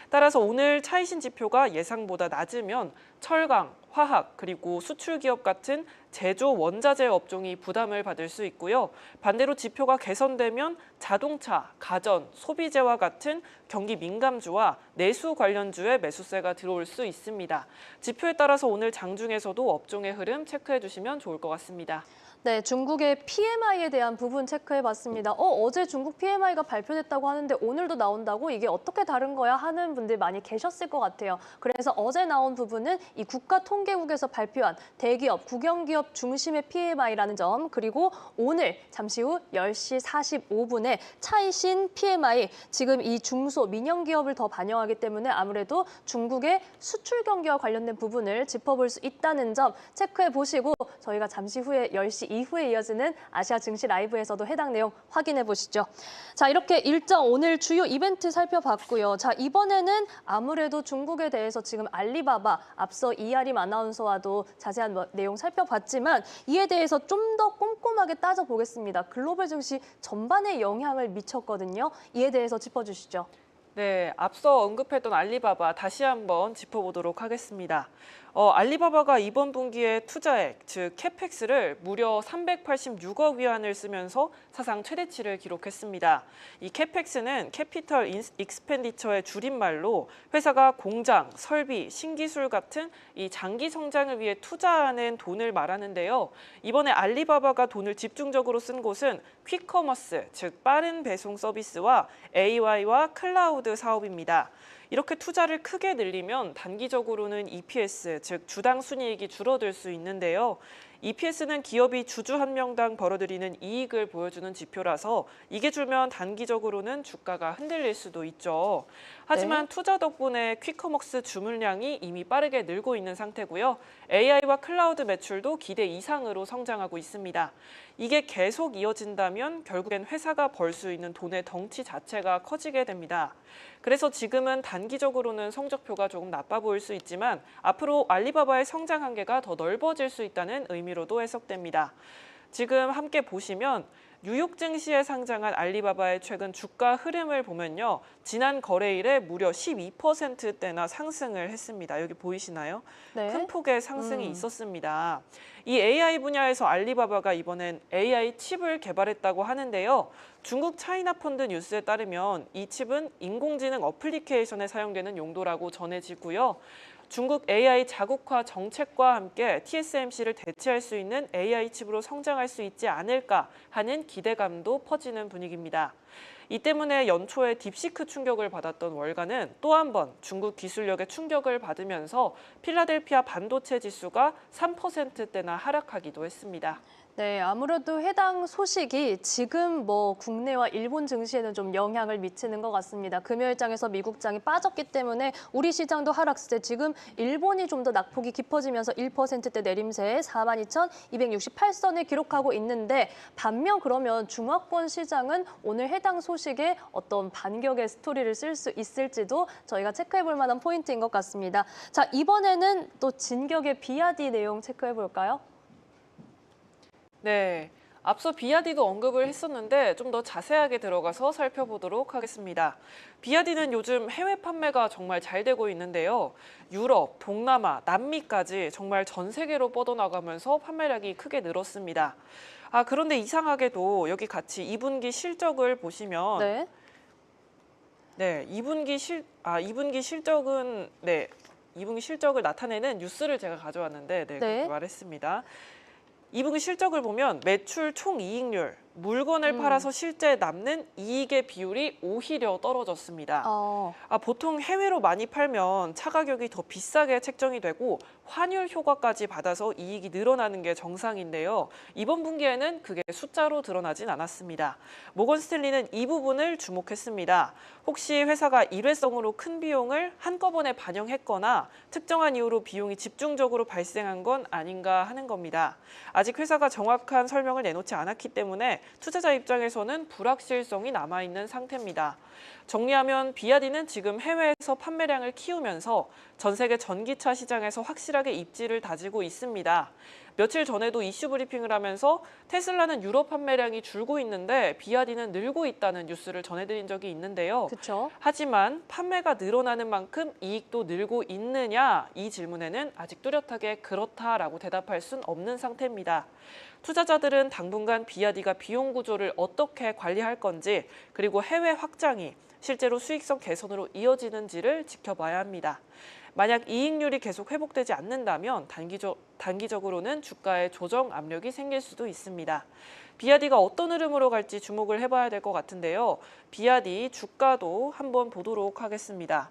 따라서 오늘 차이신 지표가 예상보다 낮으면 철강, 화학, 그리고 수출기업 같은 제조 원자재 업종이 부담을 받을 수 있고요. 반대로 지표가 개선되면 자동차, 가전, 소비재와 같은 경기 민감주와 내수 관련주의 매수세가 들어올 수 있습니다. 지표에 따라서 오늘 장중에서도 업종의 흐름 체크해 주시면 좋을 것 같습니다. 네, 중국의 PMI에 대한 부분 체크해봤습니다. 어제 중국 PMI가 발표됐다고 하는데 오늘도 나온다고 이게 어떻게 다른 거야 하는 분들 많이 계셨을 것 같아요. 그래서 어제 나온 부분은 이 국가통계국에서 발표한 대기업, 국영기업 중심의 PMI라는 점, 그리고 오늘 잠시 후 10시 45분에 차이신 PMI, 지금 이 중소, 민영기업을 더 반영하기 때문에 아무래도 중국의 수출 경기와 관련된 부분을 짚어볼 수 있다는 점 체크해 보시고 저희가 잠시 후에 10시 이후에 이어지는 아시아 증시 라이브에서도 해당 내용 확인해 보시죠. 자, 이렇게 일정 오늘 주요 이벤트 살펴봤고요. 자, 이번에는 아무래도 중국에 대해서 지금 알리바바 앞서 이아림 아나운서와도 자세한 내용 살펴봤지만 이에 대해서 좀 더 꼼꼼하게 따져보겠습니다. 글로벌 증시 전반에 영향을 미쳤거든요. 이에 대해서 짚어주시죠. 네, 앞서 언급했던 알리바바 다시 한번 짚어보도록 하겠습니다. 알리바바가 이번 분기에 투자액, 즉 캐펙스를 무려 386억 위안을 쓰면서 사상 최대치를 기록했습니다. 이 캐펙스는 캐피털 익스펜디처의 줄임말로 회사가 공장, 설비, 신기술 같은 이 장기 성장을 위해 투자하는 돈을 말하는데요. 이번에 알리바바가 돈을 집중적으로 쓴 곳은 퀵커머스, 즉 빠른 배송 서비스와 AI와 클라우드 사업입니다. 이렇게 투자를 크게 늘리면 단기적으로는 EPS, 즉 주당 순이익이 줄어들 수 있는데요. EPS는 기업이 주주 한 명당 벌어들이는 이익을 보여주는 지표라서 이게 줄면 단기적으로는 주가가 흔들릴 수도 있죠. 하지만 투자 덕분에 퀵커머스 주문량이 이미 빠르게 늘고 있는 상태고요. AI와 클라우드 매출도 기대 이상으로 성장하고 있습니다. 이게 계속 이어진다면 결국엔 회사가 벌 수 있는 돈의 덩치 자체가 커지게 됩니다. 그래서 지금은 단기적으로는 성적표가 조금 나빠 보일 수 있지만 앞으로 알리바바의 성장 한계가 더 넓어질 수 있다는 의미로도 해석됩니다. 지금 함께 보시면 뉴욕 증시에 상장한 알리바바의 최근 주가 흐름을 보면요. 지난 거래일에 무려 12%대나 상승을 했습니다. 여기 보이시나요? 네. 큰 폭의 상승이 있었습니다. 이 AI 분야에서 알리바바가 이번엔 AI 칩을 개발했다고 하는데요. 중국 차이나 펀드 뉴스에 따르면 이 칩은 인공지능 어플리케이션에 사용되는 용도라고 전해지고요. 중국 AI 자국화 정책과 함께 TSMC를 대체할 수 있는 AI 칩으로 성장할 수 있지 않을까 하는 기대감도 퍼지는 분위기입니다. 이 때문에 연초에 딥시크 충격을 받았던 월가는 또 한 번 중국 기술력의 충격을 받으면서 필라델피아 반도체 지수가 3%대나 하락하기도 했습니다. 네, 아무래도 해당 소식이 지금 국내와 일본 증시에는 좀 영향을 미치는 것 같습니다. 금요일장에서 미국장이 빠졌기 때문에 우리 시장도 하락세, 지금 일본이 좀 더 낙폭이 깊어지면서 1%대 내림세에 42,268선을 기록하고 있는데, 반면 그러면 중화권 시장은 오늘 해당 소식에 어떤 반격의 스토리를 쓸 수 있을지도 저희가 체크해볼 만한 포인트인 것 같습니다. 자, 이번에는 또 진격의 비아디 내용 체크해볼까요? 네, 앞서 비아디도 언급을 했었는데 좀 더 자세하게 들어가서 살펴보도록 하겠습니다. 비아디는 요즘 해외 판매가 정말 잘 되고 있는데요. 유럽, 동남아, 남미까지 정말 전 세계로 뻗어나가면서 판매량이 크게 늘었습니다. 그런데 이상하게도 여기 같이 2분기 실적을 보시면 네. 네, 2분기 실적은 2분기 실적을 나타내는 뉴스를 제가 가져왔는데 그렇게 말했습니다. 2분기 실적을 보면 매출 총이익률, 물건을 팔아서 실제 남는 이익의 비율이 오히려 떨어졌습니다. 보통 해외로 많이 팔면 차 가격이 더 비싸게 책정이 되고 환율 효과까지 받아서 이익이 늘어나는 게 정상인데요. 이번 분기에는 그게 숫자로 드러나진 않았습니다. 모건 스탠리는 이 부분을 주목했습니다. 혹시 회사가 일회성으로 큰 비용을 한꺼번에 반영했거나 특정한 이유로 비용이 집중적으로 발생한 건 아닌가 하는 겁니다. 아직 회사가 정확한 설명을 내놓지 않았기 때문에 투자자 입장에서는 불확실성이 남아있는 상태입니다. 정리하면 비아디는 지금 해외에서 판매량을 키우면서 전 세계 전기차 시장에서 확실하게 입지를 다지고 있습니다. 며칠 전에도 이슈 브리핑을 하면서 테슬라는 유럽 판매량이 줄고 있는데 비아디는 늘고 있다는 뉴스를 전해드린 적이 있는데요. 그렇죠. 하지만 판매가 늘어나는 만큼 이익도 늘고 있느냐, 이 질문에는 아직 뚜렷하게 그렇다라고 대답할 순 없는 상태입니다. 투자자들은 당분간 비아디가 비용 구조를 어떻게 관리할 건지, 그리고 해외 확장이 실제로 수익성 개선으로 이어지는지를 지켜봐야 합니다. 만약 이익률이 계속 회복되지 않는다면 단기적으로는 주가에 조정 압력이 생길 수도 있습니다. 비아디가 어떤 흐름으로 갈지 주목을 해봐야 될 것 같은데요. 비아디 주가도 한번 보도록 하겠습니다.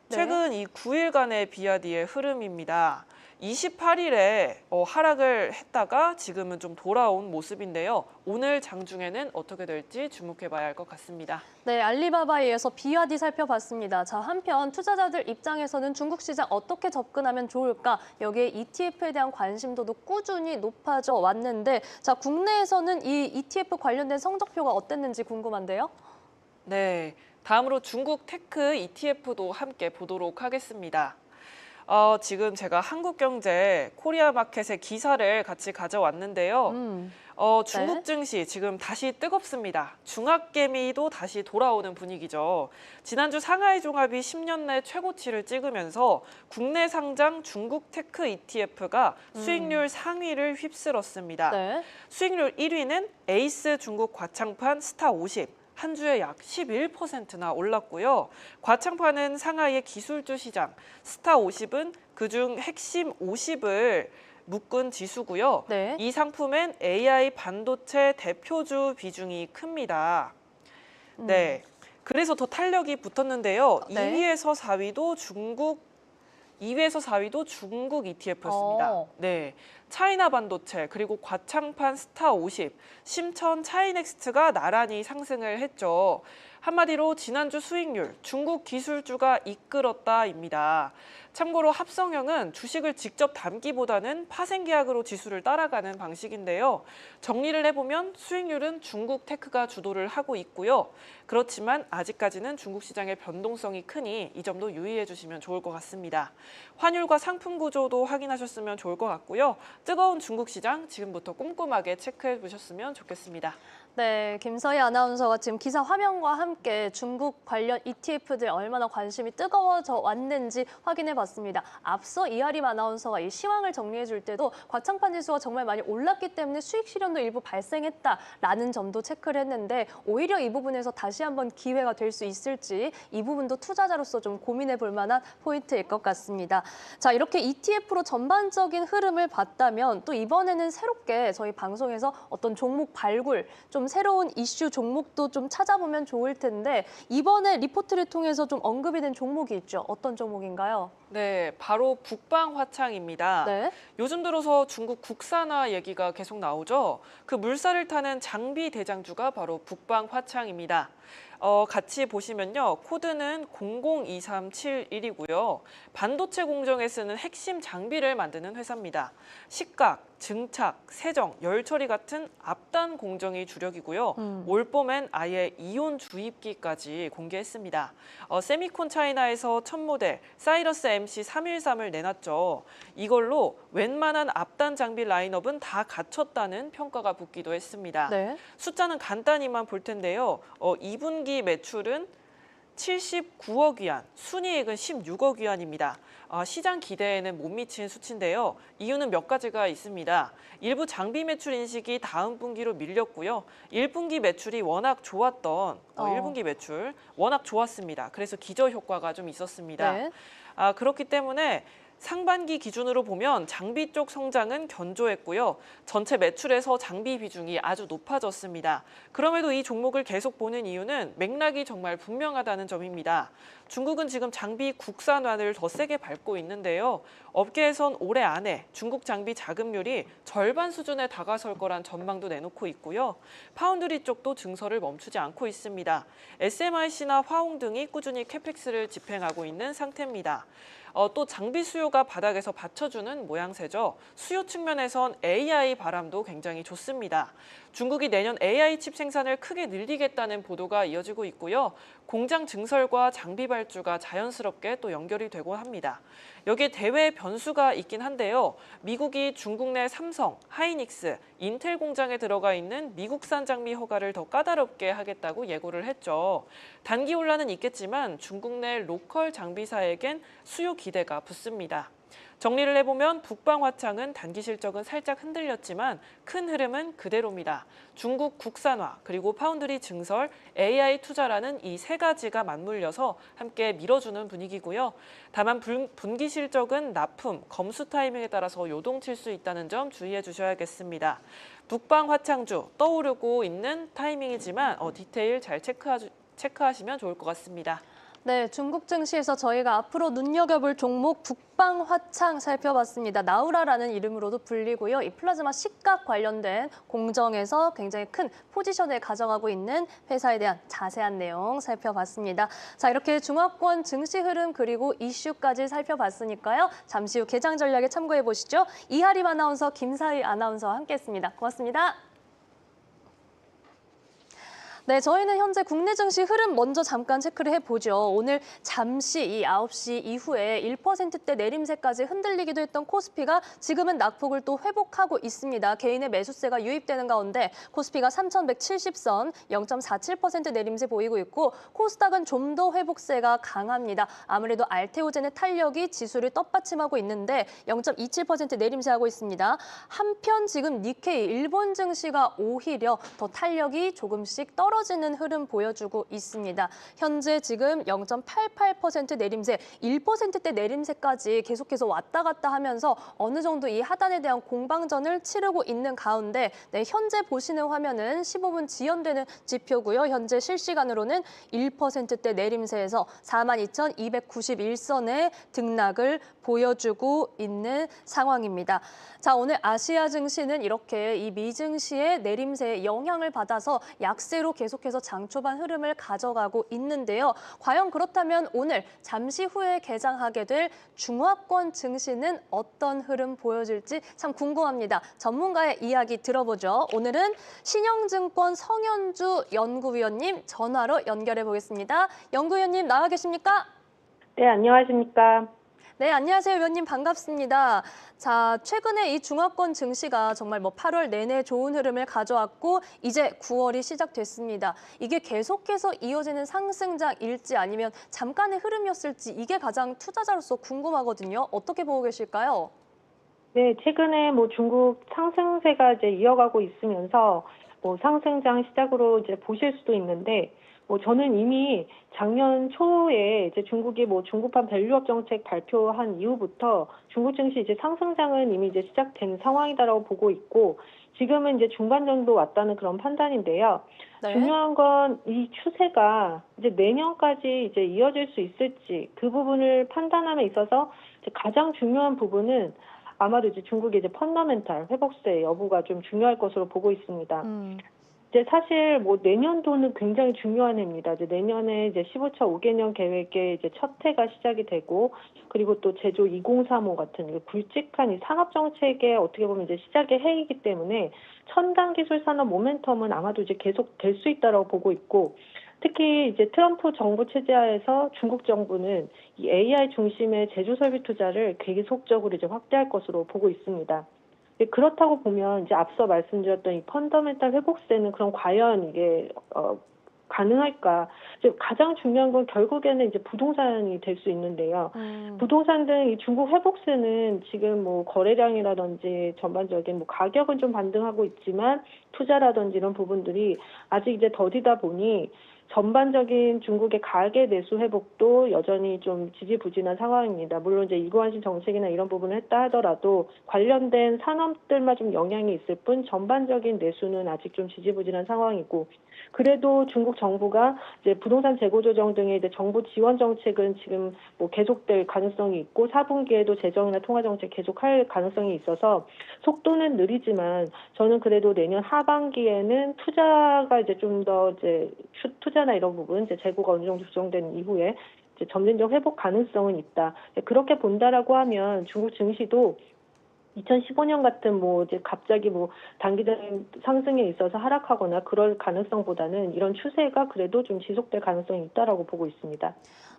최근 이 9일간의 비아디의 흐름입니다. 28일에 하락을 했다가 지금은 좀 돌아온 모습인데요. 오늘 장중에는 어떻게 될지 주목해봐야 할 것 같습니다. 네, 알리바바에 의해서 비아디 살펴봤습니다. 자, 한편 투자자들 입장에서는 중국 시장 어떻게 접근하면 좋을까? 여기에 ETF에 대한 관심도도 꾸준히 높아져 왔는데, 자, 국내에서는 이 ETF 관련된 성적표가 어땠는지 궁금한데요. 네, 다음으로 중국 테크 ETF도 함께 보도록 하겠습니다. 지금 제가 한국경제 코리아마켓의 기사를 같이 가져왔는데요. 중국 증시 지금 다시 뜨겁습니다. 중학개미도 다시 돌아오는 분위기죠. 지난주 상하이 종합이 10년 내 최고치를 찍으면서 국내 상장 중국 테크 ETF가 수익률 상위를 휩쓸었습니다. 네. 수익률 1위는 에이스 중국 과창판 스타 50. 한 주에 약 11%나 올랐고요. 과창판은 상하이의 기술주 시장, 스타 50은 그중 핵심 50을 묶은 지수고요. 네. 이 상품엔 AI 반도체 대표주 비중이 큽니다. 네, 그래서 더 탄력이 붙었는데요. 네. 2위에서 4위도 중국 ETF였습니다. 네, 차이나 반도체 그리고 과창판 스타 50, 심천 차이넥스트가 나란히 상승을 했죠. 한마디로 지난주 수익률 중국 기술주가 이끌었다입니다. 참고로 합성형은 주식을 직접 담기보다는 파생계약으로 지수를 따라가는 방식인데요. 정리를 해보면 수익률은 중국 테크가 주도를 하고 있고요. 그렇지만 아직까지는 중국 시장의 변동성이 크니 이 점도 유의해 주시면 좋을 것 같습니다. 환율과 상품 구조도 확인하셨으면 좋을 것 같고요. 뜨거운 중국 시장 지금부터 꼼꼼하게 체크해 보셨으면 좋겠습니다. 네, 김서희 아나운서가 지금 기사 화면과 함께 중국 관련 ETF들 얼마나 관심이 뜨거워져 왔는지 확인해봤습니다. 앞서 이하림 아나운서가 이 시황을 정리해줄 때도 과창판 지수가 정말 많이 올랐기 때문에 수익 실현도 일부 발생했다라는 점도 체크를 했는데, 오히려 이 부분에서 다시 한번 기회가 될 수 있을지 이 부분도 투자자로서 좀 고민해볼 만한 포인트일 것 같습니다. 자, 이렇게 ETF로 전반적인 흐름을 봤다면 또 이번에는 새롭게 저희 방송에서 어떤 종목 발굴 좀 새로운 이슈 종목도 좀 찾아보면 좋을 텐데 이번에 리포트를 통해서 좀 언급이 된 종목이 있죠. 어떤 종목인가요? 네, 바로 북방화창입니다. 네. 요즘 들어서 중국 국산화 얘기가 계속 나오죠. 그 물살을 타는 장비 대장주가 바로 북방화창입니다. 같이 보시면요. 코드는 002371이고요. 반도체 공정에 쓰는 핵심 장비를 만드는 회사입니다. 식각, 증착, 세정, 열 처리 같은 앞단 공정이 주력이고요. 올 봄엔 아예 이온 주입기까지 공개했습니다. 세미콘 차이나에서 첫 모델 사이러스 MC313을 내놨죠. 이걸로 웬만한 앞단 장비 라인업은 다 갖췄다는 평가가 붙기도 했습니다. 네. 숫자는 간단히만 볼 텐데요. 2분기 매출은 79억 위안, 순이익은 16억 위안입니다. 시장 기대에는 못 미친 수치인데요. 이유는 몇 가지가 있습니다. 일부 장비 매출 인식이 다음 분기로 밀렸고요. 1분기 매출이 워낙 좋았던 1분기 매출 워낙 좋았습니다. 그래서 기저 효과가 좀 있었습니다. 네. 그렇기 때문에 상반기 기준으로 보면 장비 쪽 성장은 견조했고요. 전체 매출에서 장비 비중이 아주 높아졌습니다. 그럼에도 이 종목을 계속 보는 이유는 맥락이 정말 분명하다는 점입니다. 중국은 지금 장비 국산화를 더 세게 밟고 있는데요. 업계에선 올해 안에 중국 장비 자급률이 절반 수준에 다가설 거란 전망도 내놓고 있고요. 파운드리 쪽도 증설을 멈추지 않고 있습니다. SMIC나 화홍 등이 꾸준히 캐펙스를 집행하고 있는 상태입니다. 또 장비 수요가 바닥에서 받쳐주는 모양새죠. 수요 측면에선 AI 바람도 굉장히 좋습니다. 중국이 내년 AI 칩 생산을 크게 늘리겠다는 보도가 이어지고 있고요. 공장 증설과 장비 발주가 자연스럽게 또 연결이 되고 합니다. 여기에 대외 변수가 있긴 한데요. 미국이 중국 내 삼성, 하이닉스, 인텔 공장에 들어가 있는 미국산 장비 허가를 더 까다롭게 하겠다고 예고를 했죠. 단기 혼란은 있겠지만 중국 내 로컬 장비사에겐 수요 기대가 붙습니다. 정리를 해보면 북방화창은 단기 실적은 살짝 흔들렸지만 큰 흐름은 그대로입니다. 중국 국산화, 그리고 파운드리 증설, AI 투자라는 이 세 가지가 맞물려서 함께 밀어주는 분위기고요. 다만 분기 실적은 납품, 검수 타이밍에 따라서 요동칠 수 있다는 점 주의해 주셔야겠습니다. 북방화창주 떠오르고 있는 타이밍이지만 디테일 잘 체크하시면 좋을 것 같습니다. 네, 중국 증시에서 저희가 앞으로 눈여겨볼 종목 북방화창 살펴봤습니다. 나우라라는 이름으로도 불리고요. 이 플라즈마 식각 관련된 공정에서 굉장히 큰 포지션을 가져가고 있는 회사에 대한 자세한 내용 살펴봤습니다. 자, 이렇게 중화권 증시 흐름 그리고 이슈까지 살펴봤으니까요. 잠시 후 개장 전략에 참고해 보시죠. 이하림 아나운서, 김사희 아나운서와 함께했습니다. 고맙습니다. 네, 저희는 현재 국내 증시 흐름 먼저 잠깐 체크를 해보죠. 오늘 잠시 이 9시 이후에 1%대 내림세까지 흔들리기도 했던 코스피가 지금은 낙폭을 또 회복하고 있습니다. 개인의 매수세가 유입되는 가운데 코스피가 3,170선 0.47% 내림세 보이고 있고 코스닥은 좀 더 회복세가 강합니다. 아무래도 알테오젠의 탄력이 지수를 떡받침하고 있는데 0.27% 내림세하고 있습니다. 한편 지금 니케이 일본 증시가 오히려 더 탄력이 조금씩 떨어지는 흐름 보여주고 있습니다. 현재 지금 0.88% 내림세, 1%대 내림세까지 계속해서 왔다 갔다 하면서 어느 정도 이 하단에 대한 공방전을 치르고 있는 가운데 현재 보시는 화면은 15분 지연되는 지표고요. 현재 실시간으로는 1%대 내림세에서 42,291선의 등락을 보여주고 있는 상황입니다. 자, 오늘 아시아 증시는 이렇게 이 미 증시의 내림세에 영향을 받아서 약세로 계속해서 장초반 흐름을 가져가고 있는데요. 과연 그렇다면 오늘 잠시 후에 개장하게 될 중화권 증시는 어떤 흐름 보여줄지 참 궁금합니다. 전문가의 이야기 들어보죠. 오늘은 신영증권 성현주 연구위원님 전화로 연결해 보겠습니다. 연구위원님 나와 계십니까? 네, 안녕하십니까. 네, 안녕하세요, 위원님 반갑습니다. 자, 최근에 이 중화권 증시가 정말 8월 내내 좋은 흐름을 가져왔고 이제 9월이 시작됐습니다. 이게 계속해서 이어지는 상승장일지 아니면 잠깐의 흐름이었을지 이게 가장 투자자로서 궁금하거든요. 어떻게 보고 계실까요? 네, 최근에 중국 상승세가 이제 이어가고 있으면서 상승장 시작으로 이제 보실 수도 있는데 저는 이미 작년 초에 이제 중국이 중국판 밸류업 정책 발표한 이후부터 중국 증시 이제 상승장은 이미 이제 시작된 상황이다라고 보고 있고, 지금은 이제 중간 정도 왔다는 그런 판단인데요. 네. 중요한 건 이 추세가 이제 내년까지 이제 이어질 수 있을지, 그 부분을 판단함에 있어서 이제 가장 중요한 부분은 아마도 이제 중국의 이제 펀더멘탈 회복세 여부가 좀 중요할 것으로 보고 있습니다. 이제 사실 내년도는 굉장히 중요한 해입니다. 이제 내년에 이제 15차 5개년 계획의 이제 첫 해가 시작이 되고, 그리고 또 제조 2035 같은 굵직한 이 산업 정책의 어떻게 보면 이제 시작의 해이기 때문에 첨단 기술 산업 모멘텀은 아마도 이제 계속 될 수 있다라고 보고 있고, 특히 이제 트럼프 정부 체제하에서 중국 정부는 이 AI 중심의 제조 설비 투자를 계속적으로 이제 확대할 것으로 보고 있습니다. 그렇다고 보면 이제 앞서 말씀드렸던 이 펀더멘탈 회복세는 그럼 과연 이게 가능할까? 이제 가장 중요한 건 결국에는 이제 부동산이 될 수 있는데요. 부동산 등 이 중국 회복세는 지금 거래량이라든지 전반적인 가격은 좀 반등하고 있지만 투자라든지 이런 부분들이 아직 이제 더디다 보니 전반적인 중국의 가계 내수 회복도 여전히 좀 지지부진한 상황입니다. 물론 이제 이구환신 정책이나 이런 부분을 했다 하더라도 관련된 산업들만 좀 영향이 있을 뿐 전반적인 내수는 아직 좀 지지부진한 상황이고, 그래도 중국 정부가 이제 부동산 재고 조정 등의 이제 정부 지원 정책은 지금 계속될 가능성이 있고 4분기에도 재정이나 통화 정책 계속할 가능성이 있어서 속도는 느리지만 저는 그래도 내년 하반기에는 투자가 이제 좀 더 이제 투자나 이런 부분 이제 재고가 어느 정도 조정된 이후에 이제 점진적 회복 가능성은 있다. 그렇게 본다라고 하면 중국 증시도 2015년 같은 이제 갑자기 단기적인 상승에 있어서 하락하거나 그럴 가능성보다는 이런 추세가 그래도 좀 지속될 가능성이 있다라고 보고 있습니다.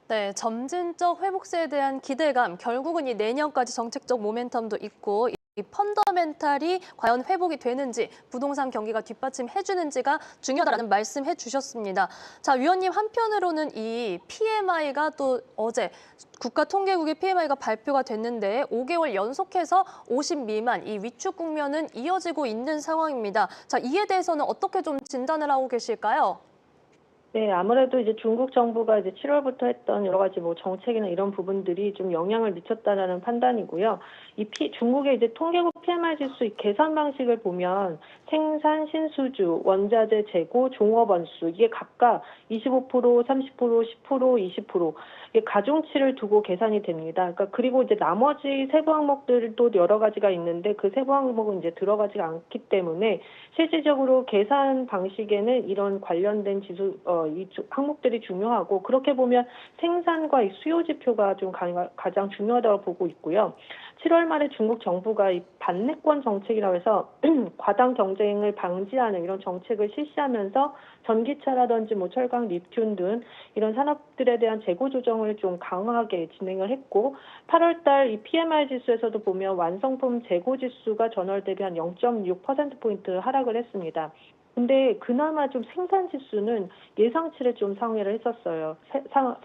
네, 점진적 회복세에 대한 기대감, 결국은 이 내년까지 정책적 모멘텀도 있고 이 펀더멘탈이 과연 회복이 되는지, 부동산 경기가 뒷받침해주는지가 중요하다는 말씀해 주셨습니다. 자, 위원님, 한편으로는 이 PMI가 또 어제 국가통계국의 PMI가 발표가 됐는데 5개월 연속해서 50 미만, 이 위축 국면은 이어지고 있는 상황입니다. 자, 이에 대해서는 어떻게 좀 진단을 하고 계실까요? 네, 아무래도 이제 중국 정부가 이제 7월부터 했던 여러 가지 정책이나 이런 부분들이 좀 영향을 미쳤다라는 판단이고요. 중국의 이제 통계국 PMI 지수 이 계산 방식을 보면 생산 신수주, 원자재 재고, 종업 원수 이게 각각 25%, 30%, 10%, 20% 이게 가중치를 두고 계산이 됩니다. 그리고 이제 나머지 세부 항목들도 여러 가지가 있는데 그 세부 항목은 이제 들어가지가 않기 때문에 실질적으로 계산 방식에는 이런 관련된 지수 이 항목들이 중요하고, 그렇게 보면 생산과 이 수요 지표가 좀 가장 중요하다고 보고 있고요. 7월 말에 중국 정부가 이 반내권 정책이라고 해서 과당 경쟁을 방지하는 이런 정책을 실시하면서 전기차라든지 철강, 리튬 등 이런 산업들에 대한 재고 조정을 좀 강하게 진행을 했고, 8월 달 이 PMI 지수에서도 보면 완성품 재고 지수가 전월 대비 한 0.6%포인트 하락을 했습니다. 근데 그나마 좀 생산 지수는 예상치를 좀 상회를 했었어요.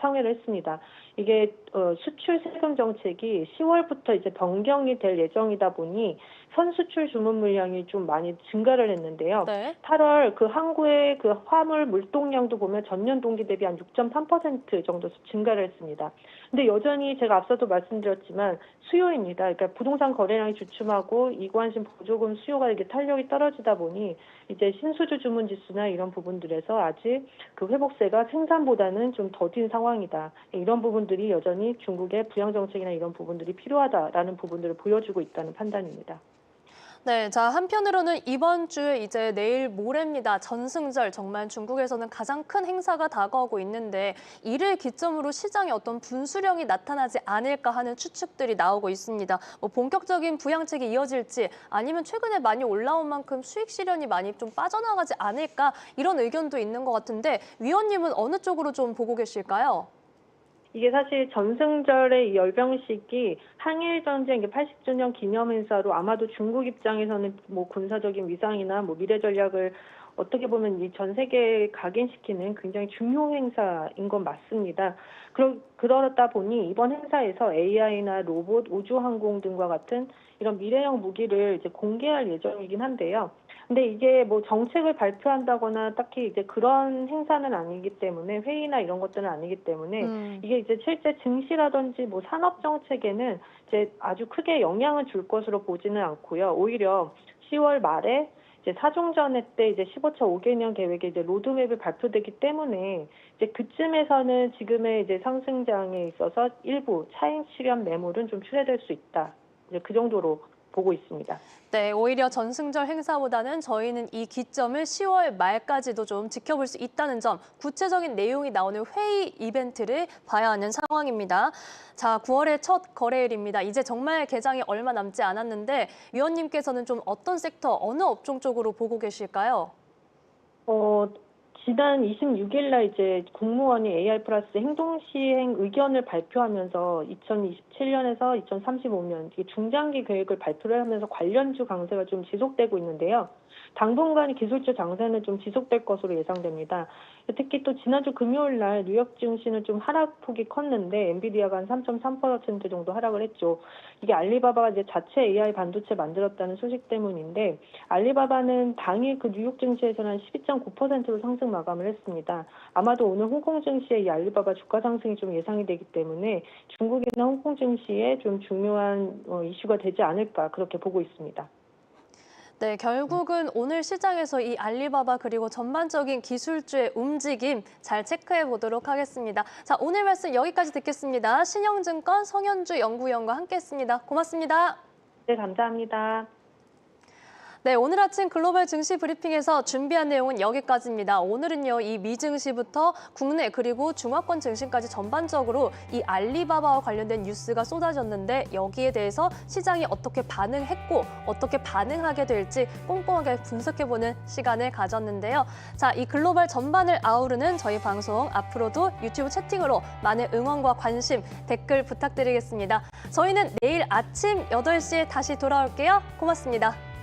상회를 했습니다. 이게 수출 세금 정책이 10월부터 이제 변경이 될 예정이다 보니 선수출 주문 물량이 좀 많이 증가를 했는데요. 네. 8월 그 항구의 그 화물 물동량도 보면 전년 동기 대비 한 6.3% 정도 증가를 했습니다. 근데 여전히 제가 앞서도 말씀드렸지만 수요입니다. 그러니까 부동산 거래량이 주춤하고 이관심 보조금 수요가 이게 탄력이 떨어지다 보니 이제 신수주 주문 지수나 이런 부분들에서 아직 그 회복세가 생산보다는 좀 더딘 상황이다. 이런 부분들이 여전히 중국의 부양 정책이나 이런 부분들이 필요하다라는 부분들을 보여주고 있다는 판단입니다. 네, 자, 한편으로는 이번 주에 이제 내일 모레입니다. 전승절, 정말 중국에서는 가장 큰 행사가 다가오고 있는데 이를 기점으로 시장에 어떤 분수령이 나타나지 않을까 하는 추측들이 나오고 있습니다. 본격적인 부양책이 이어질지 아니면 최근에 많이 올라온 만큼 수익 실현이 많이 좀 빠져나가지 않을까 이런 의견도 있는 것 같은데 위원님은 어느 쪽으로 좀 보고 계실까요? 이게 사실 전승절의 이 열병식이 항일 전쟁 80주년 기념 행사로 아마도 중국 입장에서는 군사적인 위상이나 미래 전략을 어떻게 보면 이 전 세계에 각인시키는 굉장히 중요 행사인 건 맞습니다. 그러다 보니 이번 행사에서 AI나 로봇, 우주항공 등과 같은 이런 미래형 무기를 이제 공개할 예정이긴 한데요. 근데 이게 뭐 정책을 발표한다거나 딱히 이제 그런 행사는 아니기 때문에 회의나 이런 것들은 아니기 때문에 이게 이제 실제 증시라든지 뭐 산업 정책에는 이제 아주 크게 영향을 줄 것으로 보지는 않고요. 오히려 10월 말에 이제 사종전회 때 이제 15차 5개년 계획의 이제 로드맵이 발표되기 때문에 이제 그쯤에서는 지금의 이제 상승장에 있어서 일부 차익 실현 매물은 좀 출회될 수 있다. 이제 그 정도로 보고 있습니다. 네, 오히려 전승절 행사보다는 저희는 이 기점을 10월 말까지도 좀 지켜볼 수 있다는 점, 구체적인 내용이 나오는 회의 이벤트를 봐야 하는 상황입니다. 자, 9월의 첫 거래일입니다. 이제 정말 개장이 얼마 남지 않았는데 위원님께서는 좀 어떤 섹터, 어느 업종 쪽으로 보고 계실까요? 지난 26일 날 이제 국무원이 AR 플러스 행동 시행 의견을 발표하면서 2027년에서 2035년 중장기 계획을 발표를 하면서 관련주 강세가 좀 지속되고 있는데요. 당분간 기술주 장세는 좀 지속될 것으로 예상됩니다. 특히 또 지난주 금요일 날 뉴욕 증시는 좀 하락폭이 컸는데 엔비디아가 한 3.3% 정도 하락을 했죠. 이게 알리바바가 이제 자체 AI 반도체 만들었다는 소식 때문인데 알리바바는 당일 그 뉴욕 증시에서는 한 12.9%로 상승 마감을 했습니다. 아마도 오늘 홍콩 증시의 이 알리바바 주가 상승이 좀 예상이 되기 때문에 중국이나 홍콩 증시에 좀 중요한 이슈가 되지 않을까 그렇게 보고 있습니다. 네, 결국은 오늘 시장에서 이 알리바바 그리고 전반적인 기술주의 움직임 잘 체크해 보도록 하겠습니다. 자, 오늘 말씀 여기까지 듣겠습니다. 신영증권 성현주 연구위원과 함께했습니다. 고맙습니다. 네, 감사합니다. 네, 오늘 아침 글로벌 증시 브리핑에서 준비한 내용은 여기까지입니다. 오늘은요, 이 미증시부터 국내 그리고 중화권 증시까지 전반적으로 이 알리바바와 관련된 뉴스가 쏟아졌는데 여기에 대해서 시장이 어떻게 반응했고 어떻게 반응하게 될지 꼼꼼하게 분석해보는 시간을 가졌는데요. 자, 이 글로벌 전반을 아우르는 저희 방송 앞으로도 유튜브 채팅으로 많은 응원과 관심, 댓글 부탁드리겠습니다. 저희는 내일 아침 8시에 다시 돌아올게요. 고맙습니다.